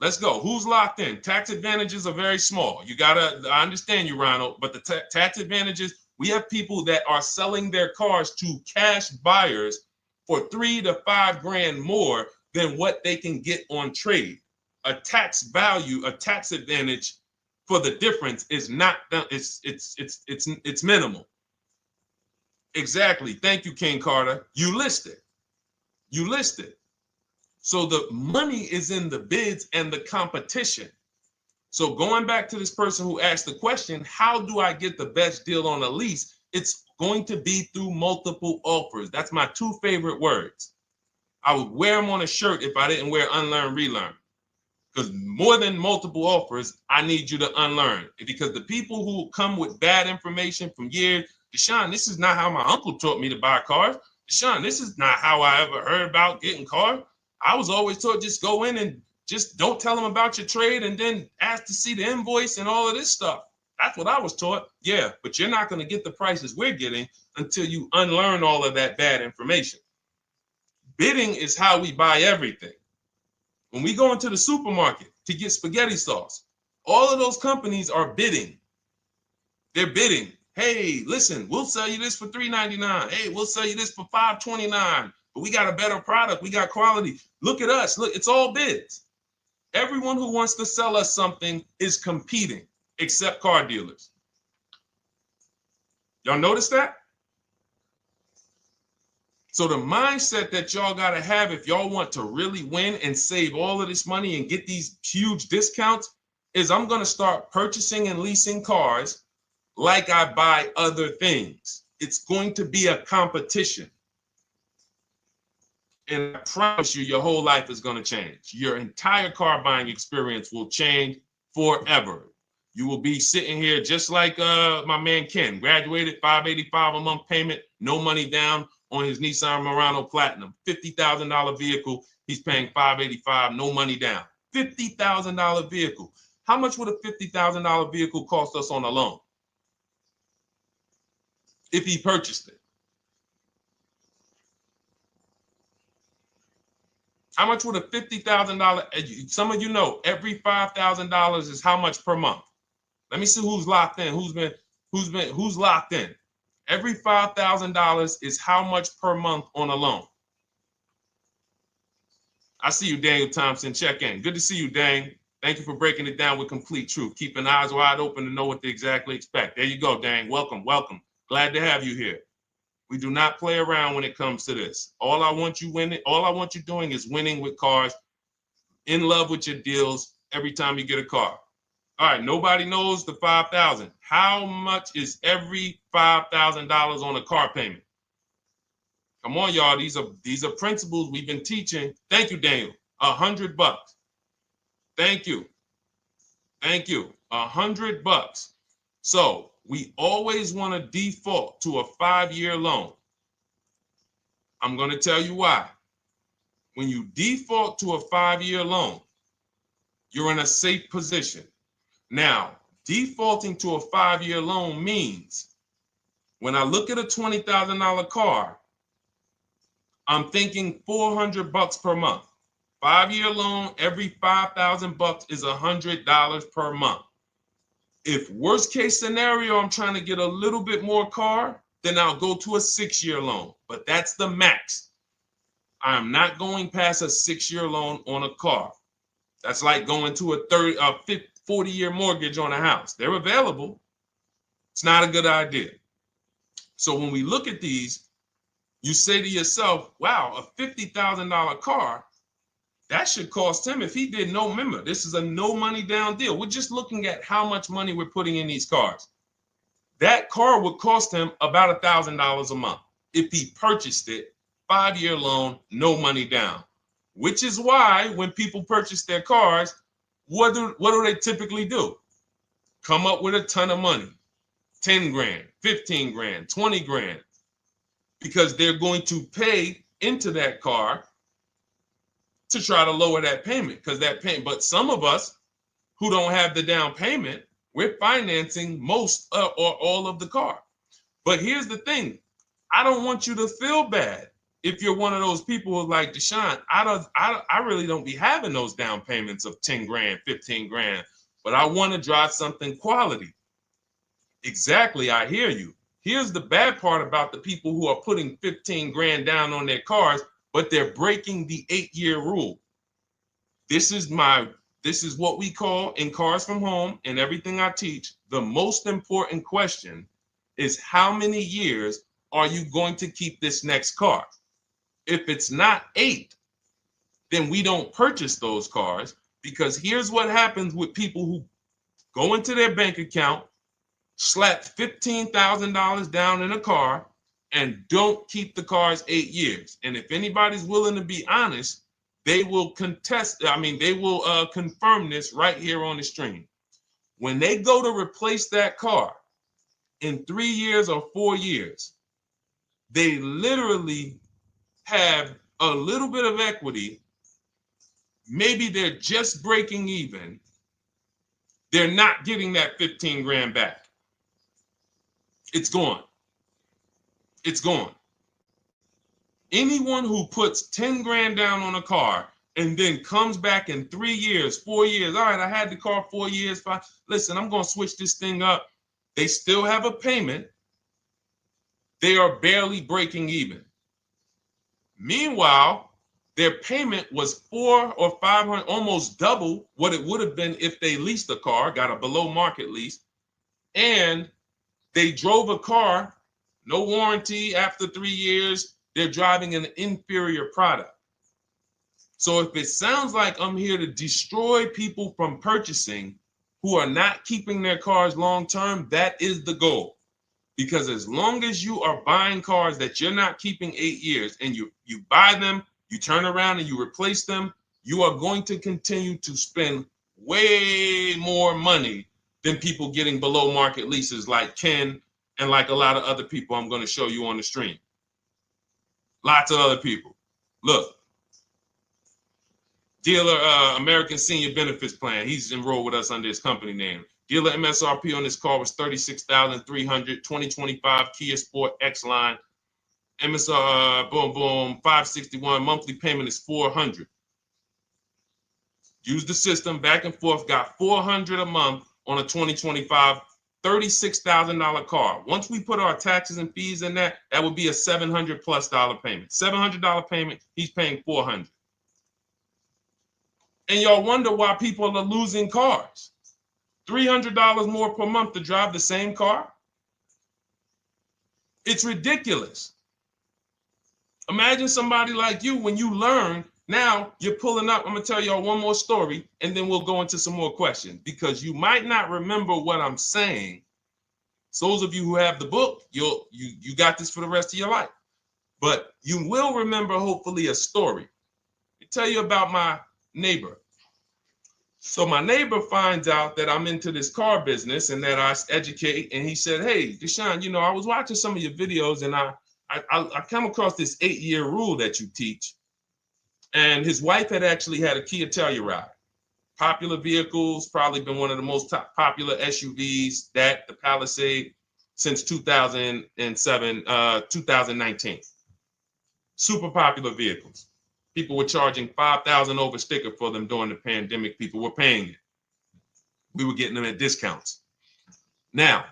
S1: Let's go. Who's locked in? Tax advantages are very small. I understand you, Ronald, but the tax advantages, we have people that are selling their cars to cash buyers for $3 to $5 grand more than what they can get on trade. A tax value, a tax advantage for the difference is not, it's minimal. Exactly. Thank you, King Carter. You listed. So the money is in the bids and the competition. So going back to this person who asked the question, how do I get the best deal on a lease? It's going to be through multiple offers. That's my 2 favorite words. I would wear them on a shirt if I didn't wear unlearn, relearn. Because more than multiple offers, I need you to unlearn. Because the people who come with bad information from years, Deshone, this is not how my uncle taught me to buy cars. Deshone, this is not how I ever heard about getting cars. I was always taught just go in and just don't tell them about your trade and then ask to see the invoice and all of this stuff. That's what I was taught. Yeah, but you're not going to get the prices we're getting until you unlearn all of that bad information. Bidding is how we buy everything. When we go into the supermarket to get spaghetti sauce, all of those companies are bidding. They're bidding. Hey, listen, we'll sell you this for $3.99. Hey, we'll sell you this for $5.29. But we got a better product. We got quality. Look at us. Look, it's all bids. Everyone who wants to sell us something is competing, except car dealers. Y'all notice that? So the mindset that y'all got to have if y'all want to really win and save all of this money and get these huge discounts is I'm going to start purchasing and leasing cars like I buy other things. It's going to be a competition. And I promise you, your whole life is going to change. Your entire car buying experience will change forever. You will be sitting here just like my man Ken, graduated, $585 a month payment, no money down on his Nissan Murano Platinum, $50,000 vehicle. He's paying $585, no money down. $50,000 vehicle. How much would a $50,000 vehicle cost us on a loan if he purchased it? How much would a $50,000? Some of you know every $5,000 is how much per month. Let me see who's locked in. Who's locked in? Every $5,000 is how much per month on a loan. I see you, Daniel Thompson. Check in. Good to see you, Dane. Thank you for breaking it down with complete truth. Keeping eyes wide open to know what to exactly expect. There you go, Dane. Welcome. Glad to have you here. We do not play around when it comes to this. All I want you doing is winning with cars, in love with your deals every time you get a car. All right, nobody knows the 5,000. How much is every $5,000 on a car payment? Come on, y'all. These are principles we've been teaching. Thank you, Daniel. $100. Thank you. $100. So we always want to default to a 5-year loan. I'm going to tell you why. when you default to a 5-year loan, you're in a safe position. Now, defaulting to a 5-year loan means when I look at a $20,000 car, I'm thinking $400 per month. 5-year loan, every $5,000 is $100 per month. If worst case scenario, I'm trying to get a little bit more car, then I'll go to a 6-year loan, but that's the max. I'm not going past a 6-year loan on a car. That's like going to a 40-year mortgage on a house. They're available. It's not a good idea. So when we look at these, you say to yourself, wow, a $50,000 car, that should cost him, if he did no, remember, this is a no money down deal. We're just looking at how much money we're putting in these cars. That car would cost him about $1,000 a month if he purchased it, 5-year loan, no money down. Which is why when people purchase their cars, what do they typically do? Come up with a ton of money, 10 grand, 15 grand, 20 grand, because they're going to pay into that car to try to lower that payment, because that payment. But some of us who don't have the down payment, we're financing most or all of the car. But here's the thing. I don't want you to feel bad if you're one of those people who's like, Deshone, I really don't be having those down payments of 10 grand, 15 grand, but I want to drive something quality. Exactly, I hear you. Here's the bad part about the people who are putting 15 grand down on their cars, but they're breaking the 8-year rule. This is what we call in Cars from Home and everything I teach, the most important question is how many years are you going to keep this next car? If it's not 8, then we don't purchase those cars, because here's what happens with people who go into their bank account, slap $15,000 down in a car, and don't keep the cars 8 years. And if anybody's willing to be honest, they will confirm this right here on the stream. When they go to replace that car in 3 years or 4 years, they literally have a little bit of equity. Maybe they're just breaking even. They're not getting that 15 grand back. It's gone. It's gone. Anyone who puts 10 grand down on a car and then comes back in 3 years, 4 years, all right, I had the car 4 years, 5, listen, I'm going to switch this thing up. They still have a payment. They are barely breaking even. Meanwhile, their payment was 400 or 500, almost double what it would have been if they leased a car, got a below market lease, and they drove a car, no warranty after 3 years. They're driving an inferior product. So if it sounds like I'm here to destroy people from purchasing who are not keeping their cars long term, that is the goal. Because as long as you are buying cars that you're not keeping 8 years and you buy them, you turn around and you replace them, you are going to continue to spend way more money than people getting below market leases like Ken and like a lot of other people I'm going to show you on the stream. Lots of other people. Look, dealer American Senior Benefits Plan. He's enrolled with us under his company name. Dealer MSRP on this car was $36,300. 2025 Kia Sport X line. MSR boom 561. Monthly payment is $400. Use the system back and forth. Got $400 a month on a 2025 $36,000 car. Once we put our taxes and fees in that would be a $700+ payment. $700 payment. He's paying $400. And y'all wonder why people are losing cars. $300 more per month to drive the same car? It's ridiculous. Imagine somebody like you, when you learn, now you're pulling up. I'm going to tell y'all one more story, and then we'll go into some more questions, because you might not remember what I'm saying. So those of you who have the book, you got this for the rest of your life. But you will remember, hopefully, a story. I'll tell you about my neighbor. So my neighbor finds out that I'm into this car business and that I educate. And he said, hey, Deshone, I was watching some of your videos and I come across this 8-year rule that you teach. And his wife had actually had a Kia Telluride. Popular vehicles, probably been one of the most popular SUVs, that the Palisade, since 2007, 2019. Super popular vehicles. People were charging $5,000 over sticker for them during the pandemic. People were paying it. We were getting them at discounts. Now,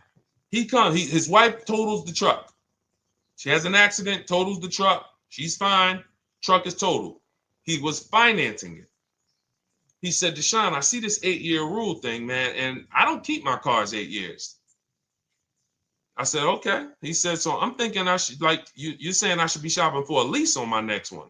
S1: his wife totals the truck. She has an accident, totals the truck. She's fine. Truck is totaled. He was financing it. He said, Deshone, I see this 8-year rule thing, man, and I don't keep my cars 8 years. I said, okay. He said, so I'm thinking I should, like, you're saying I should be shopping for a lease on my next one.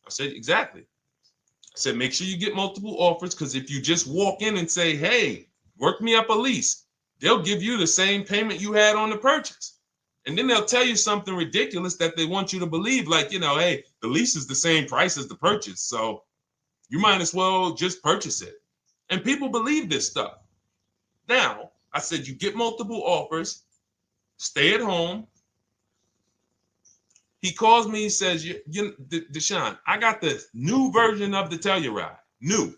S1: I said, exactly. I said, make sure you get multiple offers, because if you just walk in and say, hey, work me up a lease, they'll give you the same payment you had on the purchase. And then they'll tell you something ridiculous that they want you to believe, like, hey, the lease is the same price as the purchase, so you might as well just purchase it. And people believe this stuff. Now, I said, you get multiple offers, stay at home. He calls me, he says, Deshone, I got the new version of the Telluride, new.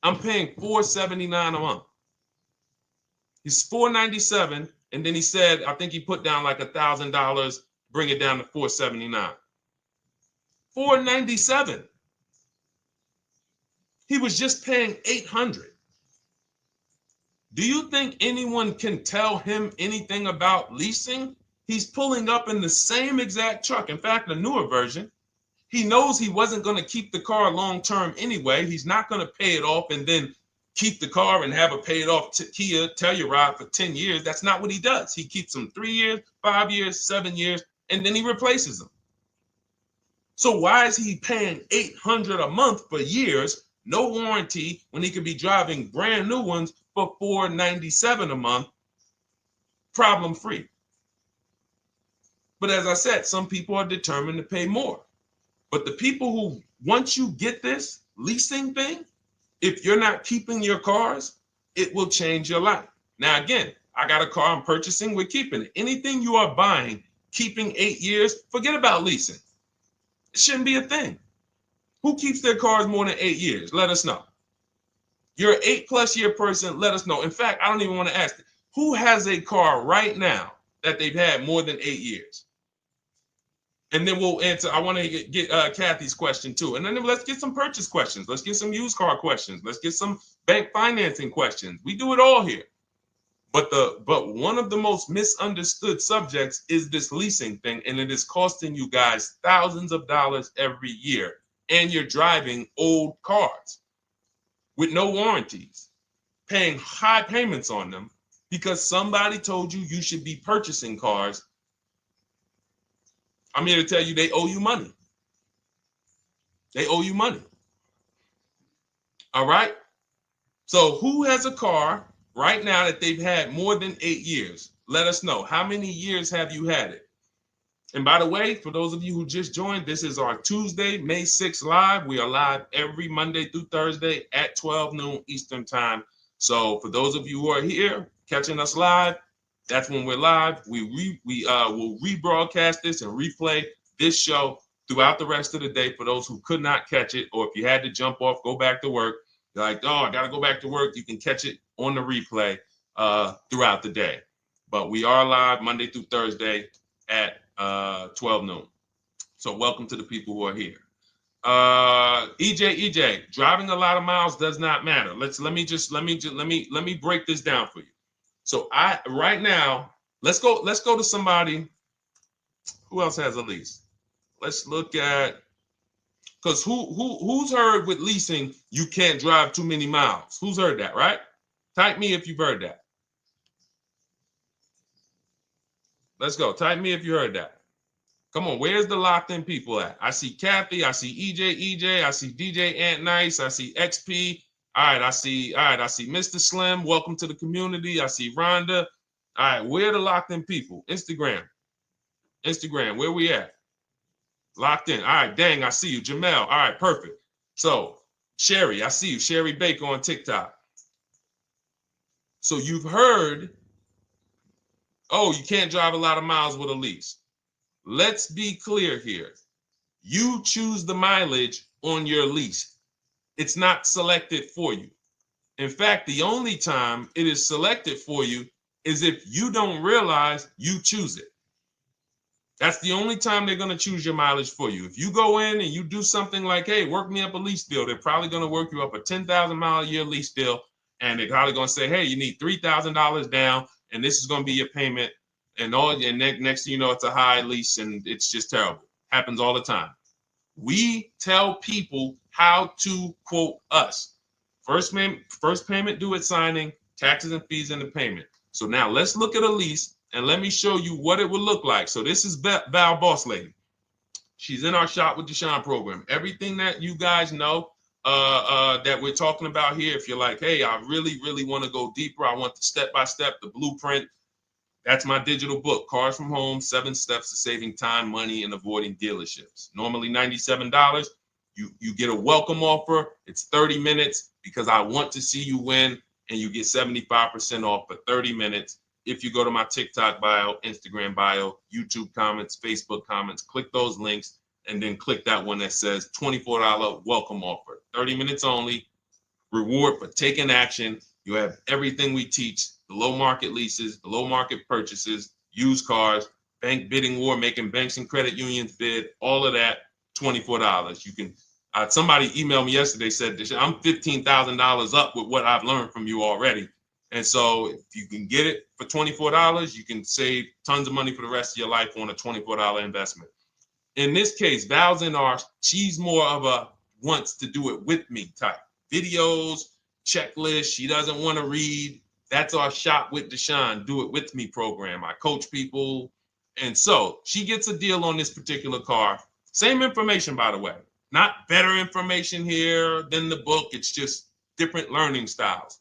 S1: I'm paying $479 a month. He's $497, and then he said, I think he put down like $1,000, bring it down to $479. $497. He was just paying $800. Do you think anyone can tell him anything about leasing? He's pulling up in the same exact truck. In fact, the newer version. He knows he wasn't going to keep the car long term anyway. He's not going to pay it off and then keep the car and have a paid off Kia Telluride for 10 years. That's not what he does. He keeps them 3 years, 5 years, 7 years, and then he replaces them. So why is he paying $800 a month for years, no warranty, when he could be driving brand new ones for $497 a month, problem free? But as I said, some people are determined to pay more. But the people who, once you get this leasing thing, if you're not keeping your cars, it will change your life. Now, again, I got a car I'm purchasing, we're keeping it. Anything you are buying, keeping 8 years, forget about leasing. It shouldn't be a thing. Who keeps their cars more than 8 years? Let us know. You're an 8+ year person, let us know. In fact, I don't even want to ask, who has a car right now that they've had more than 8 years? And then we'll answer. I want to get Kathy's question too. And then let's get some purchase questions. Let's get some used car questions. Let's get some bank financing questions. We do it all here. But one of the most misunderstood subjects is this leasing thing, and it is costing you guys thousands of dollars every year. And you're driving old cars with no warranties, paying high payments on them because somebody told you you should be purchasing cars. I'm here to tell you they owe you money. They owe you money. All right? So who has a car right now that they've had more than 8 years? Let us know. How many years have you had it? And by the way, for those of you who just joined, this is our Tuesday, May 6th live. We are live every Monday through Thursday at 12 noon Eastern time. So for those of you who are here catching us live, that's when we're live. We will rebroadcast this and replay this show throughout the rest of the day for those who could not catch it, or if you had to jump off, go back to work. You're like, oh, I got to go back to work. You can catch it on the replay throughout the day. But we are live Monday through Thursday at 12 noon. So welcome to the people who are here. EJ, driving a lot of miles does not matter. Let me break this down for you. So right now, let's go to somebody who else has a lease. Let's look at, because who's heard with leasing you can't drive too many miles? Who's heard that, right? Type me if you've heard that. Let's go. Type me if you heard that. Come on, where's the locked in people at? I see Kathy, I see EJ, I see DJ Ant Nice, I see XP. All right, I see Mr. Slim. Welcome to the community. I see Rhonda. All right, where are the locked in people? Instagram, where we at? Locked in. All right, dang, I see you. Jamel. All right, perfect. So, Sherry, I see you. Sherry Baker on TikTok. So you've heard, oh, you can't drive a lot of miles with a lease. Let's be clear here. You choose the mileage on your lease. It's not selected for you. In fact, the only time it is selected for you is if you don't realize you choose it. That's the only time they're going to choose your mileage for you. If you go in and you do something like, hey, work me up a lease deal, they're probably going to work you up a 10,000 mile a year lease deal. And they're probably going to say, hey, you need $3,000 down, and this is going to be your payment. And next thing you know, it's a high lease, and it's just terrible. Happens all the time. We tell people how to quote us. First payment due at signing, taxes and fees in the payment. So now let's look at a lease, and let me show you what it would look like. So this is Val Boss Lady. She's in our Shop with Deshone program. Everything that you guys know that we're talking about here, if you're like, hey, I really, really want to go deeper, I want the step-by-step, the blueprint, that's my digital book, Cars from Home, 7 Steps to Saving Time, Money, and Avoiding Dealerships. Normally $97. You get a welcome offer. It's 30 minutes because I want to see you win, and you get 75% off for 30 minutes. If you go to my TikTok bio, Instagram bio, YouTube comments, Facebook comments, click those links, and then click that one that says $24 welcome offer. 30 minutes only, reward for taking action. You have everything we teach, the low market leases, the low market purchases, used cars, bank bidding war, making banks and credit unions bid, all of that, $24. You can, somebody emailed me yesterday, said, I'm $15,000 up with what I've learned from you already. And so if you can get it for $24, you can save tons of money for the rest of your life on a $24 investment. In this case, Val's in our, she's more of a wants to do it with me type. Videos, checklist, she doesn't want to read. That's our Shop with Deshone, do it with me program. I coach people. And so she gets a deal on this particular car. Same information, by the way. Not better information here than the book. It's just different learning styles.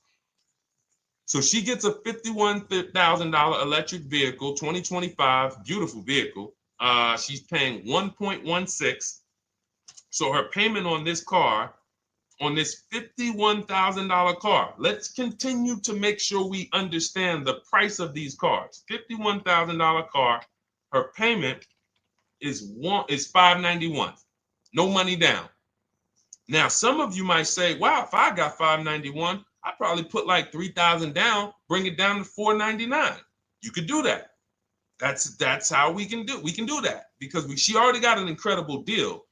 S1: So she gets a $51,000 electric vehicle, 2025, beautiful vehicle. She's paying 1.16. So her payment on this car, on this $51,000 car, let's continue to make sure we understand the price of these cars. $51,000 car, her payment is $591. No money down. Now, some of you might say, wow, if I got $591, I'd probably put like $3,000 down, bring it down to $499. You could do that. That's how we can do. We can do that because she already got an incredible deal.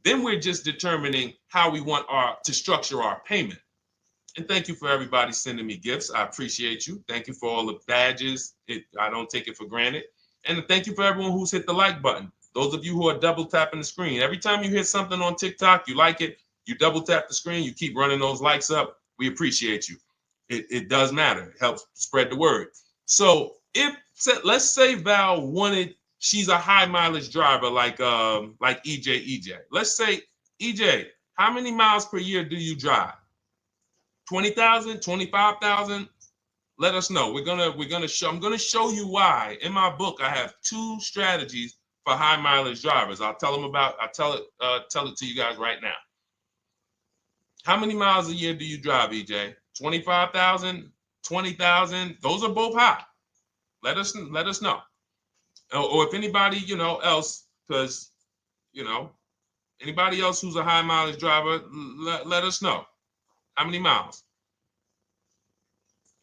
S1: Then we're just determining how we want to structure our payment. And thank you for everybody sending me gifts. I appreciate you. Thank you for all the badges. I don't take it for granted. And thank you for everyone who's hit the like button. Those of you who are double tapping the screen. Every time you hit something on TikTok, you like it, you double tap the screen, you keep running those likes up. We appreciate you. It does matter. It helps spread the word. So let's say Val wanted, she's a high mileage driver like EJ. Let's say, EJ, how many miles per year do you drive? 20,000, 25,000? Let us know. I'm gonna show you why. In my book, I have 2 strategies for high mileage drivers. I'll tell it to you guys right now. How many miles a year do you drive, EJ? 25,000, 20,000? Those are both high. Let us know. Or if anybody, else, because, anybody else who's a high mileage driver, let us know. How many miles?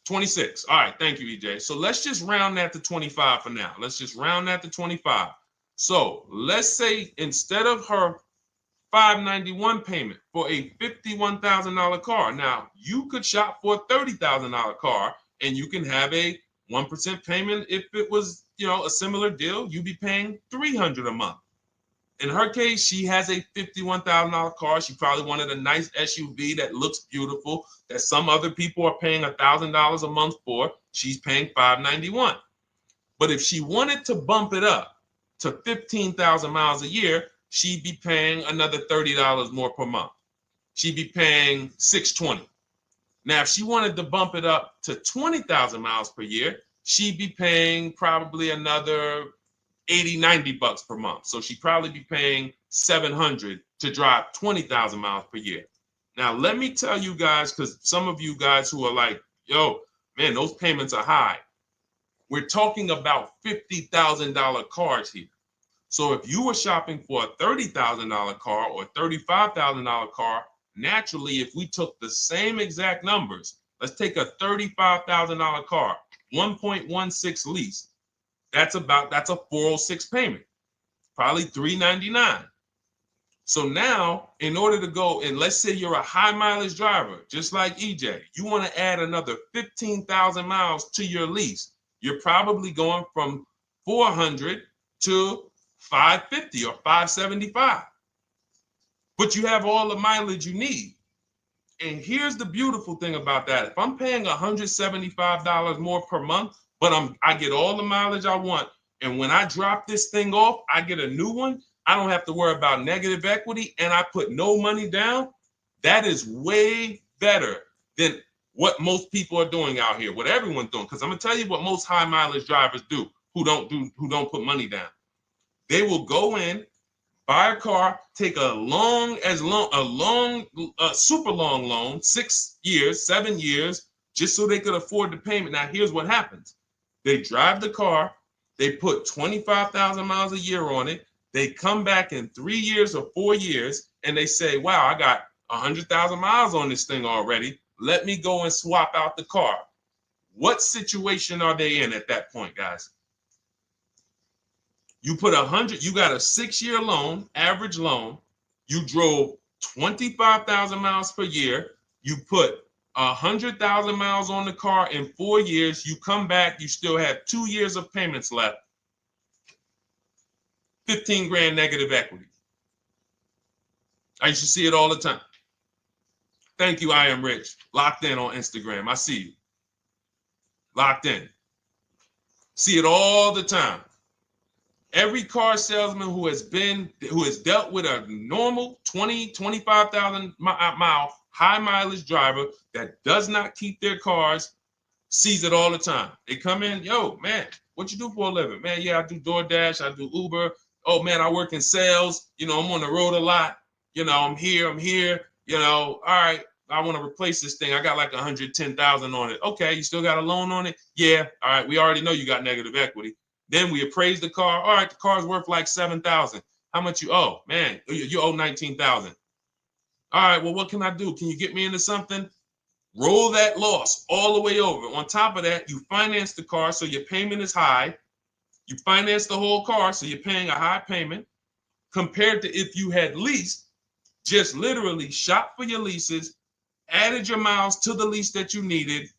S1: 26. All right. Thank you, EJ. So let's just round that to 25 for now. Let's just round that to 25. So let's say instead of her $591 payment for a $51,000 car, now you could shop for a $30,000 car and you can have a 1% payment. If it was, a similar deal, you'd be paying $300 a month. In her case, she has a $51,000 car. She probably wanted a nice SUV that looks beautiful, that some other people are paying $1,000 a month for. She's paying $591. But if she wanted to bump it up to 15,000 miles a year, she'd be paying another $30 more per month. She'd be paying $620. Now, if she wanted to bump it up to 20,000 miles per year, she'd be paying probably another $80-90 per month. So she'd probably be paying $700 to drive 20,000 miles per year. Now, let me tell you guys, because some of you guys who are like, yo, man, those payments are high. We're talking about $50,000 cars here. So if you were shopping for a $30,000 car or $35,000 car, naturally, if we took the same exact numbers, let's take a $35,000 car, 1.16 lease. That's a 406 payment, probably $399. So now, in order to go, and let's say you're a high mileage driver, just like EJ, you want to add another 15,000 miles to your lease. You're probably going from 400 to 550 or 575. But you have all the mileage you need. And here's the beautiful thing about that. If I'm paying $175 more per month, but I get all the mileage I want, and when I drop this thing off, I get a new one, I don't have to worry about negative equity, and I put no money down. That is way better than what most people are doing out here, what everyone's doing. Because I'm gonna tell you what most high mileage drivers do who don't put money down. They will go in, buy a car, take a super long loan, 6 years, 7 years, just so they could afford the payment. Now, here's what happens. They drive the car, they put 25,000 miles a year on it. They come back in 3 years or 4 years, and they say, wow, I got 100,000 miles on this thing already. Let me go and swap out the car. What situation are they in at that point, guys? You put 100, you got a 6-year loan, average loan. You drove 25,000 miles per year. You put 100,000 miles on the car in 4 years. You come back, you still have 2 years of payments left. 15 grand negative equity. I used to see it all the time. Thank you, I am rich. Locked in on Instagram. I see you. Locked in. See it all the time. Every car salesman who has dealt with a normal 25,000 mile high mileage driver that does not keep their cars sees it all the time. They come in, yo, man, what you do for a living? Man, yeah, I do DoorDash, I do Uber. Oh man, I work in sales. You know, I'm on the road a lot. You know, I'm here. You know, all right, I want to replace this thing. I got like 110,000 on it. Okay, you still got a loan on it? Yeah. All right, we already know you got negative equity. Then we appraise the car. All right, the car's worth like 7,000. How much you owe? Man, you owe 19,000. All right, well, what can I do? Can you get me into something? Roll that loss all the way over. On top of that, you finance the car, so your payment is high. You finance the whole car, so you're paying a high payment compared to if you had leased, just literally shop for your leases, added your miles to the lease that you needed.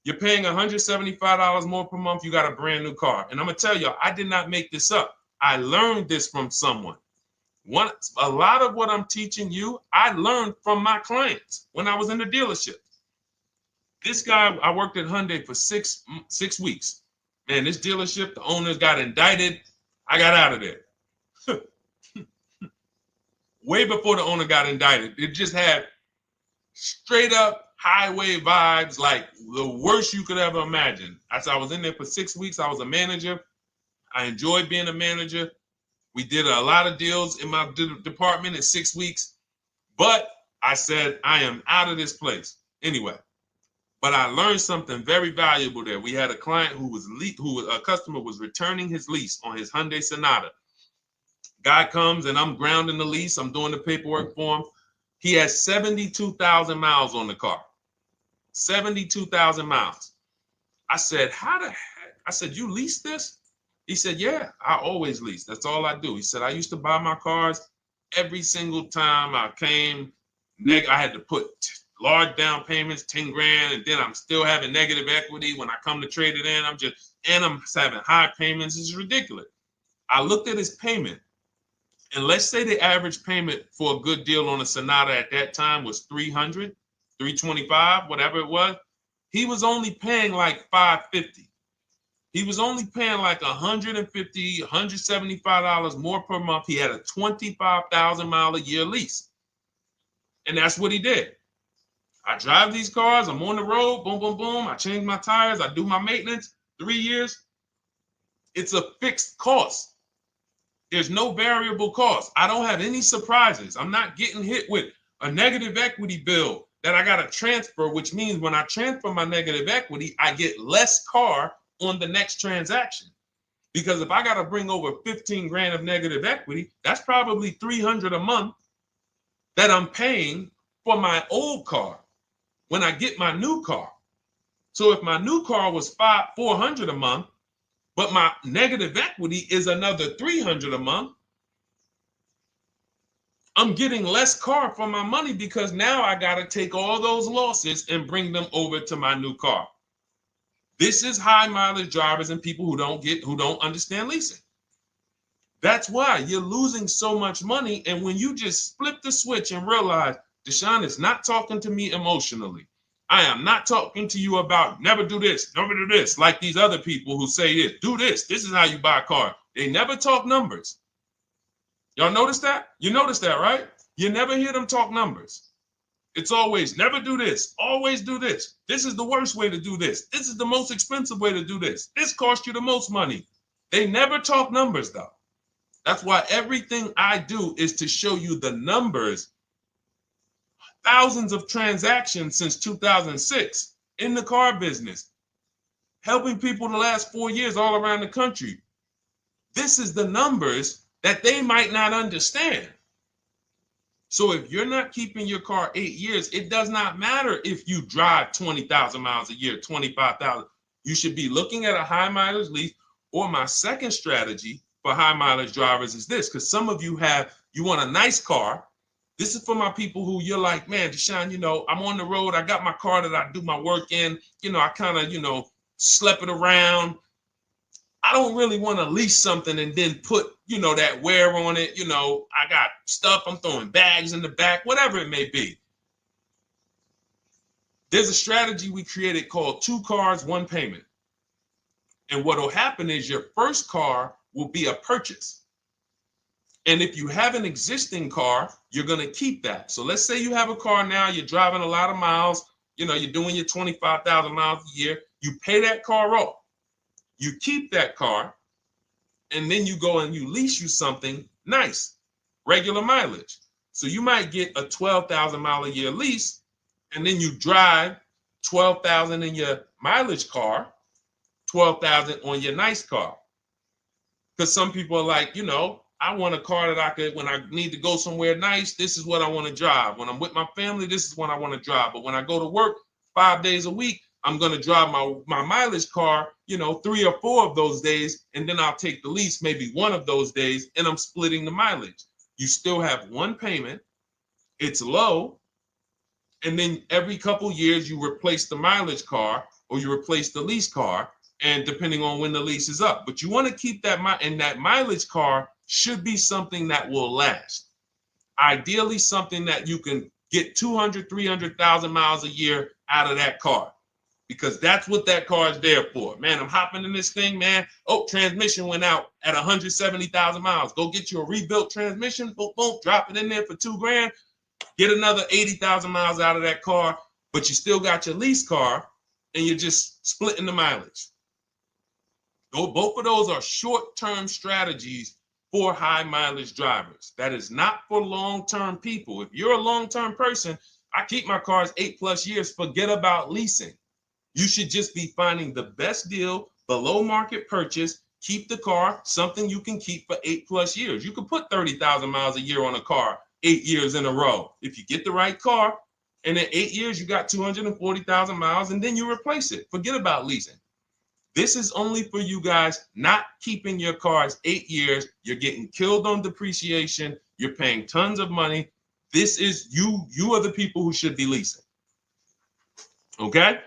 S1: You're paying $175 more per month. You got a brand new car. And I'm going to tell you, I did not make this up. I learned this from someone. A lot of what I'm teaching you, I learned from my clients when I was in the dealership. This guy, I worked at Hyundai for six weeks. Man, this dealership, the owners got indicted. I got out of there. Way before the owner got indicted. It just had straight up highway vibes, like the worst you could ever imagine. As I was in there for 6 weeks, I was a manager. I enjoyed being a manager. We did a lot of deals in my department in 6 weeks. But I said, I am out of this place. Anyway. But I learned something very valuable there. We had a client a customer was returning his lease on his Hyundai Sonata. Guy comes and I'm grounding the lease. I'm doing the paperwork for him. He has 72,000 miles on the car. 72,000 miles. I said, how the heck? I said, you lease this? He said, yeah, I always lease. That's all I do. He said, I used to buy my cars every single time I came. I had to put large down payments, 10 grand, and then I'm still having negative equity when I come to trade it in. I'm having high payments. It's ridiculous. I looked at his payment, and let's say the average payment for a good deal on a Sonata at that time was $300, $325, whatever it was. He was only paying like $550. He was only paying like $150, $175 more per month. He had a 25,000 mile a year lease. And that's what he did. I drive these cars. I'm on the road. Boom, boom, boom. I change my tires. I do my maintenance. 3 years. It's a fixed cost. There's no variable cost. I don't have any surprises. I'm not getting hit with a negative equity bill that I got to transfer, which means when I transfer my negative equity, I get less car on the next transaction. Because if I got to bring over 15 grand of negative equity, that's probably 300 a month that I'm paying for my old car when I get my new car. So if my new car was 400 a month, but my negative equity is another 300 a month, I'm getting less car for my money because now I got to take all those losses and bring them over to my new car. This is high mileage drivers and people who don't understand leasing. That's why you're losing so much money. And when you just flip the switch and realize Deshone is not talking to me emotionally, I am not talking to you about never do this, never do this, like these other people who say this, do this. This is how you buy a car. They never talk numbers. Y'all notice that? You notice that, right? You never hear them talk numbers. It's always never do this, always do this. This is the worst way to do this. This is the most expensive way to do this. This costs you the most money. They never talk numbers, though. That's why everything I do is to show you the numbers. Thousands of transactions since 2006 in the car business, helping people the last 4 years all around the country. This is the numbers that they might not understand. So if you're not keeping your car 8 years, it does not matter if you drive 20,000 miles a year, 25,000. You should be looking at a high mileage lease. Or my second strategy for high mileage drivers is this, because some of you want a nice car. This is for my people who you're like, man, Deshone, I'm on the road. I got my car that I do my work in. I kind of, slep it around. I don't really want to lease something and then put, that wear on it. I got stuff. I'm throwing bags in the back, whatever it may be. There's a strategy we created called 2 cars, 1 payment. And what will happen is your first car will be a purchase. And if you have an existing car, you're going to keep that. So let's say you have a car now, you're driving a lot of miles, you're doing your 25,000 miles a year. You pay that car off. You keep that car, and then you go and you lease you something nice, regular mileage. So you might get a 12,000 mile a year lease, and then you drive 12,000 in your mileage car, 12,000 on your nice car. Because some people are like, I want a car that I could, when I need to go somewhere nice, this is what I want to drive. When I'm with my family, this is what I want to drive. But when I go to work 5 days a week, I'm going to drive my mileage car, 3 or 4 of those days, and then I'll take the lease maybe 1 of those days, and I'm splitting the mileage. You still have 1 payment. It's low. And then every couple years, you replace the mileage car or you replace the lease car, and depending on when the lease is up. But you want to keep that, and that mileage car should be something that will last. Ideally, something that you can get 200, 300,000 miles a year out of that car. Because that's what that car is there for. Man, I'm hopping in this thing, man. Oh, transmission went out at 170,000 miles. Go get you a rebuilt transmission. Boom, boom, drop it in there for $2 grand. Get another 80,000 miles out of that car, but you still got your lease car, and you're just splitting the mileage. Both of those are short-term strategies for high mileage drivers. That is not for long-term people. If you're a long-term person, I keep my cars 8+ years. Forget about leasing. You should just be finding the best deal, below market purchase, keep the car, something you can keep for 8+ years. You can put 30,000 miles a year on a car 8 years in a row. If you get the right car, and in 8 years, you got 240,000 miles, and then you replace it. Forget about leasing. This is only for you guys not keeping your cars 8 years. You're getting killed on depreciation. You're paying tons of money. This is you are the people who should be leasing. Okay?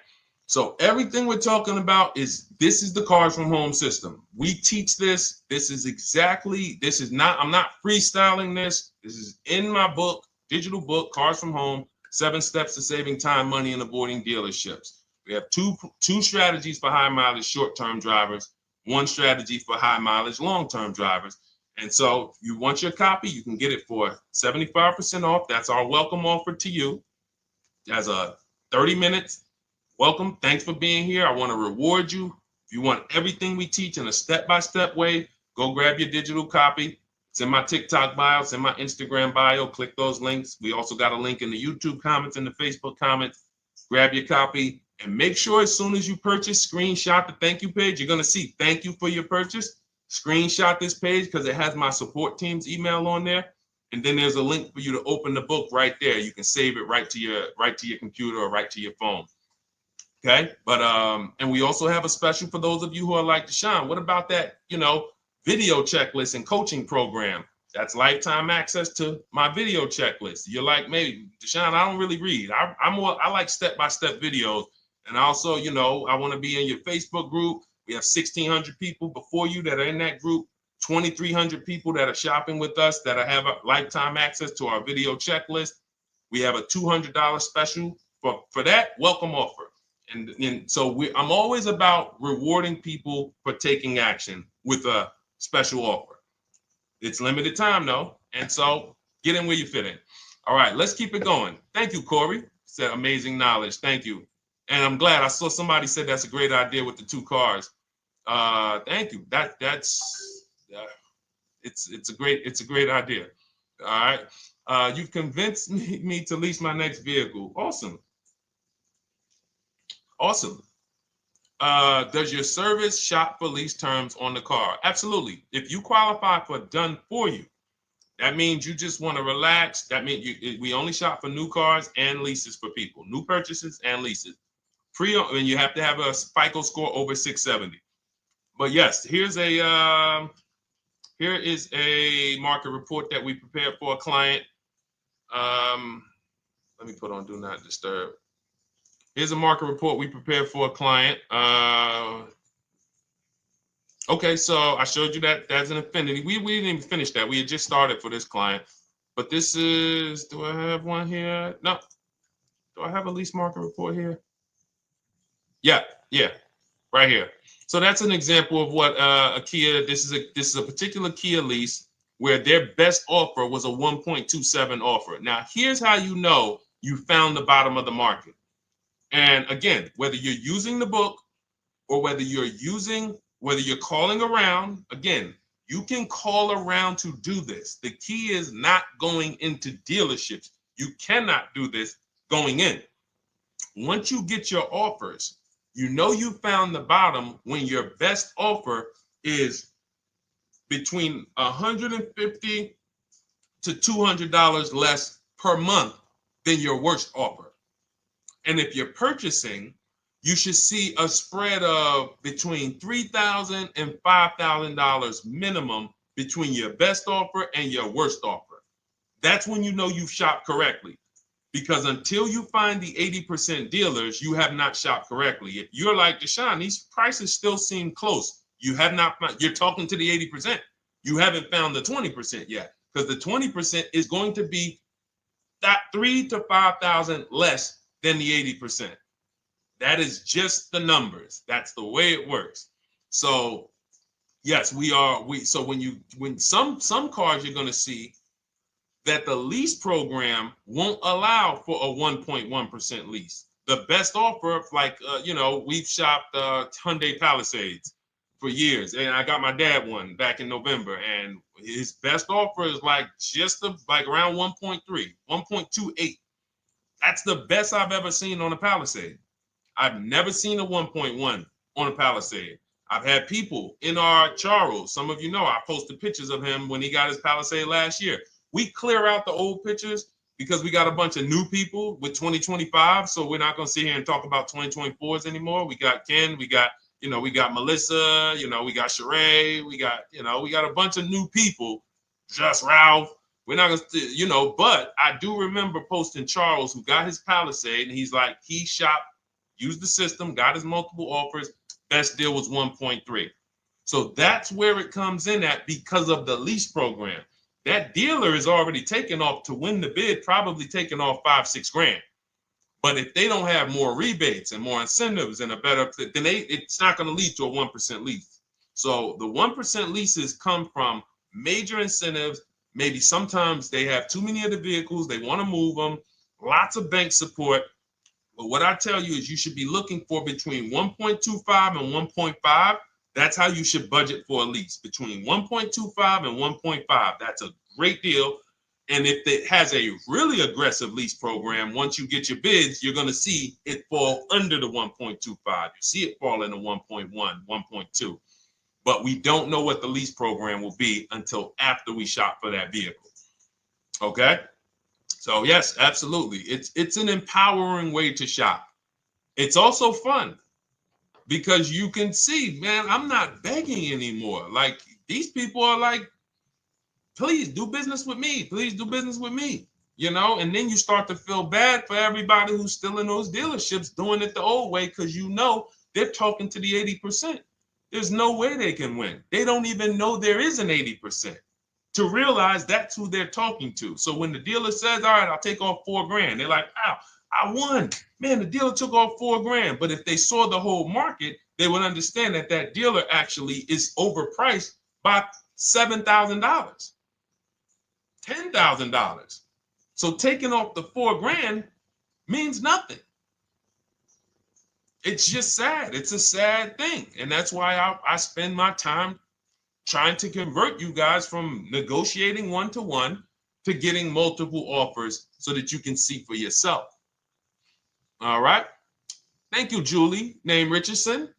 S1: So everything we're talking about this is the Cars from Home system. We teach this. I'm not freestyling this. This is in my book, digital book, Cars from Home, 7 Steps to Saving Time, Money, and Avoiding Dealerships. We have two strategies for high mileage short-term drivers, 1 strategy for high mileage long-term drivers. And so if you want your copy, you can get it for 75% off. That's our welcome offer to you. As a 30 minutes. Welcome. Thanks for being here. I want to reward you. If you want everything we teach in a step-by-step way, go grab your digital copy. It's in my TikTok bio. It's in my Instagram bio. Click those links. We also got a link in the YouTube comments and the Facebook comments. Grab your copy and make sure as soon as you purchase, screenshot the thank you page. You're going to see thank you for your purchase. screenshot this page because it has my support team's email on there. And then there's a link for you to open the book right there. You can save it right to your computer or right to your phone. Okay, but and we also have a special for those of you who are like Deshone. What about that, video checklist and coaching program? That's lifetime access to my video checklist. You're like, maybe Deshone, I don't really read. I like step-by-step videos. And also, I want to be in your Facebook group. We have 1,600 people before you that are in that group, 2,300 people that are shopping with us that have a lifetime access to our video checklist. We have a $200 special for that welcome offer. And so I'm always about rewarding people for taking action with a special offer. It's limited time though, and so get in where you fit in. All right, let's keep it going. Thank you, Corey. Said amazing knowledge. Thank you. And I'm glad I saw somebody said that's a great idea with the 2 cars. Thank you. It's a great idea. All right. You've convinced me to lease my next vehicle. Awesome. Awesome. Does your service shop for lease terms on the car? Absolutely. If you qualify for done for you, that means you just want to relax. That means we only shop for new cars and leases for people, new purchases and leases. And you have to have a FICO score over 670. But yes, here is a market report that we prepared for a client. Let me put on do not disturb. Here's a market report we prepared for a client. Okay, so I showed you that that's an affinity. We didn't even finish that. We had just started for this client. But this is, do I have one here? No. Do I have a lease market report here? Yeah, right here. So that's an example of what a Kia, this is a particular Kia lease where their best offer was a 1.27 offer. Now, here's how you know you found the bottom of the market. And again, whether you're using the book or whether you're calling around, again, you can call around to do this. The key is not going into dealerships. You cannot do this going in. Once you get your offers, you know you found the bottom when your best offer is between $150 to $200 less per month than your worst offer. And if you're purchasing, you should see a spread of between $3,000 and $5,000 minimum between your best offer and your worst offer. That's when you know you've shopped correctly. Because until you find the 80% dealers, you have not shopped correctly. If you're like Deshone, these prices still seem close. You have not found, you're talking to the 80%. You haven't found the 20% yet. Because the 20% is going to be that $3,000 to $5,000 less than the 80%. That is just the numbers. That's the way it works. So yes, so when some cars you're going to see that the lease program won't allow for a 1.1% lease. The best offer, like we've shopped Hyundai Palisades for years, and I got my dad one back in November, and his best offer is like around 1.3, 1.28. That's the best I've ever seen on a Palisade. I've never seen a 1.1 on a Palisade. I've had people in our Charles, some of you know, I posted pictures of him when he got his Palisade last year. We clear out the old pictures because we got a bunch of new people with 2025. So we're not going to sit here and talk about 2024s anymore. We got Ken, we got Melissa, we got Sheree, we got a bunch of new people, just Ralph. We're not going to, but I do remember posting Charles who got his Palisade and he's like, he shopped, used the system, got his multiple offers. Best deal was 1.3. So that's where it comes in at because of the lease program. That dealer is already taken off to win the bid, probably taking off $5-6 grand. But if they don't have more rebates and more incentives and a better, then it's not going to lead to a 1% lease. So the 1% leases come from major incentives. Maybe sometimes they have too many of the vehicles. They want to move them. Lots of bank support. But what I tell you is you should be looking for between 1.25 and 1.5. That's how you should budget for a lease, between 1.25 and 1.5. That's a great deal. And if it has a really aggressive lease program, once you get your bids, you're going to see it fall under the 1.25. You see it fall into 1.1, 1.2. but we don't know what the lease program will be until after we shop for that vehicle. Okay? So yes, absolutely. It's an empowering way to shop. It's also fun because you can see, man, I'm not begging anymore. Like these people are like, please do business with me. Please do business with me. And then you start to feel bad for everybody who's still in those dealerships doing it the old way because they're talking to the 80%. There's no way they can win. They don't even know there is an 80% to realize that's who they're talking to. So when the dealer says, all right, I'll take off $4,000, they're like, wow, I won. Man, the dealer took off $4,000. But if they saw the whole market, they would understand that that dealer actually is overpriced by $7,000, $10,000. So taking off the $4,000 means nothing. It's just sad. It's a sad thing. And that's why I spend my time trying to convert you guys from negotiating one-to-one to getting multiple offers so that you can see for yourself. All right. Thank you, Julie, name Richardson.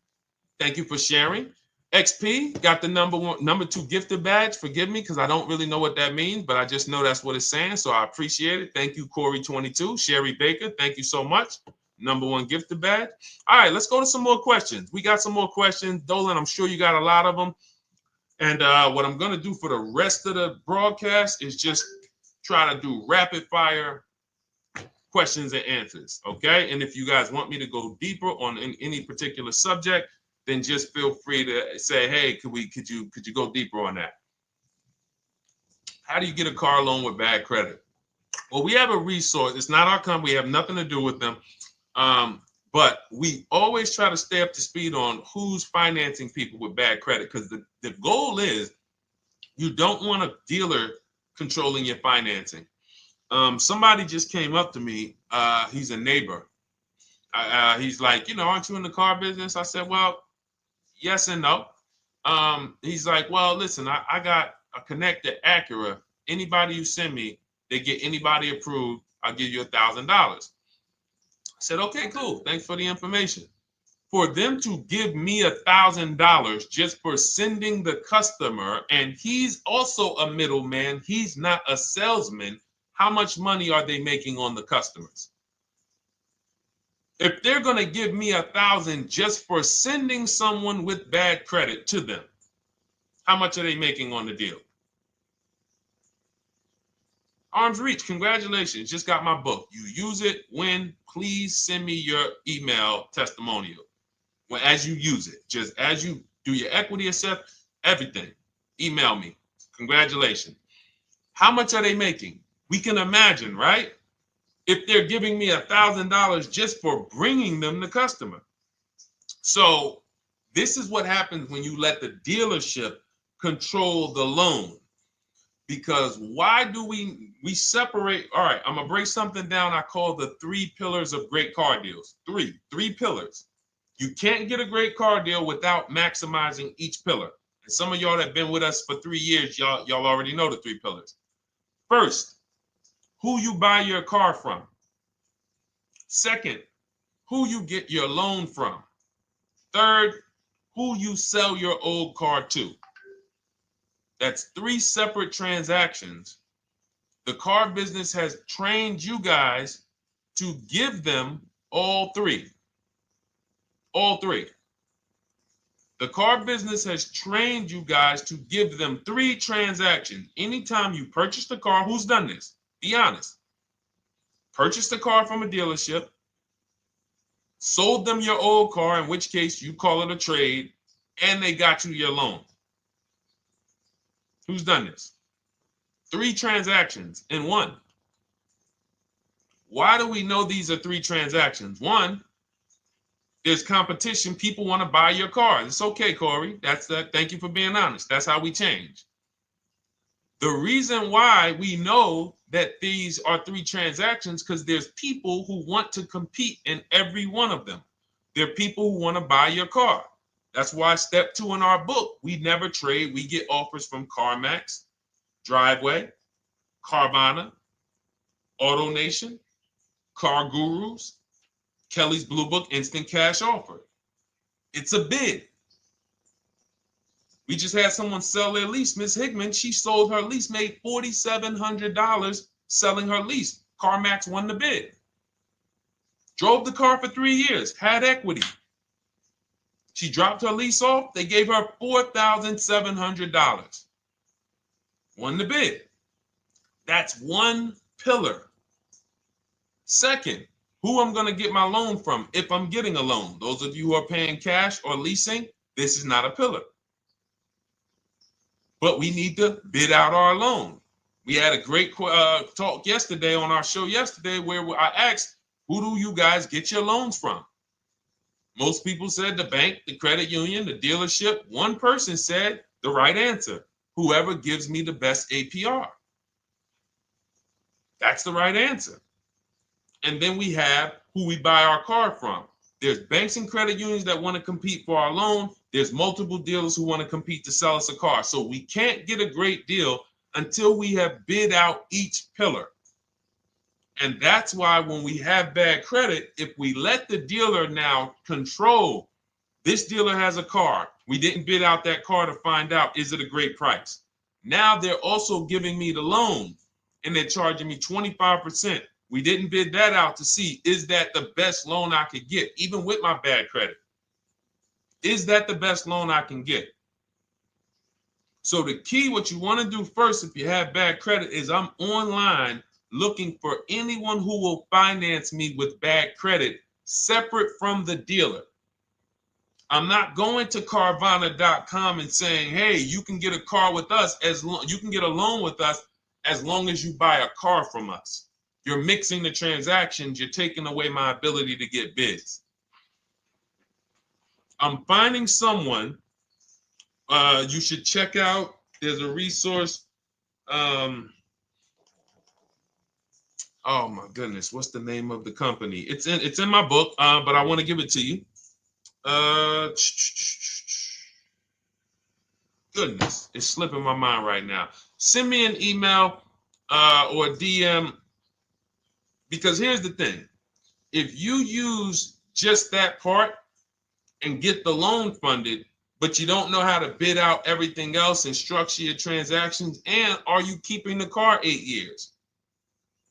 S1: Thank you for sharing. XP got the number 2 gifted badge. Forgive me because I don't really know what that means, but I just know that's what it's saying. So I appreciate it. Thank you, Corey22. Sherry Baker, thank you so much. Number 1 gifted badge. All right, let's go to some more questions. We got some more questions. Dolan, I'm sure you got a lot of them. And what I'm going to do for the rest of the broadcast is just try to do rapid fire questions and answers. Okay. And if you guys want me to go deeper on any particular subject, then just feel free to say, hey, could you go deeper on that? How do you get a car loan with bad credit? Well, we have a resource. It's not our company. We have nothing to do with them. But we always try to stay up to speed on who's financing people with bad credit, because the goal is you don't want a dealer controlling your financing. Somebody just came up to me. He's a neighbor. He's like, aren't you in the car business? I said, well, yes and no. He's like, well, listen, I got a connected Acura. Anybody you send me, they get anybody approved, I'll give you $1,000. I said, okay, cool. Thanks for the information. For them to give me $1,000 just for sending the customer, and he's also a middleman, he's not a salesman, how much money are they making on the customers? If they're going to give me $1,000 just for sending someone with bad credit to them, how much are they making on the deal? Arms Reach, congratulations. Just got my book. You use it when, please send me your email testimonial. Well, as you use it, just as you do your equity assess, everything, email me. Congratulations. How much are they making? We can imagine, right? If they're giving me $1,000 just for bringing them the customer. So this is what happens when you let the dealership control the loan. Because why do we separate? All right, I'm gonna break something down I call the 3 pillars of great car deals. Three pillars. You can't get a great car deal without maximizing each pillar. And some of y'all that have been with us for 3 years, y'all already know the 3 pillars. First, who you buy your car from. Second, who you get your loan from. Third, who you sell your old car to. That's 3 separate transactions. The car business has trained you guys to give them all 3. All 3. The car business has trained you guys to give them 3 transactions. Anytime you purchase the car, who's done this? Be honest. Purchased the car from a dealership, sold them your old car, in which case you call it a trade, and they got you your loan. Who's done this? 3 transactions in one. Why do we know these are 3 transactions? One, there's competition. People want to buy your car. It's okay, Corey. That's that. Thank you for being honest. That's how we change. The reason why we know that these are 3 transactions because there's people who want to compete in every one of them. There are people who want to buy your car. That's why step 2 in our book, we never trade. We get offers from CarMax, Driveway, Carvana, AutoNation, Car Gurus, Kelly's Blue Book Instant Cash Offer. It's a bid. We just had someone sell their lease. Miss Hickman, she sold her lease, made $4,700 selling her lease. CarMax won the bid. Drove the car for 3 years, had equity. She dropped her lease off. They gave her $4,700. Won the bid. That's one pillar. Second, who I'm going to get my loan from if I'm getting a loan. Those of you who are paying cash or leasing, this is not a pillar. But we need to bid out our loan. We had a great talk yesterday on our show yesterday where I asked, who do you guys get your loans from? Most people said the bank, the credit union, the dealership. One person said the right answer, whoever gives me the best APR. That's the right answer. And then we have who we buy our car from. There's banks and credit unions that want to compete for our loan. There's multiple dealers who want to compete to sell us a car. So we can't get a great deal until we have bid out each pillar. And that's why when we have bad credit, if we let the dealer now control, this dealer has a car. We didn't bid out that car to find out, is it a great price? Now they're also giving me the loan and they're charging me 25%. We didn't bid that out to see, is that the best loan I could get, even with my bad credit? Is that the best loan I can get? So the key, what you want to do first, if you have bad credit, is I'm online looking for anyone who will finance me with bad credit separate from the dealer. I'm not going to Carvana.com and saying, hey, you can get a car with us you can get a loan with us as long as you buy a car from us. You're mixing the transactions. You're taking away my ability to get bids. I'm finding someone you should check out. There's a resource. Oh my goodness, what's the name of the company? It's in my book, but I want to give it to you. Goodness, it's slipping my mind right now. Send me an email or a DM, because here's the thing. If you use just that part and get the loan funded, but you don't know how to bid out everything else and structure your transactions, and are you keeping the car 8 years?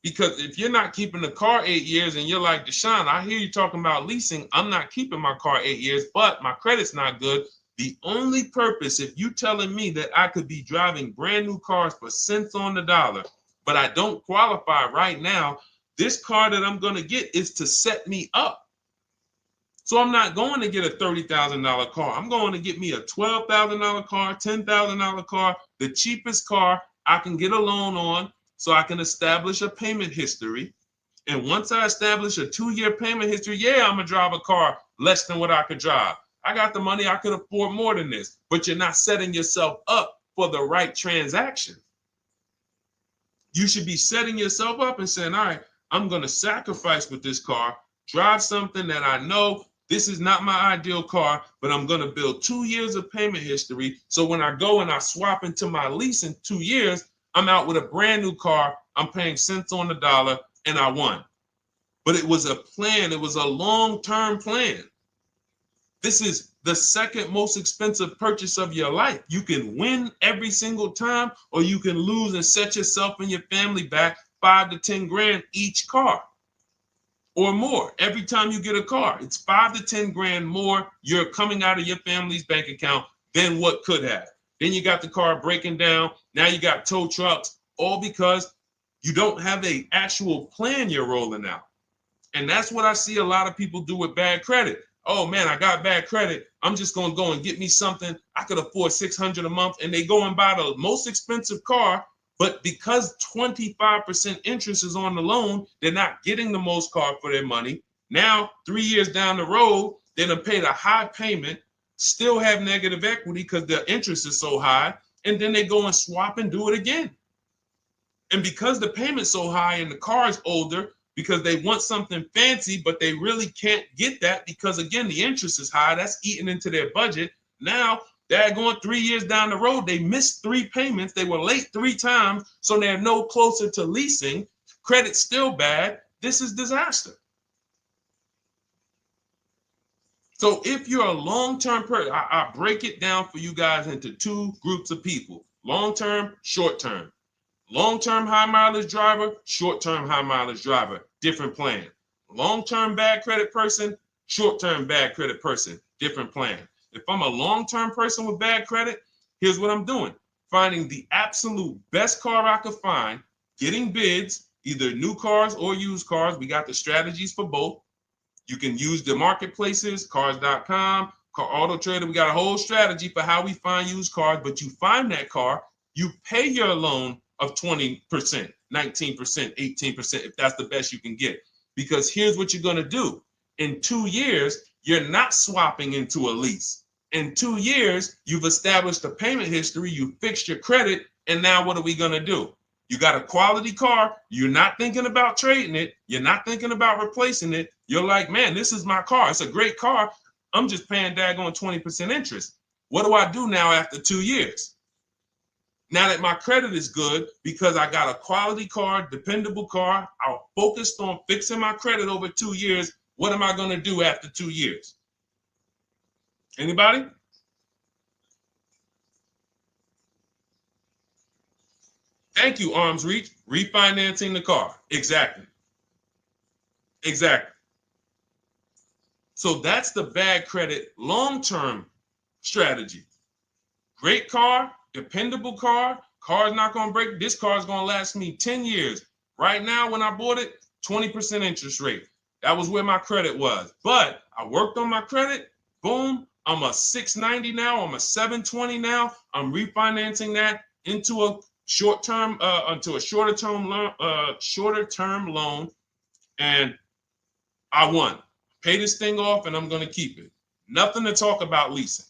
S1: Because if you're not keeping the car 8 years and you're like, Deshone, I hear you talking about leasing. I'm not keeping my car 8 years, but my credit's not good. The only purpose, if you telling me that I could be driving brand new cars for cents on the dollar, but I don't qualify right now, this car that I'm going to get is to set me up. So I'm not going to get a $30,000 car. I'm going to get me a $12,000 car, $10,000 car, the cheapest car I can get a loan on, so I can establish a payment history. And once I establish a 2-year payment history, yeah, I'm going to drive a car less than what I could drive. I got the money. I could afford more than this. But you're not setting yourself up for the right transaction. You should be setting yourself up and saying, all right, I'm going to sacrifice with this car, drive something that I know this is not my ideal car, but I'm going to build 2 years of payment history. So when I go and I swap into my lease in 2 years, I'm out with a brand new car. I'm paying cents on the dollar, and I won. But it was a plan. It was a long-term plan. This is the second most expensive purchase of your life. You can win every single time, or you can lose and set yourself and your family back 5 to 10 grand each car or more. Every time you get a car, it's 5 to 10 grand more you're coming out of your family's bank account than what could have. Then you got the car breaking down. Now you got tow trucks, all because you don't have an actual plan you're rolling out. And that's what I see a lot of people do with bad credit. Oh man, I got bad credit. I'm just going to go and get me something. I could afford $600 a month. And they go and buy the most expensive car. But because 25% interest is on the loan, they're not getting the most car for their money. Now, 3 years down the road, they're going to pay the high payment, still have negative equity because the interest is so high, and then they go and swap and do it again. And because the payment's so high and the car is older, because they want something fancy, but they really can't get that because, again, the interest is high. That's eating into their budget. Now they're going 3 years down the road. They missed 3 payments. They were late 3 times, so they're no closer to leasing. Credit's still bad. This is disaster. So if you're a long-term person, I break it down for you guys into two groups of people: long-term, short-term. Long-term high mileage driver, short-term high mileage driver, different plan. Long-term bad credit person, short-term bad credit person, different plan. If I'm a long-term person with bad credit, here's what I'm doing: finding the absolute best car I could find, getting bids, either new cars or used cars. We got the strategies for both. You can use the marketplaces, cars.com, Car Auto Trader. We got a whole strategy for how we find used cars, but you find that car, you pay your loan of 20%, 19%, 18%, if that's the best you can get. Because here's what you're going to do. In 2 years, you're not swapping into a lease. In 2 years, you've established a payment history, you fixed your credit, and now what are we going to do? You got a quality car. You're not thinking about trading it. You're not thinking about replacing it. You're like, man, this is my car. It's a great car. I'm just paying daggone 20% interest. What do I do now after 2 years? Now that my credit is good because I got a quality car, dependable car, I'm focused on fixing my credit over 2 years. What am I going to do after 2 years? Anybody? Thank you, Arms Reach. Refinancing the car. Exactly. Exactly. So that's the bad credit long-term strategy. Great car, dependable car, car's not going to break. This car is going to last me 10 years. Right now, when I bought it, 20% interest rate. That was where my credit was. But I worked on my credit. Boom. I'm a 690 now. I'm a 720 now. I'm refinancing that into a short-term, into a shorter-term loan, and I won. Pay this thing off, and I'm going to keep it. Nothing to talk about leasing.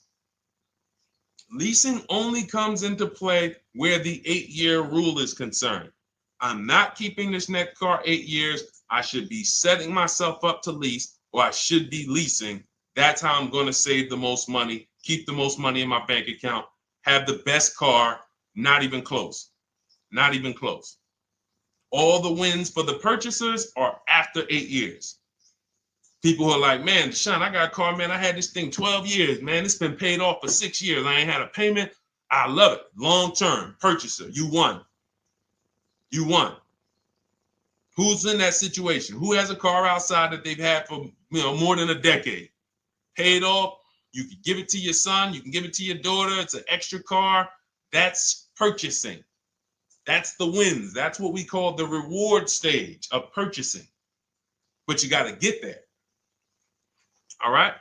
S1: Leasing only comes into play where the 8-year rule is concerned. I'm not keeping this next car 8 years. I should be setting myself up to lease, or I should be leasing. That's how I'm going to save the most money, keep the most money in my bank account, have the best car. Not even close. Not even close. All the wins for the purchasers are after 8 years. People who are like, man, Deshone, I got a car, man. I had this thing 12 years, man. It's been paid off for 6 years. I ain't had a payment. I love it. Long-term purchaser. You won. You won. Who's in that situation? Who has a car outside that they've had for more than a decade? Paid off. You can give it to your son. You can give it to your daughter. It's an extra car. That's purchasing. That's the wins. That's what we call the reward stage of purchasing. But you got to get there. All right.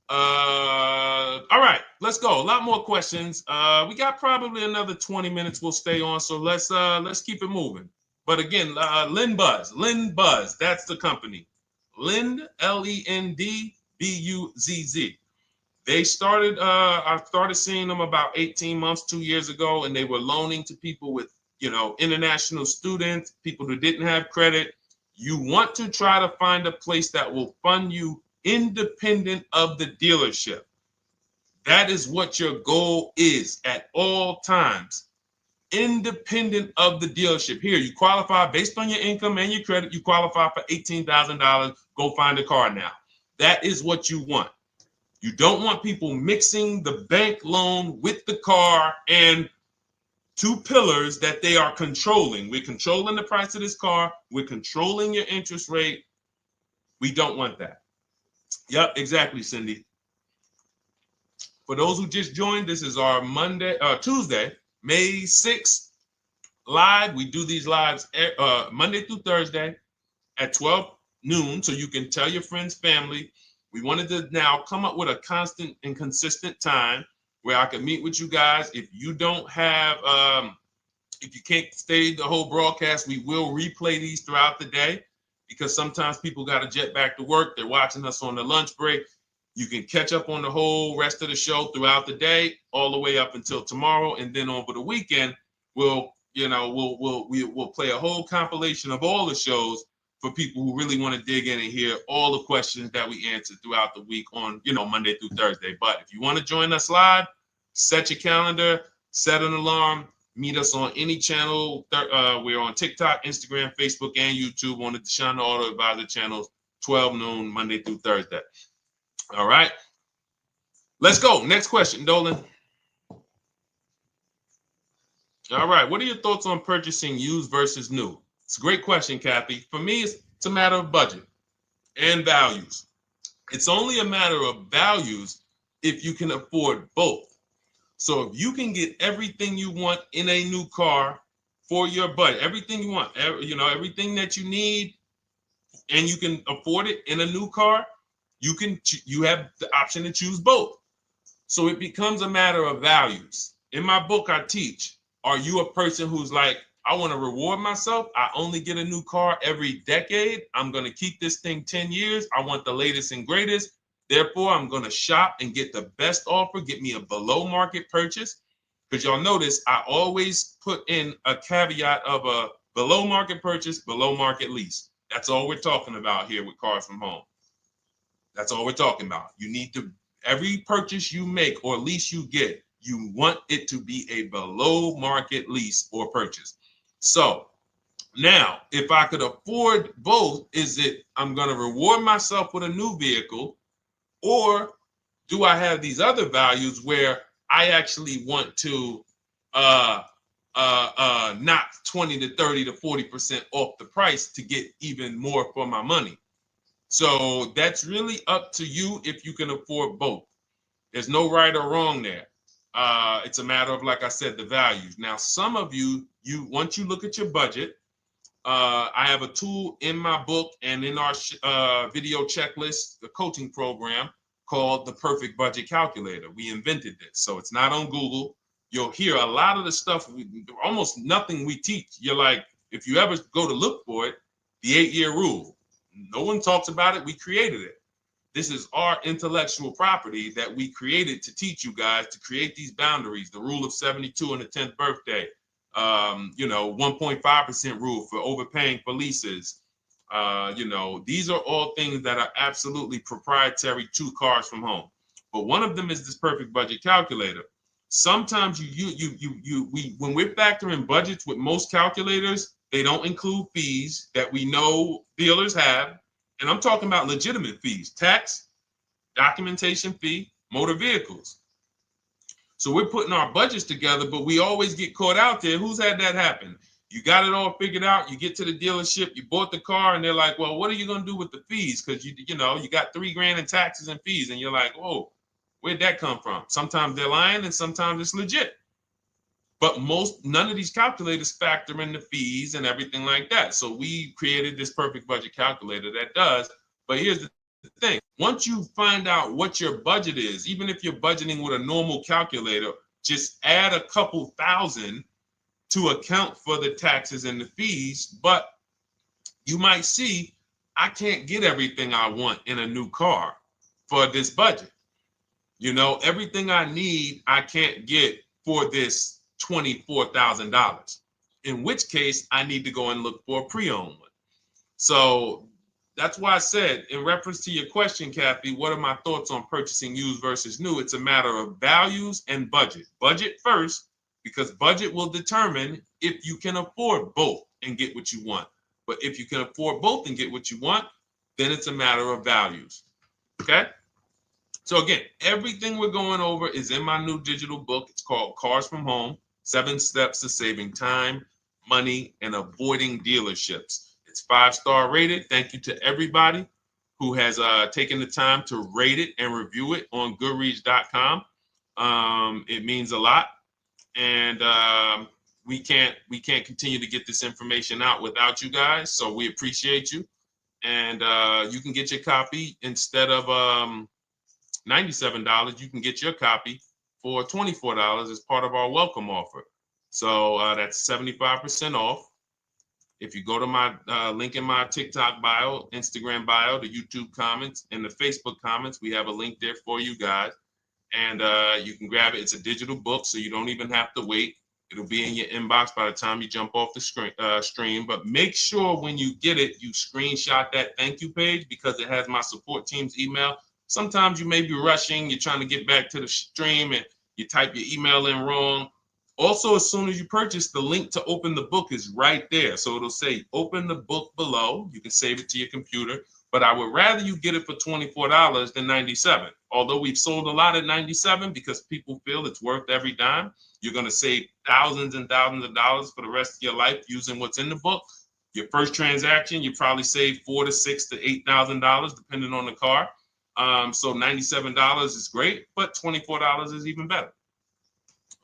S1: All right, let's go. A lot more questions. We got probably another 20 minutes we'll stay on, so let's keep it moving. But again, Lend Buzz, that's the company. Lend, Lendbuzz. They started, I started seeing them about 18 months, 2 years ago, and they were loaning to people with, international students, people who didn't have credit. You want to try to find a place that will fund you independent of the dealership. That is what your goal is at all times. Independent of the dealership. Here, you qualify based on your income and your credit. You qualify for $18,000. Go find a car now. That is what you want. You don't want people mixing the bank loan with the car and two pillars that they are controlling. We're controlling the price of this car. We're controlling your interest rate. We don't want that. Yep, exactly, Cindy. For those who just joined, this is our Tuesday, May 6th live. We do these lives Monday through Thursday at 12 noon, so you can tell your friends, family. We wanted to now come up with a constant and consistent time where I can meet with you guys. If you don't have, if you can't stay the whole broadcast, we will replay these throughout the day because sometimes people got to jet back to work. They're watching us on the lunch break. You can catch up on the whole rest of the show throughout the day, all the way up until tomorrow, and then over the weekend, we'll play a whole compilation of all the shows for people who really want to dig in and hear all the questions that we answered throughout the week on, Monday through Thursday. But if you want to join us live, set your calendar, set an alarm, meet us on any channel. We're on TikTok, Instagram, Facebook, and YouTube on the Deshone the Auto Advisor channels, 12 noon, Monday through Thursday. All right. Let's go. Next question, Dolan. All right. What are your thoughts on purchasing used versus new? It's a great question, Kathy. For me, it's a matter of budget and values. It's only a matter of values if you can afford both. So if you can get everything you want in a new car for your budget, everything you want, everything that you need, and you can afford it in a new car, you have the option to choose both. So it becomes a matter of values. In my book, I teach, are you a person who's like, I want to reward myself. I only get a new car every decade. I'm going to keep this thing 10 years. I want the latest and greatest. Therefore, I'm going to shop and get the best offer, get me a below market purchase. Because y'all notice I always put in a caveat of a below market purchase, below market lease. That's all we're talking about here with Cars from Home. That's all we're talking about. You need to, every purchase you make or lease you get, you want it to be a below market lease or purchase. So now, if I could afford both, is it I'm going to reward myself with a new vehicle, or do I have these other values where I actually want to knock 20 to 30 to 40% off the price to get even more for my money? So that's really up to you if you can afford both. There's no right or wrong there. It's a matter of, like I said, the values. Now, some of you once you look at your budget, I have a tool in my book and in our video checklist, the coaching program called the Perfect Budget Calculator. We invented this. So it's not on Google. You'll hear a lot of the stuff, almost nothing we teach. You're like, if you ever go to look for it, the 8-year rule. No one talks about it. We created it. This is our intellectual property that we created to teach you guys to create these boundaries, the rule of 72 and the 10th birthday, 1.5% rule for overpaying for leases. These are all things that are absolutely proprietary to Cars from Home. But one of them is this Perfect Budget Calculator. Sometimes when we're factoring budgets with most calculators, they don't include fees that we know dealers have. And I'm talking about legitimate fees, tax, documentation fee, motor vehicles. So we're putting our budgets together, but we always get caught out there. Who's had that happen? You got it all figured out. You get to the dealership, you bought the car, and they're like, well, what are you going to do with the fees? Because you got $3,000 in taxes and fees. And you're like, whoa, where'd that come from? Sometimes they're lying and sometimes it's legit. But none of these calculators factor in the fees and everything like that. So we created this Perfect Budget Calculator that does. But here's the thing. Once you find out what your budget is, even if you're budgeting with a normal calculator, just add a couple thousand to account for the taxes and the fees. But you might see, I can't get everything I want in a new car for this budget. Everything I need, I can't get for this $24,000, in which case I need to go and look for a pre-owned one. So that's why I said, in reference to your question, Kathy, what are my thoughts on purchasing used versus new? It's a matter of values and budget. Budget first, because budget will determine if you can afford both and get what you want. But if you can afford both and get what you want, then it's a matter of values. Okay? So again, everything we're going over is in my new digital book. It's called Cars from Home, 7 Steps to Saving Time, Money, and Avoiding Dealerships. It's 5-star rated. Thank you to everybody who has taken the time to rate it and review it on Goodreads.com. It means a lot. And we can't continue to get this information out without you guys. So we appreciate you. And you can get your copy instead of $97, you can get your copy for $24 as part of our welcome offer. So that's 75% off. If you go to my link in my TikTok bio, Instagram bio, the YouTube comments, and the Facebook comments, we have a link there for you guys. And you can grab it. It's a digital book, so you don't even have to wait. It'll be in your inbox by the time you jump off the stream. But make sure when you get it, you screenshot that thank you page, because it has my support team's email. Sometimes you may be rushing, you're trying to get back to the stream and you type your email in wrong. Also, as soon as you purchase, the link to open the book is right there. So it'll say open the book below. You can save it to your computer. but I would rather you get it for $24 than $97. Although we've sold a lot at $97 because people feel it's worth every dime. You're going to save thousands and thousands of dollars for the rest of your life using what's in the book. Your first transaction, you probably save $4,000 to $6,000 to $8,000 depending on the car. So $97 is great, but $24 is even better.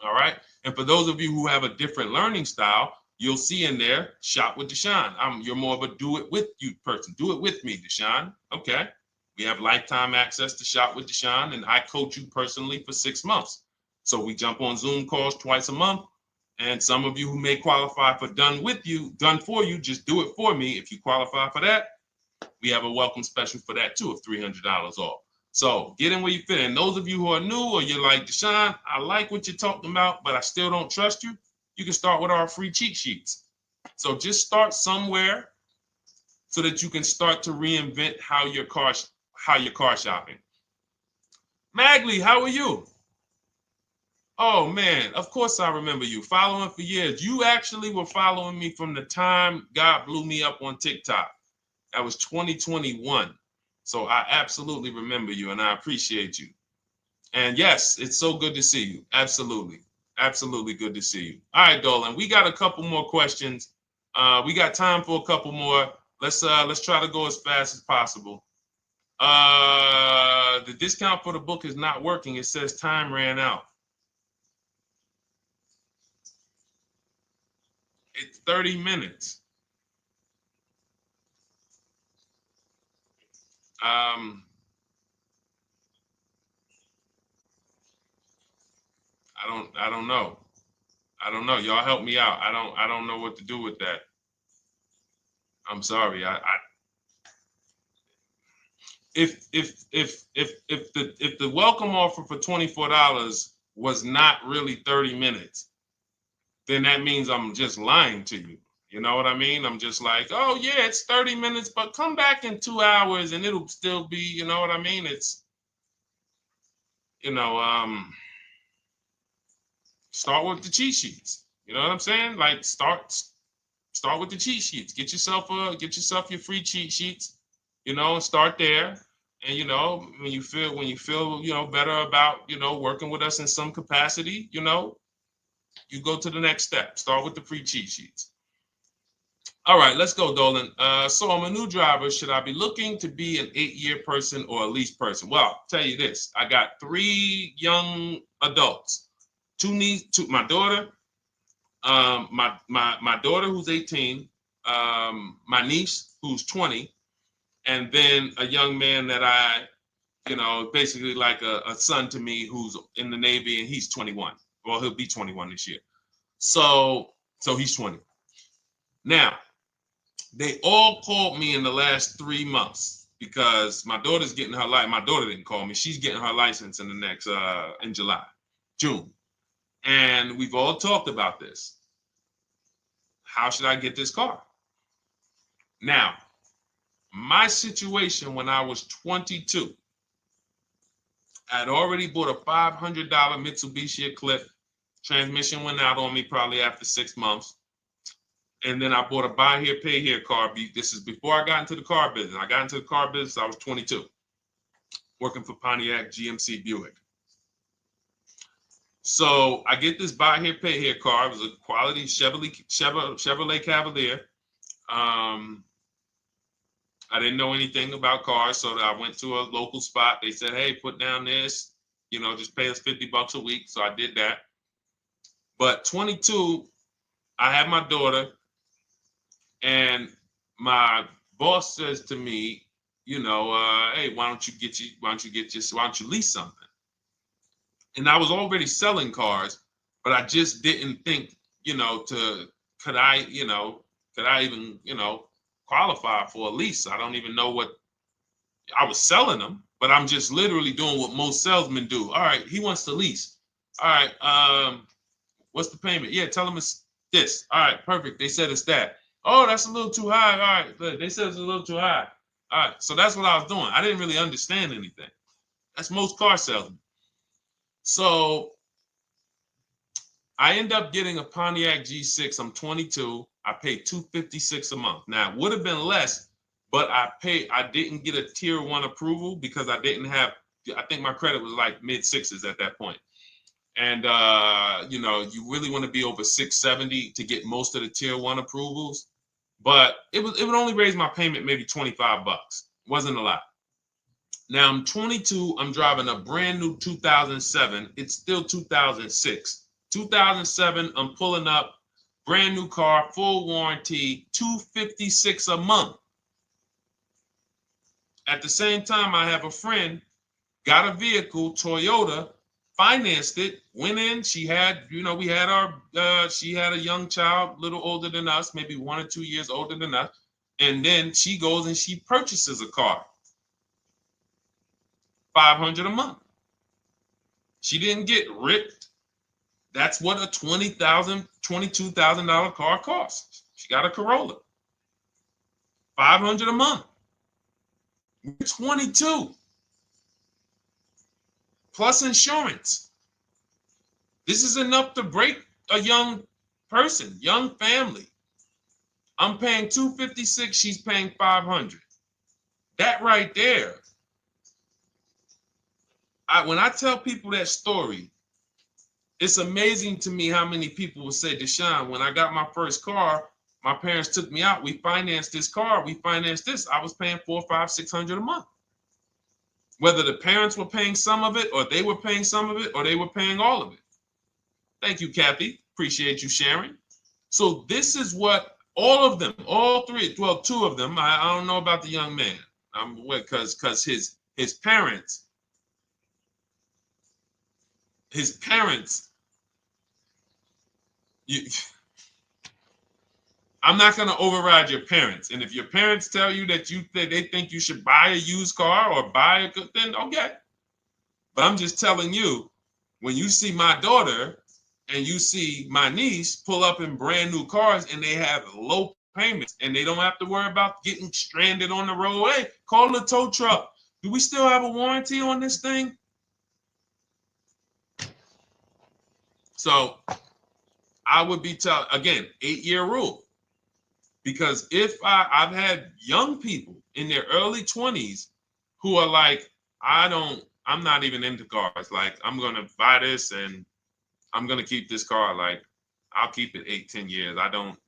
S1: All right. And for those of you who have a different learning style, you'll see in there, shop with Deshone. You're more of a do it with you person. Do it with me, Deshone. Okay. We have lifetime access to shop with Deshone, and I coach you personally for 6 months. So we jump on Zoom calls twice a month. And some of you who may qualify for done for you, just do it for me. If you qualify for that, we have a welcome special for that too of $300 off. So get in where you fit. And those of you who are new or you're like, Deshone, I like what you're talking about, but I still don't trust you. You can start with our free cheat sheets. So just start somewhere so that you can start to reinvent how you're car shopping. Magley, how are you? Oh man, of course I remember you. Following for years. You actually were following me from the time God blew me up on TikTok. That was 2021. So I absolutely remember you and I appreciate you. And yes, it's so good to see you. Absolutely. Absolutely good to see you. All right, Dolan, we got a couple more questions. We got time for a couple more. Let's try to go as fast as possible. The discount for the book is not working. It says time ran out. It's 30 minutes. I don't know. I don't know. Y'all help me out. I don't know what to do with that. I'm sorry. If the welcome offer for $24 was not really 30 minutes, then that means I'm just lying to you. You know what I mean? I'm just like, oh yeah, it's 30 minutes, but come back in 2 hours and it'll still be, you know what I mean? It's, start with the cheat sheets. You know what I'm saying? Like start with the cheat sheets. Get yourself your free cheat sheets, and start there. And when you feel better about working with us in some capacity, you go to the next step. Start with the free cheat sheets. All right, let's go, Dolan. So I'm a new driver. Should I be looking to be an 8-year person or a lease person? Well, I'll tell you this. I got 3 young adults. 2 my daughter, my daughter who's 18, my niece who's 20, and then a young man that I, basically like a son to me who's in the Navy and he's 21. Well, he'll be 21 this year. So he's 20. Now, they all called me in the last 3 months because my daughter's getting her license. My daughter didn't call me. She's getting her license in the next, in June. And we've all talked about this. How should I get this car? Now, my situation when I was 22, I'd already bought a $500 Mitsubishi Eclipse. Transmission went out on me probably after 6 months. And then I bought a buy here, pay here car. This is before I got into the car business. I got into the car business, I was 22, working for Pontiac GMC Buick. So I get this buy here, pay here car. It was a quality Chevrolet Cavalier. I didn't know anything about cars, so I went to a local spot. They said, hey, put down this, just pay us $50 a week. So I did that. But 22, I had my daughter, and my boss says to me, hey, why don't you lease something? And I was already selling cars, but I just didn't think, could I even, qualify for a lease? I don't even know what I was selling them, but I'm just literally doing what most salesmen do. All right, he wants to lease. All right, what's the payment? Yeah, tell him it's this. All right, perfect. They said it's that. Oh, that's a little too high. All right, they said it's a little too high. All right, so that's what I was doing. I didn't really understand anything. That's most car salesmen. So I end up getting a Pontiac G6. I'm 22. I paid $256 a month. Now, it would have been less, but I didn't get a tier 1 approval because I didn't have, I think my credit was like mid sixes at that point. And you know, you really want to be over 670 to get most of the tier 1 approvals. But it would only raise my payment maybe 25 bucks. Wasn't a lot. Now I'm 22. I'm driving a brand new 2007. It's still 2006. 2007. I'm pulling up, brand new car, full warranty, $256 a month. At the same time, I have a friend, got a vehicle, Toyota, financed it, went in. She had, you know, we had our, she had a young child, a little older than us, maybe 1 or 2 years older than us. And then she goes and she purchases a car. $500 a month. She didn't get ripped. That's what a $20,000, $22,000 car costs. She got a Corolla. $500 a month. We're 22. Plus insurance. This is enough to break a young person, young family. I'm paying $256. She's paying $500. That right there. When I tell people that story, it's amazing to me how many people will say, Deshone, when I got my first car, my parents took me out. We financed this car. We financed this. I was paying $400, $500, $600 a month. Whether the parents were paying some of it, or they were paying some of it, or they were paying all of it. Thank you, Kathy. Appreciate you sharing. So this is what all of them, all three, well, 2 of them. I don't know about the young man. Because his parents. I'm not going to override your parents. And if your parents tell you that they think you should buy a used car or buy a good, then okay. But I'm just telling you, when you see my daughter and you see my niece pull up in brand new cars and they have low payments and they don't have to worry about getting stranded on the road, hey, call the tow truck. Do we still have a warranty on this thing? So I would be telling, again, 8-year rule. Because if I've had young people in their early 20s who are like, I'm not even into cars. Like, I'm going to buy this and I'm going to keep this car. Like, I'll keep it 8, 10 years. I don't.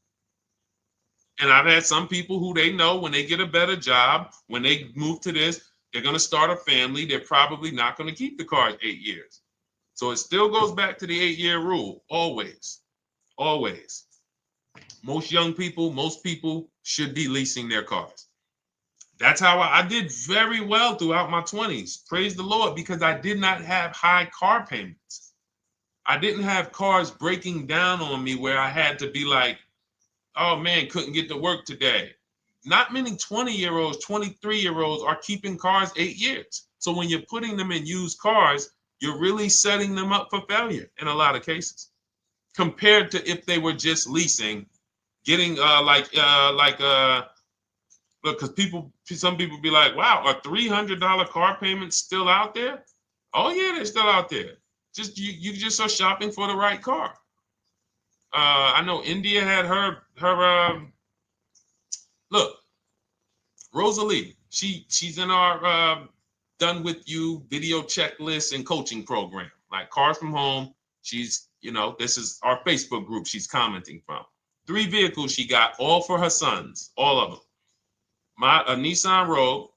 S1: And I've had some people who they know when they get a better job, when they move to this, they're going to start a family. They're probably not going to keep the car 8 years. So it still goes back to the 8-year rule. Always. Always. Most young people, most people should be leasing their cars. That's how I did very well throughout my 20s. Praise the Lord, because I did not have high car payments. I didn't have cars breaking down on me where I had to be like, oh man, couldn't get to work today. Not many 20-year-olds, 23-year-olds are keeping cars 8 years. So when you're putting them in used cars, you're really setting them up for failure in a lot of cases, compared to if they were just leasing, getting look, because some people be like, wow, are $300 car payments still out there? Oh yeah, they're still out there. Just you just are shopping for the right car. I know India had her look, Rosalie, she's in our Done With You video checklist and coaching program, like Cars from Home. She's, you know, this is our Facebook group she's commenting from. 3 vehicles she got, all for her sons, all of them. A Nissan Rogue,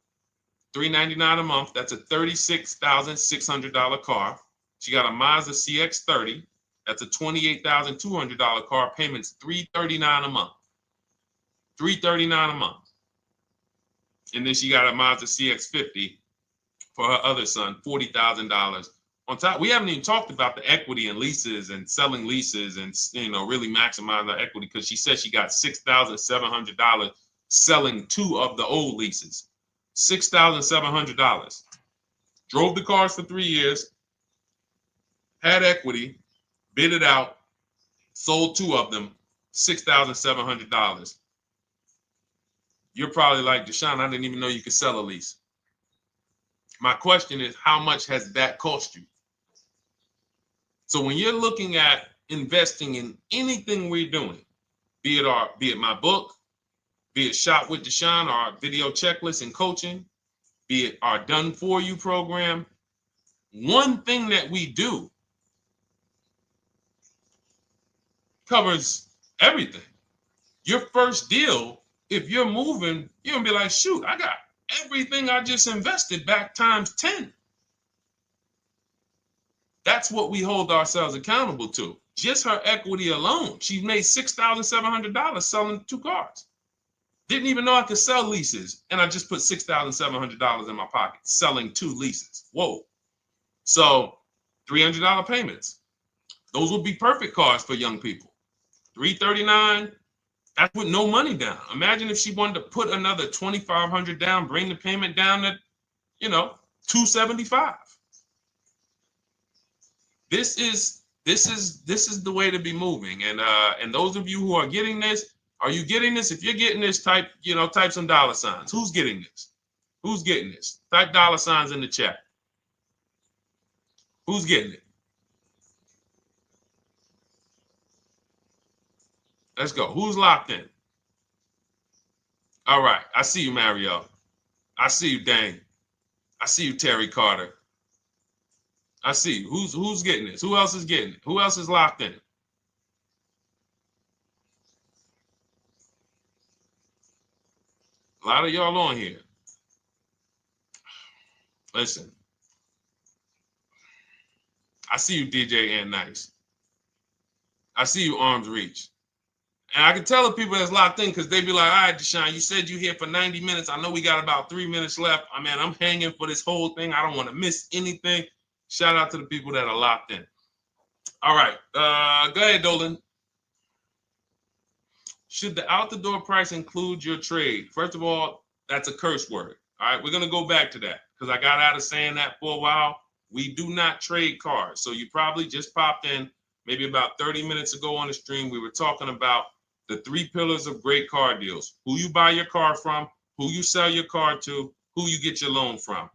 S1: $399 a month. That's a $36,600 car. She got a Mazda CX-30. That's a $28,200 car. Payments $339 a month. $339 a month. And then she got a Mazda CX-50 for her other son, $40,000. On top, we haven't even talked about the equity and leases and selling leases and, you know, really maximizing the equity, because she said she got $6,700 selling 2 of the old leases. $6,700. Drove the cars for 3 years, had equity, bid it out, sold 2 of them, $6,700. You're probably like, Deshone, I didn't even know you could sell a lease. My question is, how much has that cost you? So when you're looking at investing in anything we're doing, be it my book, be it Shop with Deshone, our video checklist and coaching, be it our Done For You program. One thing that we do covers everything. Your first deal, if you're moving, you're gonna be like, shoot, I got everything I just invested back times 10. That's what we hold ourselves accountable to. Just her equity alone, she made $6,700 selling 2 cars. Didn't even know I could sell leases, and I just put $6,700 in my pocket selling 2 leases. Whoa. So $300 payments. Those would be perfect cars for young people. $339, that's with no money down. Imagine if she wanted to put another $2,500 down, bring the payment down to, $275. This is the way to be moving. And those of you who are getting this, are you getting this? If you're getting this, type some dollar signs. Who's getting this? Who's getting this? Type dollar signs in the chat. Who's getting it? Let's go. Who's locked in? All right. I see you, Mario. I see you, Dane. I see you, Terry Carter. I see you. Who's getting this? Who else is getting it? Who else is locked in? A lot of y'all on here. Listen. I see you, DJ and Nice. I see you, Arms Reach. And I can tell the people that's locked in because they be like, all right, Deshone, you said you're here for 90 minutes. I know we got about 3 minutes left. I mean, I'm hanging for this whole thing. I don't want to miss anything. Shout out to the people that are locked in. All right. Go ahead, Dolan. Should the out-the-door price include your trade? First of all, that's a curse word. All right, we're going to go back to that because I got out of saying that for a while. We do not trade cars. So you probably just popped in maybe about 30 minutes ago on the stream. We were talking about the 3 pillars of great car deals: who you buy your car from, who you sell your car to, who you get your loan from.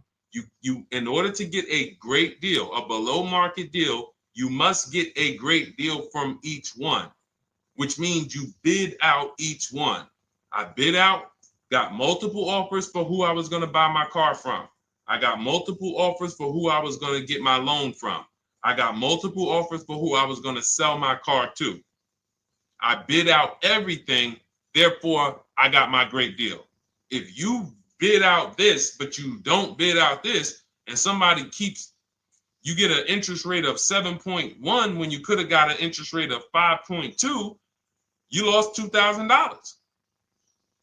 S1: You in order to get a great deal, a below market deal, you must get a great deal from each one, which means you bid out each one. I bid out, got multiple offers for who I was going to buy my car from. I got multiple offers for who I was going to get my loan from. I got multiple offers for who I was going to sell my car to. I bid out everything, therefore I got my great deal. If you bid out this, but you don't bid out this, and somebody you get an interest rate of 7.1 when you could have got an interest rate of 5.2, you lost $2,000.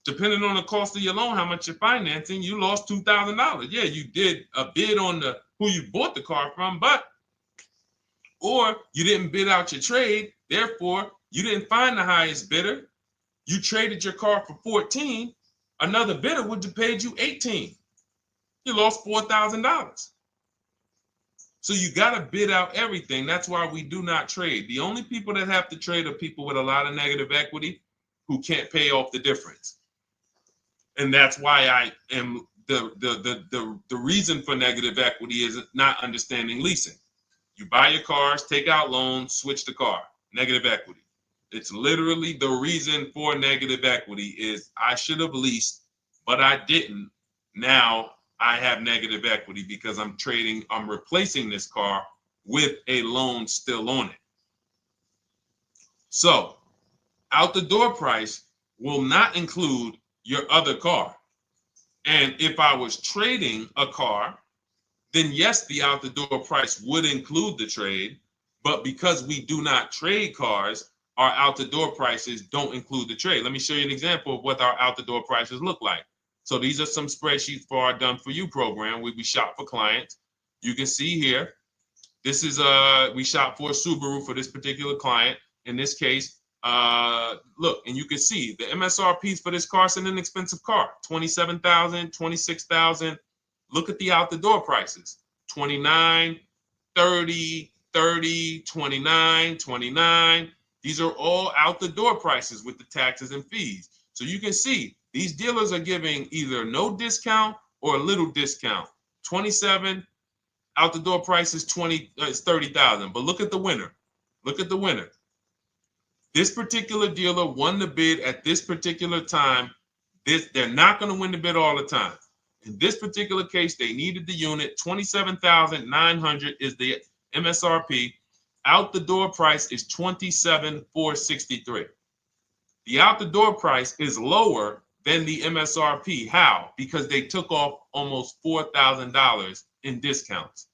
S1: Depending on the cost of your loan, how much you're financing, you lost $2,000. Yeah, you did a bid on who you bought the car from, or you didn't bid out your trade, therefore you didn't find the highest bidder. You traded your car for 14. Another bidder would have paid you 18. You lost $4,000. So you got to bid out everything. That's why we do not trade. The only people that have to trade are people with a lot of negative equity who can't pay off the difference. And that's why I am the reason for negative equity is not understanding leasing. You buy your cars, take out loans, switch the car. Negative equity. It's literally the reason for negative equity is I should have leased, but I didn't. Now I have negative equity because I'm replacing this car with a loan still on it. So out the door price will not include your other car. And if I was trading a car, then yes, the out the door price would include the trade. But because we do not trade cars, our out the door prices don't include the trade. Let me show you an example of what our out the door prices look like. So these are some spreadsheets for our Done For You program where we shop for clients. You can see here, this is we shop for a Subaru for this particular client. In this case, look, and you can see the MSRPs for this car is an inexpensive car, $27,000, $26,000. Look at the out the door prices, 29, 30, 30, 29, 29. These are all out the door prices with the taxes and fees. So you can see these dealers are giving either no discount or a little discount. 27 out the door price is 30,000. But look at the winner. Look at the winner. This particular dealer won the bid at this particular time They're not going to win the bid all the time. In this particular case, they needed the unit. $27,900 is the MSRP. Out the door price is $27,463. The out the door price is lower than the MSRP. How? Because they took off almost $4,000 in discounts.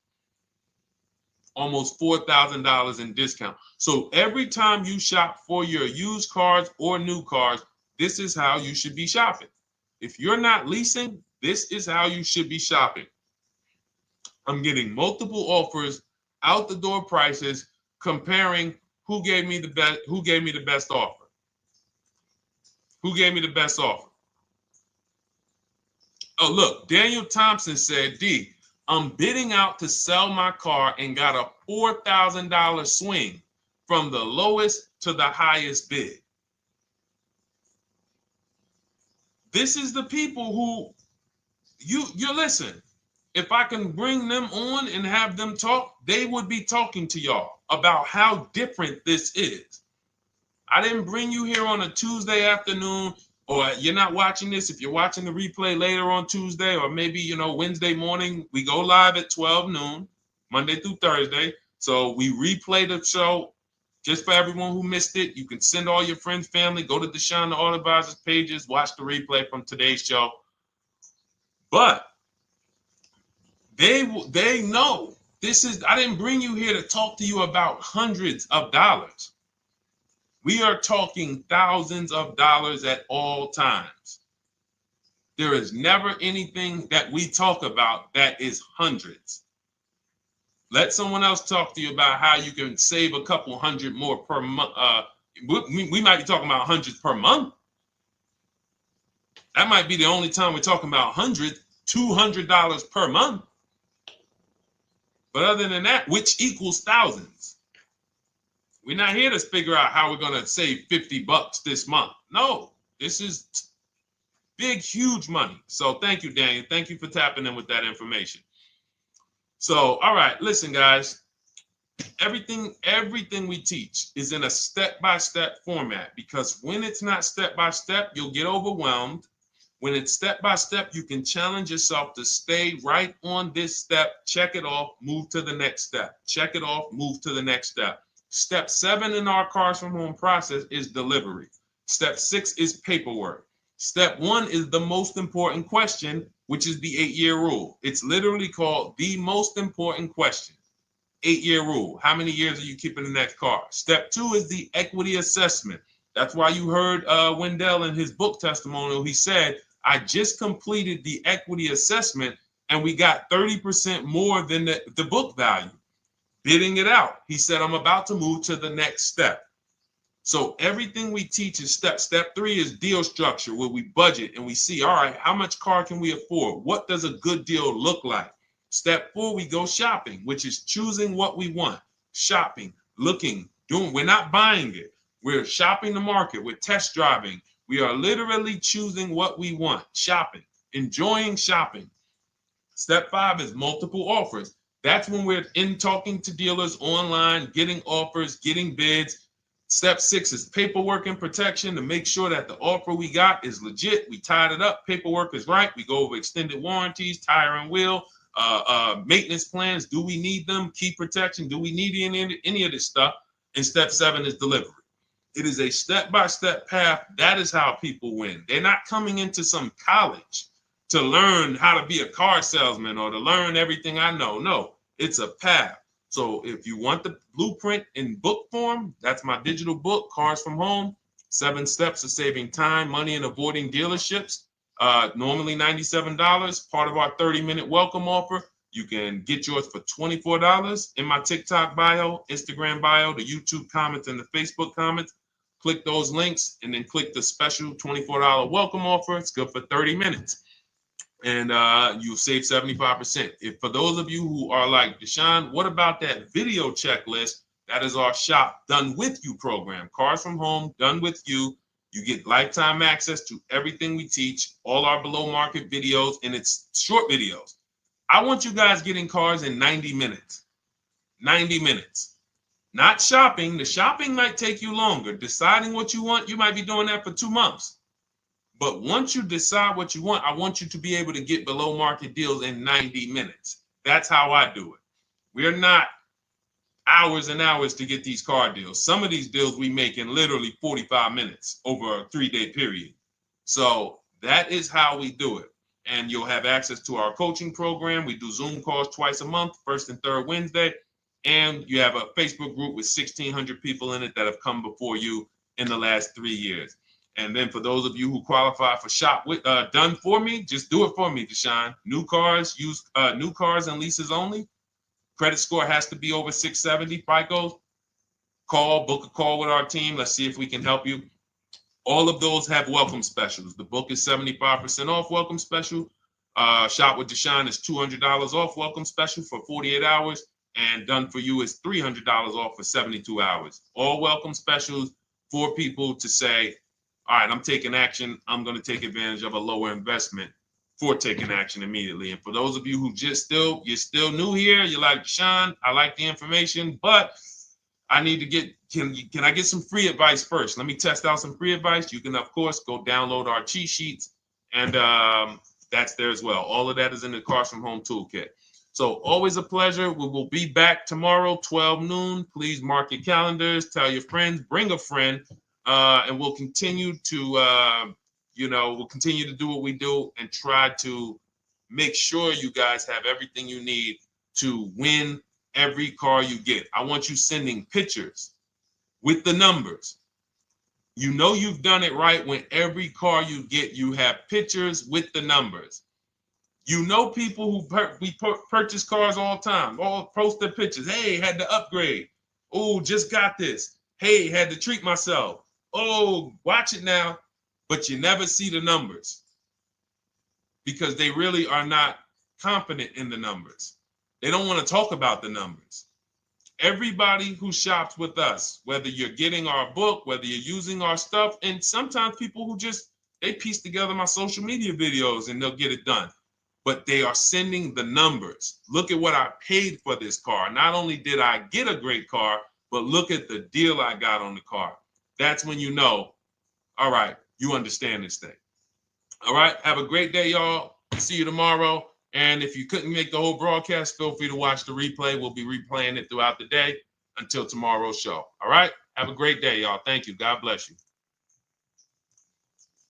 S1: Almost $4,000 in discount. So every time you shop for your used cars or new cars, this is how you should be shopping. If you're not leasing, this is how you should be shopping. I'm getting multiple offers, out the door prices, comparing who gave me the best offer. Who gave me the best offer? Oh, look, Daniel Thompson said, D, I'm bidding out to sell my car and got a $4,000 swing from the lowest to the highest bid. This is the people who you listen. If I can bring them on and have them talk, they would be talking to y'all about how different this is. I didn't bring you here on a Tuesday afternoon, or you're not watching this. If you're watching the replay later on Tuesday, or maybe, Wednesday morning, we go live at 12 noon, Monday through Thursday. So we replay the show just for everyone who missed it. You can send all your friends, family, go to Deshone the Auto Advisor's pages, watch the replay from today's show. But they know this is, I didn't bring you here to talk to you about hundreds of dollars. We are talking thousands of dollars at all times. There is never anything that we talk about that is hundreds. Let someone else talk to you about how you can save a couple hundred more per month. We might be talking about hundreds per month. That might be the only time we're talking about hundreds, $200 per month. But other than that, which equals thousands. We're not here to figure out how we're going to save $50 this month. No, this is big, huge money. So thank you, Daniel. Thank you for tapping in with that information. So, all right, listen, guys. Everything we teach is in a step-by-step format, because when it's not step-by-step, you'll get overwhelmed. When it's step-by-step, you can challenge yourself to stay right on this step, check it off, move to the next step. Check it off, move to the next step. Step 7 in our Cars from Home process is delivery. Step 6 is paperwork. Step 1 is the most important question, which is the 8-year rule. It's literally called the most important question. 8-year rule. How many years are you keeping the next car? Step 2 is the equity assessment. That's why you heard Wendell in his book testimonial. He said, I just completed the equity assessment and we got 30% more than the book value. Bidding it out. He said, I'm about to move to the next step. So everything we teach is step. Step 3 is deal structure, where we budget and we see, all right, how much car can we afford? What does a good deal look like? Step 4, we go shopping, which is choosing what we want. Shopping, looking, doing. We're not buying it. We're shopping the market. We're test driving. We are literally choosing what we want. Shopping, enjoying shopping. Step 5 is multiple offers. That's when we're in talking to dealers online, getting offers, getting bids. Step 6 is paperwork and protection to make sure that the offer we got is legit. We tied it up. Paperwork is right. We go over extended warranties, tire and wheel, maintenance plans. Do we need them? Key protection. Do we need any of this stuff? And step 7 is delivery. It is a step-by-step path. That is how people win. They're not coming into some college to learn how to be a car salesman or to learn everything I know. No, it's a path. So if you want the blueprint in book form, that's my digital book, Cars from Home, 7 Steps of Saving Time, Money, and Avoiding Dealerships. Normally $97, part of our 30-minute welcome offer. You can get yours for $24 in my TikTok bio, Instagram bio, the YouTube comments, and the Facebook comments. Click those links and then click the special $24 welcome offer. It's good for 30 minutes. And you'll save 75%. If for those of you who are like, Deshone, what about that video checklist? That is our Shop Done With You program. Cars from Home, done with you. You get lifetime access to everything we teach, all our below market videos, and it's short videos. I want you guys getting cars in 90 minutes. 90 minutes. Not shopping. The shopping might take you longer. Deciding what you want, you might be doing that for 2 months. But once you decide what you want, I want you to be able to get below market deals in 90 minutes. That's how I do it. We're not hours and hours to get these car deals. Some of these deals we make in literally 45 minutes over a 3-day period. So that is how we do it. And you'll have access to our coaching program. We do Zoom calls twice a month, first and third Wednesday. And you have a Facebook group with 1,600 people in it that have come before you in the last 3 years. And then for those of you who qualify for shop with done for me, just do it for me, Deshone. New cars, new cars and leases only. Credit score has to be over 670 FICO. Book a call with our team. Let's see if we can help you. All of those have welcome specials. The book is 75% off welcome special. Shop with Deshone is $200 off welcome special for 48 hours. And done for you is $300 off for 72 hours. All welcome specials for people to say, all right, I'm taking action. I'm going to take advantage of a lower investment for taking action immediately. And for those of you who you're still new here, you're like, Deshone, I like the information, but I need to get, can I get some free advice first? Let me test out some free advice. You can, of course, go download our cheat sheets, and that's there as well. All of that is in the Cars from Home Toolkit. So always a pleasure. We will be back tomorrow, 12 noon. Please mark your calendars, tell your friends, bring a friend, and we'll continue to, we'll continue to do what we do and try to make sure you guys have everything you need to win every car you get. I want you sending pictures with the numbers. You know you've done it right when every car you get, you have pictures with the numbers. You know people who purchase cars all the time, all post their pictures. Hey, had to upgrade. Oh, just got this. Hey, had to treat myself. Oh, watch it now. But you never see the numbers because they really are not confident in the numbers. They don't want to talk about the numbers. Everybody who shops with us, whether you're getting our book, whether you're using our stuff, and sometimes people who they piece together my social media videos and they'll get it done. But they are sending the numbers. Look at what I paid for this car. Not only did I get a great car, but look at the deal I got on the car. That's when you know, all right, you understand this thing. All right, have a great day, y'all. See you tomorrow. And if you couldn't make the whole broadcast, feel free to watch the replay. We'll be replaying it throughout the day until tomorrow's show. All right, have a great day, y'all. Thank you. God bless you.